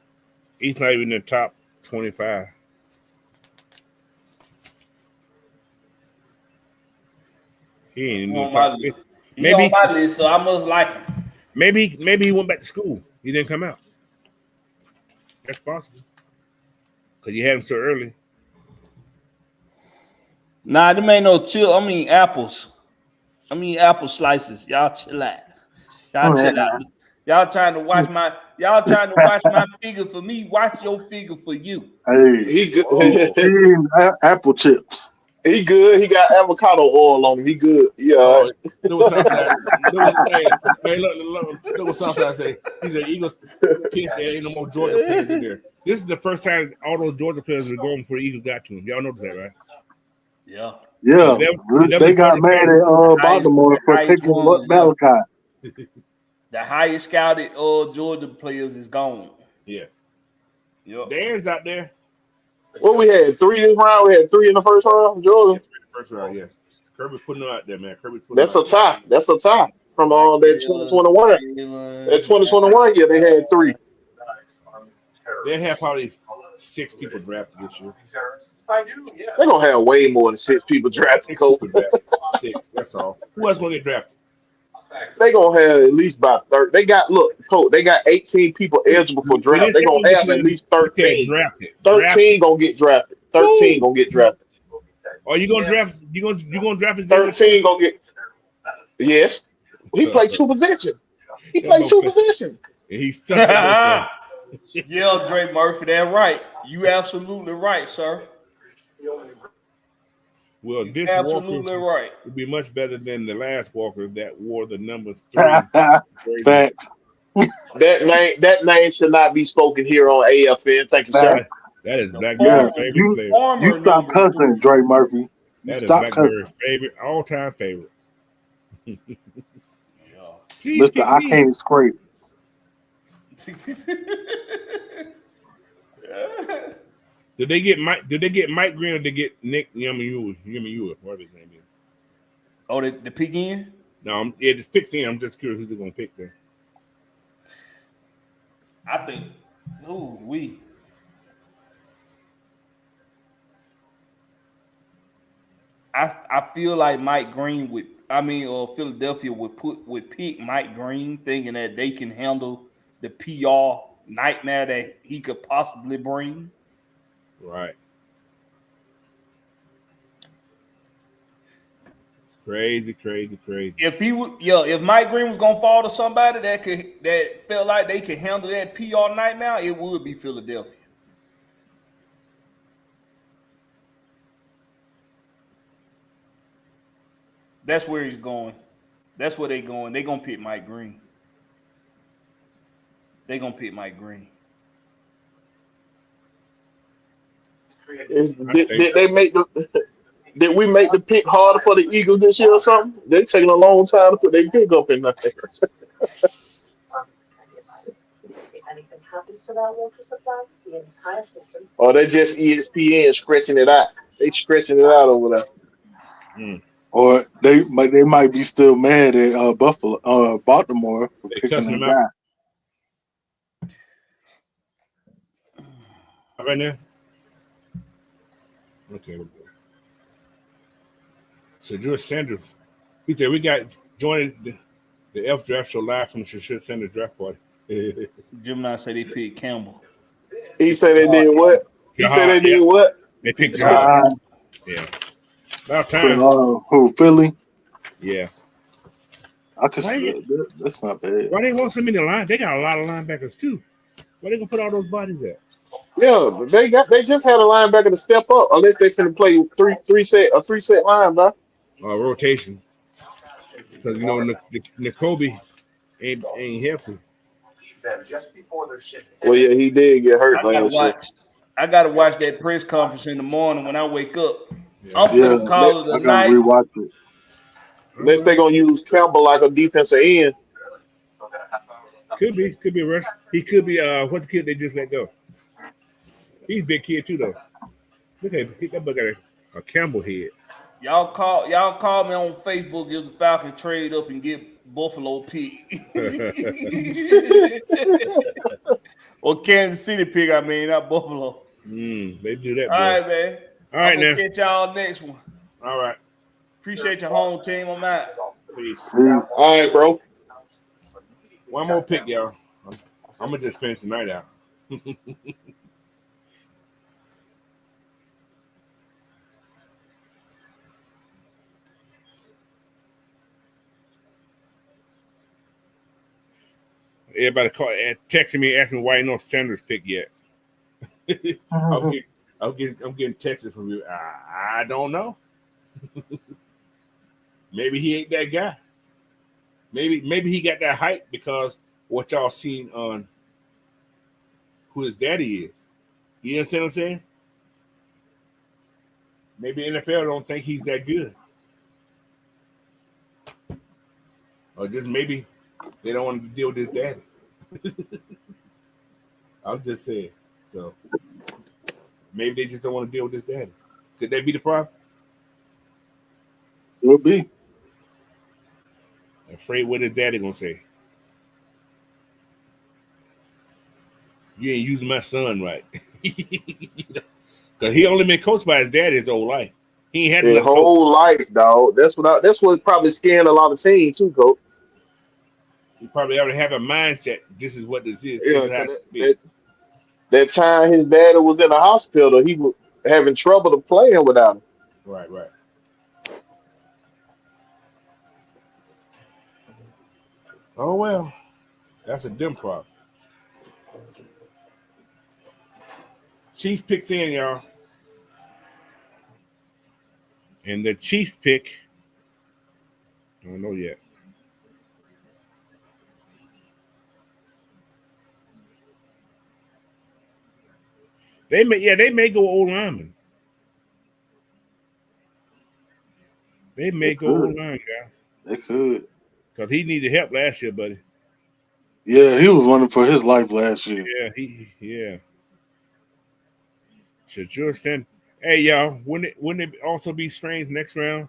even in the top 25. He ain't in the top 50. He's on my list, so I must like him. Maybe he went back to school. He didn't come out. That's possible. Because you had him so early. Nah, them ain't no chill. I mean apples. Apple slices. Y'all chill out. Y'all chill out. Y'all trying to watch my figure for me. Watch your figure for you. Hey, He good. Apple chips. He good. He got avocado oil on him. He good. Yeah. Oh, look what Southside. Look what Southside say. He said Eagles picks. There ain't no more Georgia players in there. This is the first time all those Georgia players were going before the Eagles got to him. Y'all notice that, right? Yeah. Yeah. They got mad at Baltimore for picking Malachi. The highest scouted Georgia players is gone. Yes. Yep. Dan's out there. What we had 3 this round. We had 3 in the first round. Georgia. First round, yes. Kirby putting it out there, man. That's a tie. That's a tie from that 2021. That 2021 year, they had 3. They have probably 6 people drafted this year. They're gonna have way more than 6 people drafted. 6. That's all. Who else gonna get drafted? They gonna have at least about 30. They got 18 people eligible for draft. They gonna have at least 13. 13 gonna get drafted. 13 gonna get drafted. Are you gonna draft? You gonna draft? 13 gonna get. Yes, he played 2 positions. He played 2 positions. And he sucked. Yeah, Dre Murphy, that's right. You absolutely right, sir. Well, this absolutely Walker right. would be much better than the last Walker that wore the number 3. Facts. That name should not be spoken here on AFN. Thank you, sir. That is Blackberry's favorite player. You stop cussing, Dre Murphy. That is Blackberry's favorite, all-time favorite. Mr. I can't scrape. Did they get Mike Green or did they get Nick Yamayu? Whatever his name is. Oh, the pick in? No, just pick in. I'm just curious who's they gonna pick there. I think I feel like Philadelphia would pick Mike Green, thinking that they can handle the PR nightmare that he could possibly bring. Right. Crazy. If Mike Green was gonna fall to somebody that felt like they could handle that PR nightmare, it would be Philadelphia. That's where he's going. That's where they going. They gonna pick Mike Green. They gonna pick Mike Green. Did they make the? Did we make the pick harder for the Eagles this year or something? They taking a long time to put their pick up in there. Or they just ESPN stretching it out. They stretching it out over there. Or they might be still mad at Baltimore for They picking cussing that him out. guy. Right now. Okay. So George Sanders, he said we got joined the F draft show live from the George Sanders draft party. Gemini said they picked Campbell. He said they did what? He said they did what? They picked Jahad. Yeah. About time. Who Philly? Yeah. I could see that's not bad. Why they want so many lines? They got a lot of linebackers too. Where they gonna put all those bodies at? Yeah, they just had a linebacker to step up unless they finna play three set line, bro. Rotation. Because you know N'Kobe ain't healthy. Well, yeah, he did get hurt last year. I gotta watch that press conference in the morning when I wake up. Yeah. I'm gonna call it a night. Rewatch it. Unless they gonna use Campbell like a defensive end. Could be a rush. He could be what's the kid they just let go? He's a big kid too though. Look at that boy got a Campbell head. Y'all call me on Facebook if the Falcons trade up and get Buffalo pick. Or Kansas City pick, I mean, not Buffalo. They do that. All right, man. All right, now. now. Catch y'all next one. All right. Appreciate your home team. I'm out. Peace. All right, bro. One more pick, y'all. I'm gonna just finish the night out. Everybody texting me, asking me why you know Sanders pick yet. I'm getting texts from you. I don't know. Maybe he ain't that guy. Maybe he got that hype because what y'all seen on who his daddy is. You understand what I'm saying? Maybe NFL don't think he's that good. Or just maybe they don't want to deal with his daddy. I'm just saying. So maybe they just don't want to deal with his daddy. Could that be the problem? Will be. Afraid what his daddy gonna say. You ain't using my son right. Because he only been coached by his daddy his whole life. He ain't had His whole life, dog. That's what probably scared a lot of teams too, coach. He probably already have a mindset. This is what this is. Yeah, that time his daddy was in the hospital, he was having trouble to playing without him. Right. Oh well, that's a dim problem. Chiefs picks in, y'all, and the Chiefs pick. I don't know yet. They may go old lineman. They may go old line, guys. They could. Because he needed help last year, buddy. Yeah, he was running for his life last year. Yeah. Should you understand? Hey, y'all, wouldn't it also be strange next round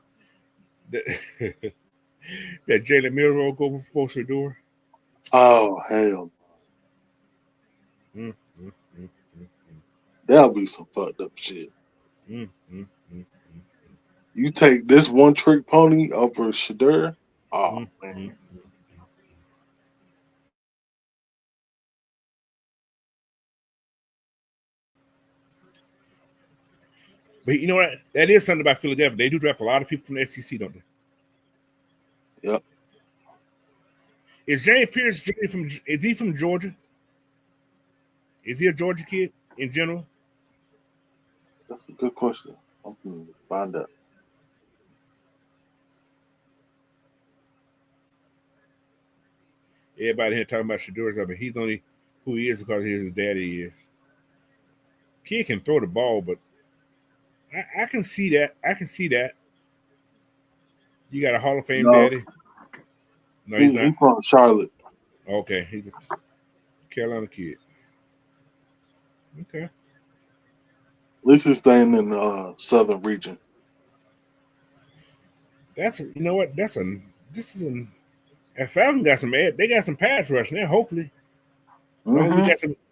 that that Jalen Milroe go before Shador? Oh, hell. That'll be some fucked up shit. You take this one trick pony over Shador? Oh, man. But you know what? That is something about Philadelphia. They do draft a lot of people from the SEC, don't they? Yep. Is James Pierce is he from Georgia? Is he a Georgia kid in general? That's a good question. I'm going to find out. Everybody here talking about Shadur's up, but he's only who he is because his daddy is. Kid can throw the ball, but I can see that. I can see that. You got a Hall of Fame No, daddy? No, he's not. he's from Charlotte. Okay, he's a Carolina kid. Okay. At least he's staying in the southern region. That's you know what? This is an and Falcons got some they got some pass rush now, hopefully. Long as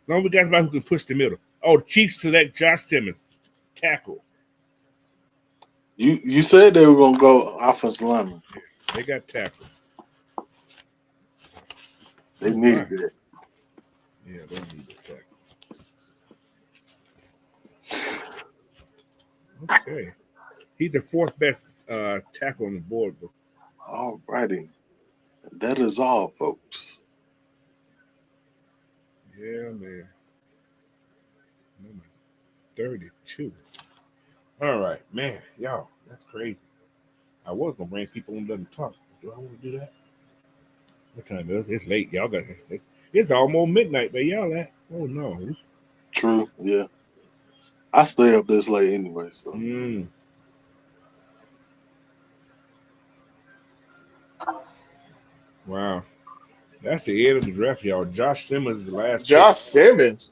we got somebody who can push the middle. Oh, the Chiefs select Josh Simmons, tackle. You said they were gonna go offensive lineman. They got tackle. They needed it. Yeah, they need the tackle. Okay. He's the fourth best tackle on the board. All righty. That is all, folks. Yeah, man. Number 32. All right, man. Y'all, that's crazy. I was gonna bring people on to talk. Do I want to do that? What time is it? It's late. Y'all got it's almost midnight, but y'all at oh no. True, yeah. I stay up this late anyway, so Wow. That's the end of the draft, y'all. Josh Simmons is the last Josh Simmons.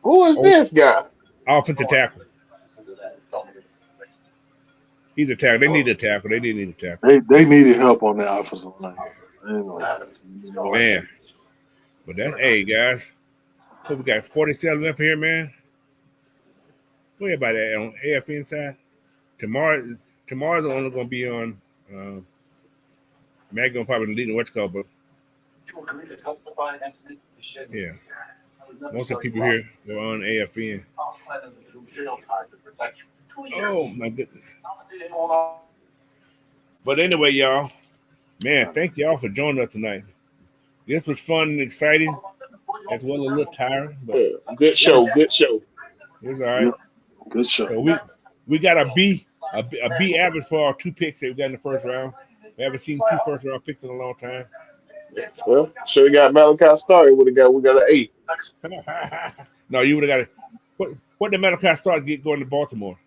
Who is this guy? offensive tackle. He's a tackle. They need a tackle. They didn't need a tackle. they needed help on that offensive line. Man. But that's hey guys. So we got 47 left here, man. What about that on AF inside? Tomorrow's only gonna be on Mag gonna probably lead the what's called, but yeah. Most of the people here were on AFN. Oh my goodness. But anyway, y'all, man, thank y'all for joining us tonight. This was fun and exciting, as well as a little tiring. But good show. It's all right. Good show. So we got a B average for our 2 picks that we got in the first round. We haven't seen 2 first round picks in a long time. Well, should have got Malachi Starr. We got an A. No, you would have got it. What did Malachi Starr get going to Baltimore?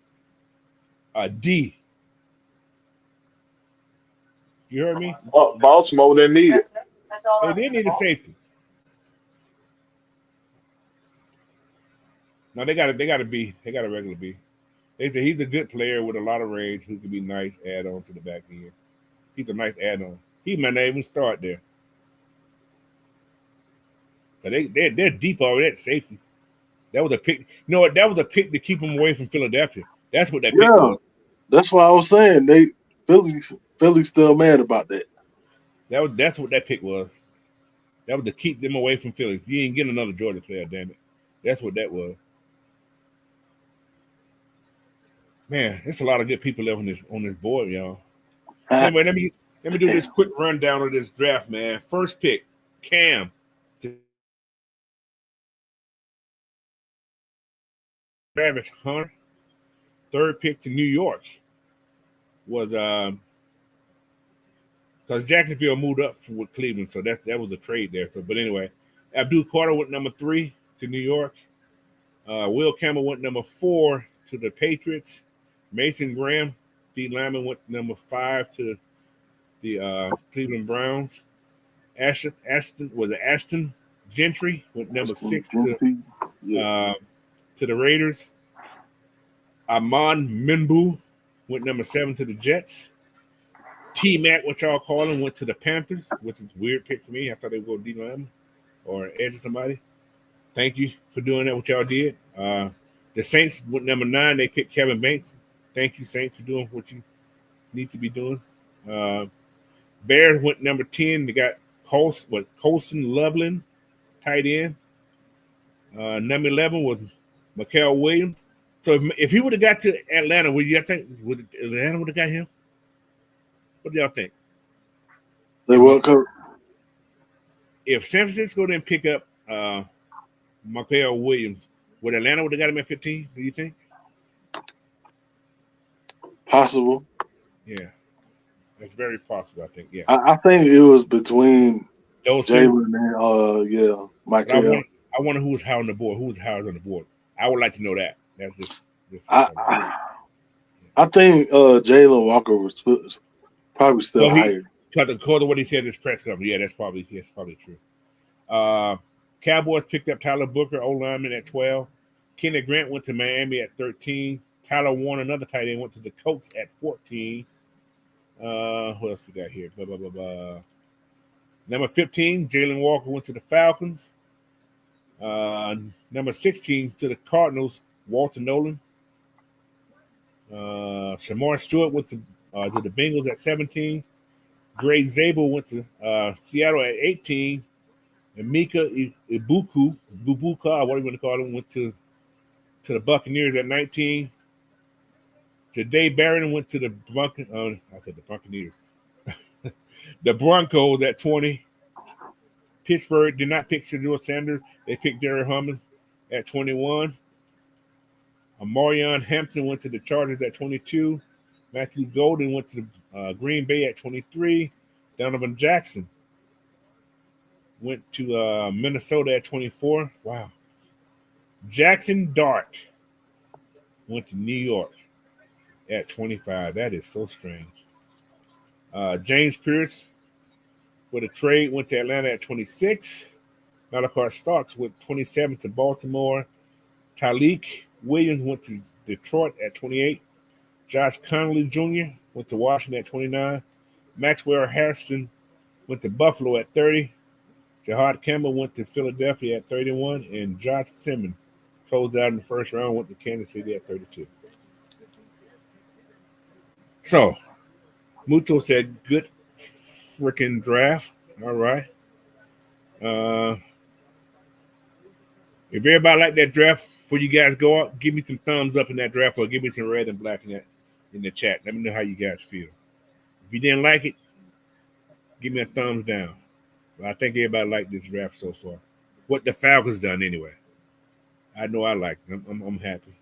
A D. You heard me? Baltimore didn't need it. They did need a safety. No, they got a B. They got a regular B. They say he's a good player with a lot of range who could be nice add-on to the back end. He's a nice add-on. He might not even start there. But they're deep already at safety. That was a pick. You know what? That was a pick to keep him away from Philadelphia. That's what that pick was. That's why I was saying Philly's still mad about that. That's what that pick was. That was to keep them away from Philly. You ain't getting another Georgia player, damn it. That's what that was. Man, there's a lot of good people left on this board, y'all. Anyway, let me do this quick rundown of this draft, man. First pick, Cam. Travis Hunter. Third pick to New York was because Jacksonville moved up with Cleveland, so that was a trade there. So, but anyway, Abdul Carter went number 3 to New York. Will Campbell went number 4 to the Patriots. Mason Graham, D. Lyman, went number 5 to the Cleveland Browns. Ashton Gentry went number 6 to the Raiders. Amon Minbu went number 7 to the Jets. T-Mac, what y'all call him, went to the Panthers, which is a weird pick for me. I thought they would go D. Lyman or edge of somebody. Thank you for doing that, what y'all did. The Saints went number 9. They picked Kevin Banks. Thank you, Saints, for doing what you need to be doing. Bears went number 10. They got Colson Loveland, tight end. Number 11 was Mikael Williams. So if he would have got to Atlanta, would Atlanta would have got him? What do y'all think? If San Francisco didn't pick up Mikael Williams, would Atlanta would have got him at 15? Do you think? Possible. Yeah, that's very possible. I think. Yeah, I think it was between Those two. Jalen and But I Michael. wonder who's high on the board. Who's higher on the board? I would like to know that. That's just I think Jalen Walker was probably still higher. According to what he said in his press conference, yeah, that's probably true. Cowboys picked up Tyler Booker, old lineman, at 12. Kenny Grant went to Miami at 13. Tyler Warner, another tight end, went to the Colts at 14. Who else we got here? Blah, blah, blah, blah. Number 15, Jalen Walker went to the Falcons. Number 16 to the Cardinals, Walter Nolan. Shamar Stewart went to the Bengals at 17. Gray Zabel went to Seattle at 18. And Mika Ibuka, whatever you want to call him, went to the Buccaneers at 19. Ja'Day Barron went to the Buccaneers. The Broncos at 20. Pittsburgh did not pick Shedeur Sanders. They picked Derek Hummons at 21. Amarion Hampton went to the Chargers at 22. Matthew Golden went to Green Bay at 23. Donovan Jackson went to Minnesota at 24. Wow. Jackson Dart went to New York at 25. That is so strange. James Pierce with a trade went to Atlanta at 26. Malachi Starks with 27 to Baltimore. Tyleek Williams went to Detroit at 28. Josh Connolly Jr. went to Washington at 29. Maxwell Harrison went to Buffalo at 30. Jahad Campbell went to Philadelphia at 31. And Josh Simmons closed out in the first round, went to Kansas City at 32. So, Mucho said, good freaking draft. All right. If everybody like that draft, before you guys go out, give me some thumbs up in that draft or give me some red and black in the chat. Let me know how you guys feel. If you didn't like it, give me a thumbs down. But I think everybody liked this draft so far. What the Falcons done anyway. I know I like it. I'm happy.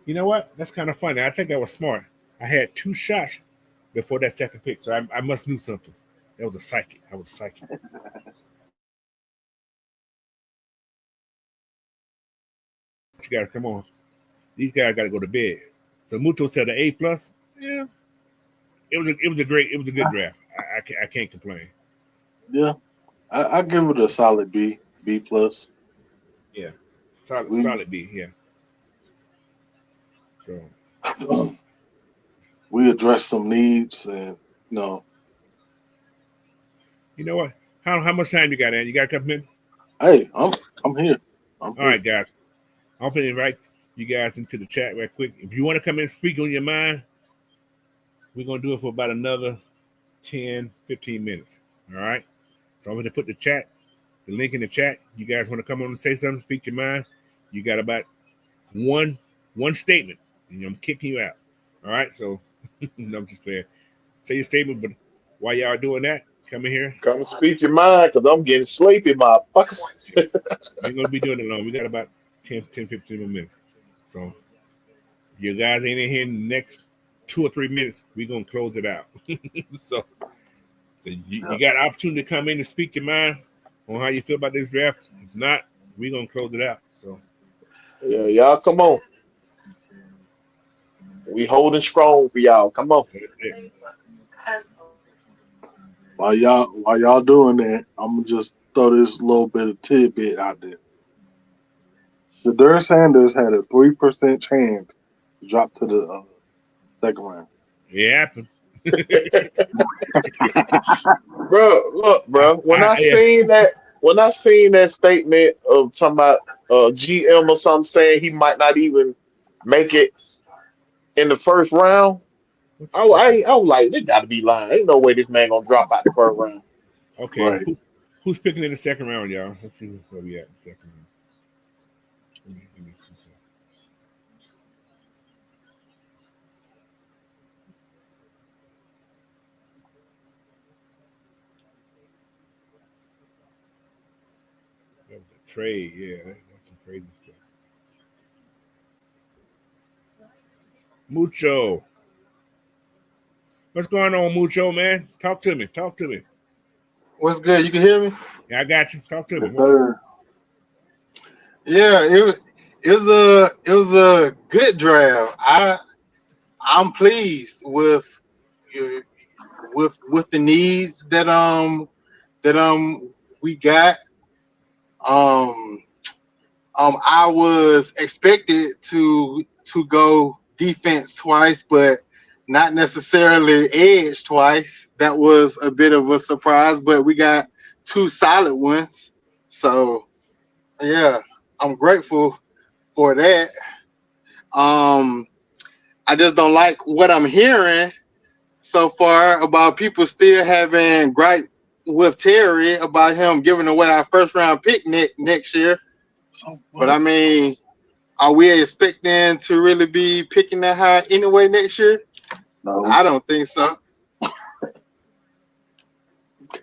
You know what? That's kind of funny. I think I was smart. I had 2 shots before that second pick, so I must knew something. That was a psychic. I was psychic. You guys, come on. These guys got to go to bed. So Mucho said an A+. Yeah, it was a good draft. I can't complain. Yeah, I give it a solid B+. Yeah, solid B. Yeah. So we address some needs, and you know what? How much time you got, Ann? You got a couple minutes? Hey, I'm here. All right, guys. I'm going to invite you guys into the chat right quick. If you want to come in and speak on your mind, we're going to do it for about another 10, 15 minutes. All right? So I'm going to put the link in the chat. You guys want to come on and say something, speak your mind? You got about one statement, and I'm kicking you out. All right? So, no, I'm just playing. Say your statement, but while y'all doing that, come in here. Come and speak your mind, because I'm getting sleepy, motherfuckers. We're going to be doing it long. We got about 10, 15 more minutes. So, if you guys ain't in here in the next 2 or 3 minutes, we're going to close it out. So you got an opportunity to come in and speak your mind on how you feel about this draft. If not, we're going to close it out. So, yeah, y'all come on. We holding strong for y'all. Come on. While y'all doing that, I'm gonna just throw this little bit of tidbit out there. Shedeur Sanders had a 3% chance to drop to the second round. It happened. Bro, look, bro. When I seen that statement of talking about GM or something saying he might not even make it in the first round, I was like, they got to be lying. Ain't no way this man gonna drop out the first round. Okay, right. Who's picking in the second round, y'all? Let's see where we at in the second round. Let me see something. That was a trade, yeah. That's some crazy stuff. Mucho. What's going on, Mucho, man? Talk to me. What's good? You can hear me? Yeah, I got you. Talk to me. Yes, sir. Yeah, it was a good draft. I'm pleased uh, with the needs that we got. Um I was expected to go defense twice, but not necessarily edge twice. That was a bit of a surprise, but we got two solid ones. So yeah, I'm grateful for that. Um, I just don't like what I'm hearing so far about people still having gripe with Terry about him giving away our first round pick next year. So But what? I mean, are we expecting to really be picking that high anyway next year? No, I don't think so. who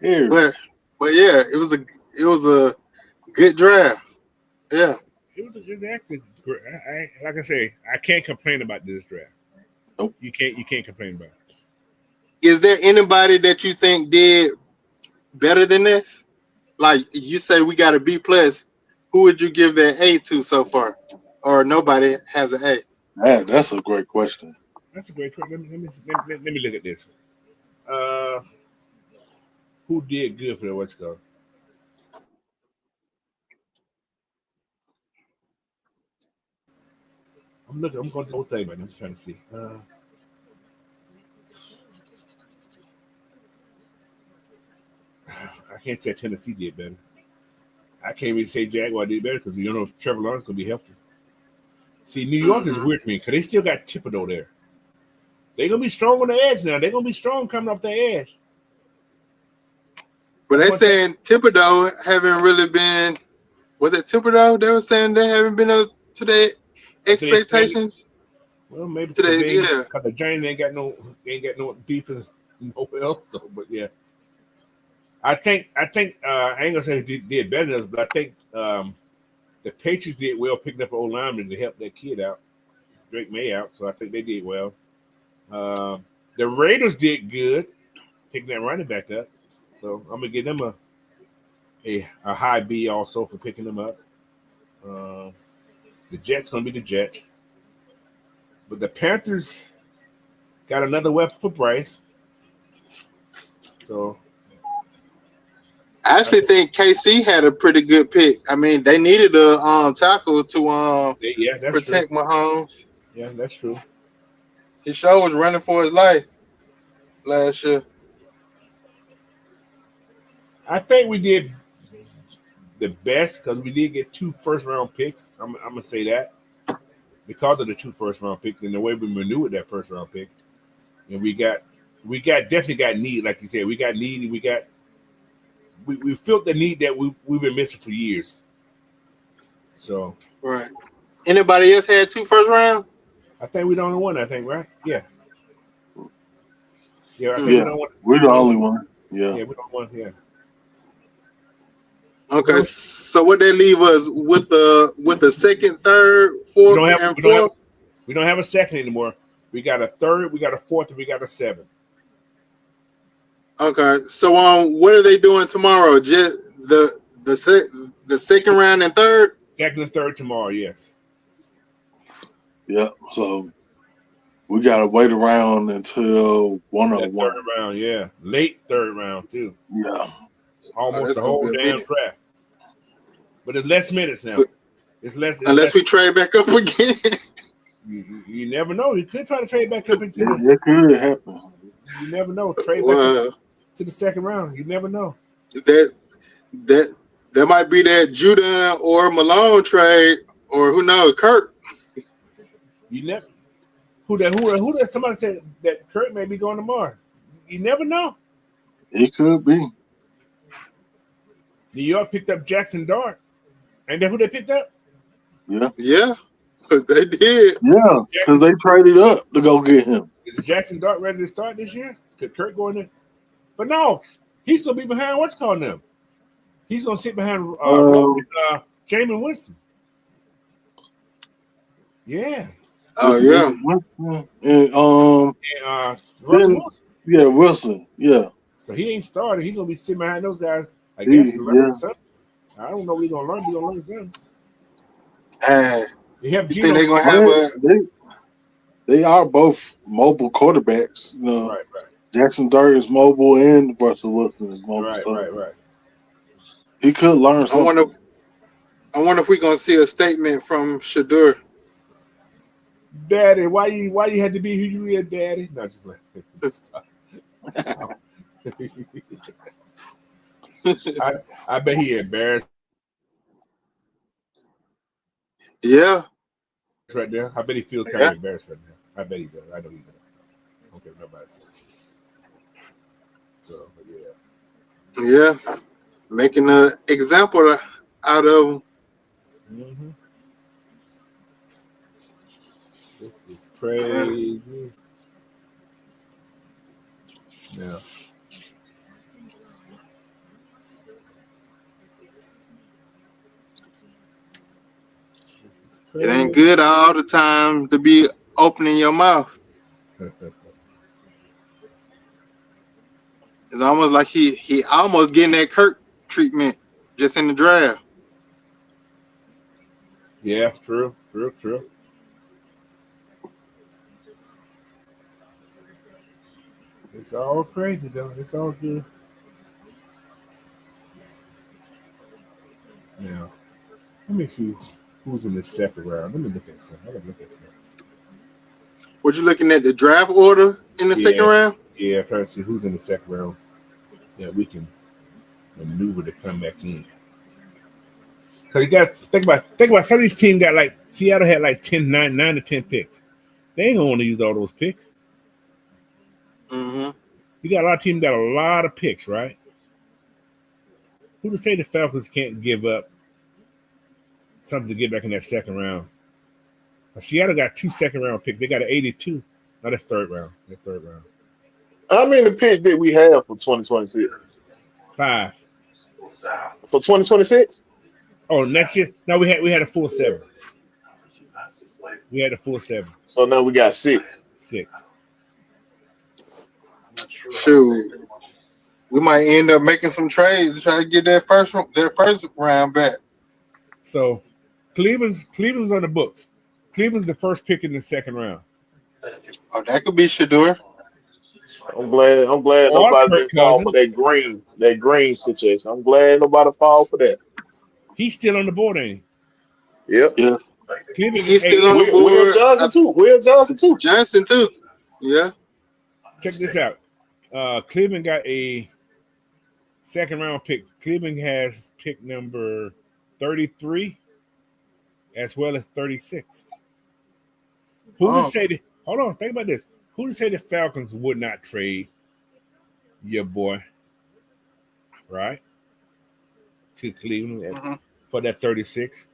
cares? But yeah, it was a good draft. Yeah. It was actually great. Like I say, I can't complain about this draft. Nope. You can't complain about it. Is there anybody that you think did better than this? Like you say, we got a B plus. Who would you give that A to so far? Or nobody has an A? That's a great question. That's a great question. Let me look at this. Uh, who did good for the what's called? I'm looking. I'm going to the whole thing, man. I'm trying to see. I can't say Tennessee did better. I can't really say Jaguar did better because you don't know if Trevor Lawrence going to be healthy. See, New York is Mm-hmm. weird to me because they still got Thibodeau there. They're going to be strong on the edge now. They're going to be strong coming off the edge. But That's they one thing. saying Thibodeau haven't really been. Was it Thibodeau? They were saying they haven't been up to their Up to their standard. expectations. Well, maybe To because their yeah. the Giants ain't got no defense nowhere else though. But yeah, I think I ain't gonna say they did better than us, but I think the Patriots did well picking up an old lineman to help that kid out, Drake May out. So I think they did well. The Raiders did good picking that running back up. So I'm gonna give them a high B also for picking them up. The Jets gonna be the Jets, but the Panthers got another weapon for Bryce. So I actually think KC had a pretty good pick. I mean, they needed a tackle to yeah, that's true. protect Mahomes. Yeah, that's true. He sure was running for his life last year. I think we did the best because we did get 2 first-round picks. I'm gonna say that because of the 2 first-round picks and the way we maneuvered that first-round pick, and we definitely got need, like you said, we got need, and we felt the need that we've been missing for years. So Right. Anybody else had 2 first rounds? I think we're the only one. I think, right? Yeah. I think Hmm. we're Yeah, the only one. we're the only one. Yeah. Yeah, we're the only one. Yeah. Okay. Well, So what they leave us with the second, third, we fourth, don't have and we don't have fourth? we don't have a second anymore. We got a third, we got a fourth, and we got a seventh. Okay. So what are they doing tomorrow? Just the second round and third? Second and third tomorrow. Yes. Yeah. So we gotta wait around until That 101. third round. Yeah. Late third round too. Yeah. Oh, Almost that's the gonna whole be a damn minute. draft. But it's less minutes now. It's less. Unless we trade back up again. You never know. You could try to trade back up into the. It could happen. You never know. Trade back up Well, to the second round. You never know. that that might be that Judah or Malone trade, or who knows, Kirk. You never. Who that? Somebody said that Kurt may be going tomorrow. You never know. It could be. New York picked up Jackson Dart. Ain't that who they picked up? Yeah. Yeah, they did. Yeah. Because they traded up to go get him. Is Jackson Dart ready to start this year? Could Kurt go in there? But no, he's going to be behind what's called them. He's going to sit behind Jameis Winston. Yeah. Oh yeah. And And Russell Wilson. yeah, Wilson. Yeah. So he ain't started. He's gonna be sitting behind those guys. I guess learning Yeah. something. I don't know what he's gonna learn. He's gonna learn something. Hey, He have You think Geno. they're gonna have a? They are both mobile quarterbacks. You know, Right. Jackson Dart is mobile and Russell Wilson is mobile. Right. He could learn I something. wonder if we're gonna see a statement from Shadur. Daddy, why you had to be who you is, Daddy? No, just playing. I bet he embarrassed Yeah, right there. I bet he feels kind of embarrassed right now. I bet he does. I know he does. Okay, nobody said. So yeah. yeah, making an example out of him. Mm-hmm. This is crazy. Yeah. It ain't good all the time to be opening your mouth. It's almost like he almost getting that Kirk treatment just in the draft. Yeah, true. It's all crazy though. It's all good. Now, let me see who's in the second round. Let me look at something. I gotta look at something. What you looking at the draft order in the second round? Yeah, trying to see who's in the second round that we can maneuver to come back in. Because you got to think about some of these teams got like Seattle had like 9 to 10 picks. They ain't gonna want to use all those picks. Mm-hmm. You got a lot of teams got a lot of picks, right? Who to say the Falcons can't give up something to get back in that second round? Seattle got 2 second-round picks. They got an 82. No, that's third round. That's third round. How many picks did we have for 2026? 5. For 2026? Oh, next year? No, we had a full 7. We had a full 7. So now we got 6. 6. Shoot, we might end up making some trades to try to get their first round back. So Cleveland's on the books. Cleveland's the first pick in the second round. Oh, that could be Shadur. I'm glad Or nobody Kirk didn't fall for Cousins. that green situation. I'm glad nobody fall for that. He's still on the board, ain't Yep. Yeah. he? Cleveland, He's still on the Will board. Johnson too. Johnson too. Yeah. check this out. Cleveland got a second round pick. Cleveland has pick number 33 as well as 36. Who to say that? Hold on, think about this. Who to say the Falcons would not trade your boy, right, to Cleveland for that 36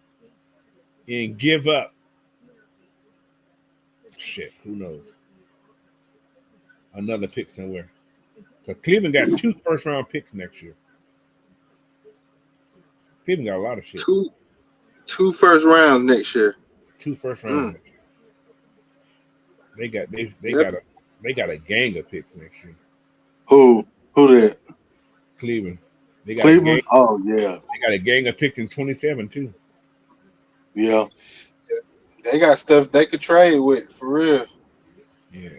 and give up? Shit, who knows? Another pick somewhere. Because Cleveland got 2 first-round picks next year. Cleveland got a lot of shit. Two first rounds next year. 2 first rounds next year. They got a gang of picks next year. Who that? Cleveland. They got Cleveland? A gang, Yeah. they got a gang of picks in 27 too. Yeah. They got stuff they could trade with for real. Yeah.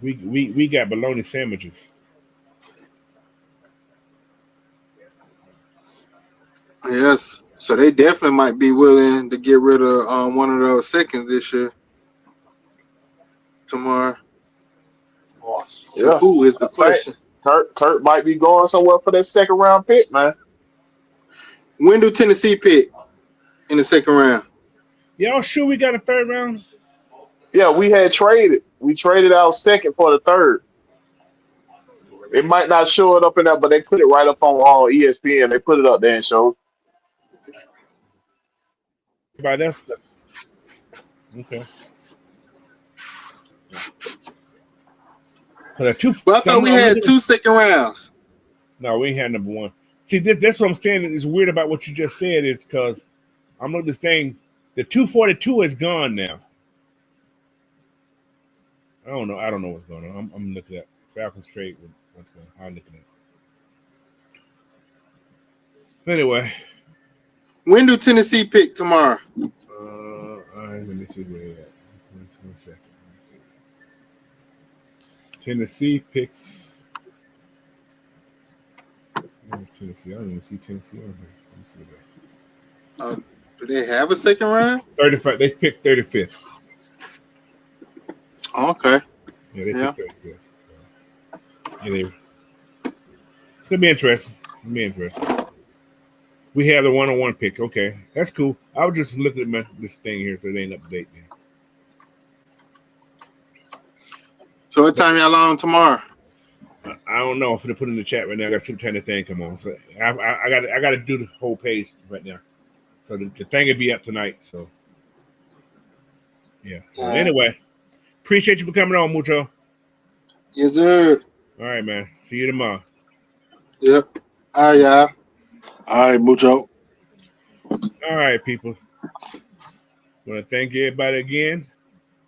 We got bologna sandwiches. Yes. So they definitely might be willing to get rid of one of those seconds this year. Tomorrow. So who is the question? Kurt might be going somewhere for that second round pick, man. When do Tennessee pick in the second round? Y'all sure we got a third round? Yeah, we had traded. We traded our second for the third. It might not show it up in there, but they put it right up on ESPN. They put it up there and showed. By that stuff. Okay. But I thought we had 2 second rounds. No, we ain't had number 1. See, that's what I'm saying. It's weird about what you just said is because I'm looking at this thing. The 242 is gone now. I don't know what's going on. I'm looking at Falcons trade with what's going on. I'm looking at. Anyway, When do Tennessee pick tomorrow? all right, let me see where they at. One second. Let me see. Tennessee picks. Tennessee. I don't even see Tennessee on here. Let me see that. Do they have a second round? 35. They picked 35th. Okay. Yeah, they Yeah. picked 35th. So, yeah, it's gonna be interesting. It'll be interesting. We have the 1-on-1 pick. Okay, that's cool. I was just looking at this thing here, so it ain't up to date now. So what time y'all on tomorrow? I don't know if they put it in the chat right now. I got to see what time the thing come on. So I got to do the whole page right now. So the thing will be up tonight. So yeah. So anyway, appreciate you for coming on, Mucho. Yes, sir. All right, man. See you tomorrow. Yep. All right, y'all. All right, Mucho. All right, people. Want to thank everybody again.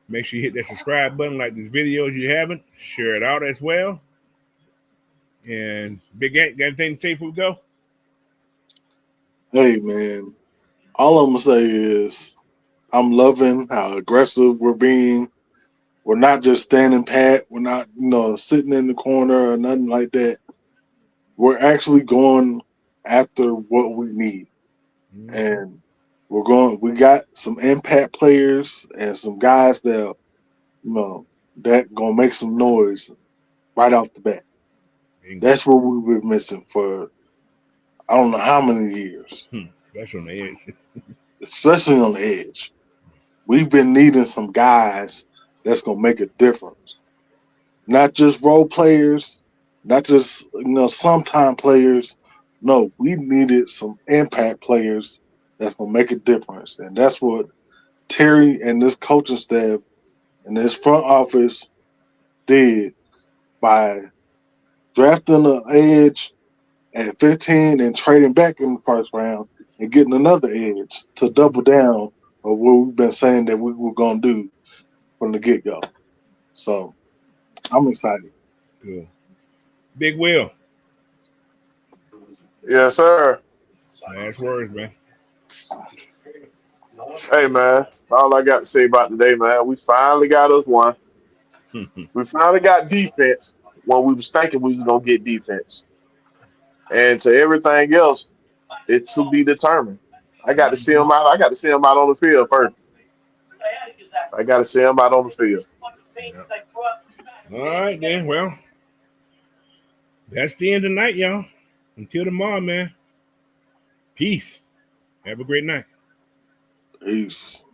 Make sure you hit that subscribe button, like this video if you haven't. Share it out as well. And Big Ant, got anything to say before we go? Hey, man. All I'm gonna say is I'm loving how aggressive we're being. We're not just standing pat. We're not, sitting in the corner or nothing like that. We're actually going after what we need. Mm-hmm. And we got some impact players and some guys that, that gonna make some noise right off the bat. That's what we've been missing for I don't know how many years. Especially on the edge. Especially on the edge. We've been needing some guys that's gonna make a difference. Not just role players, not just sometime players. No, we needed some impact players that's gonna make a difference. And that's what Terry and this coaching staff and this front office did by drafting an edge at 15 and trading back in the first round and getting another edge to double down on what we've been saying that we were going to do from the get-go. So I'm excited. Good. Big Will. Yes, sir. Last words, man. Hey, man. All I got to say about today, man, we finally got us one. We finally got defense when we was thinking we was going to get defense. And to everything else, it's to be determined. I got to see them out. I got to see them out on the field first. I got to see them out on the field. Yep. All right, then. Well, that's the end of the night, y'all. Until tomorrow, man. Peace. Have a great night. Peace.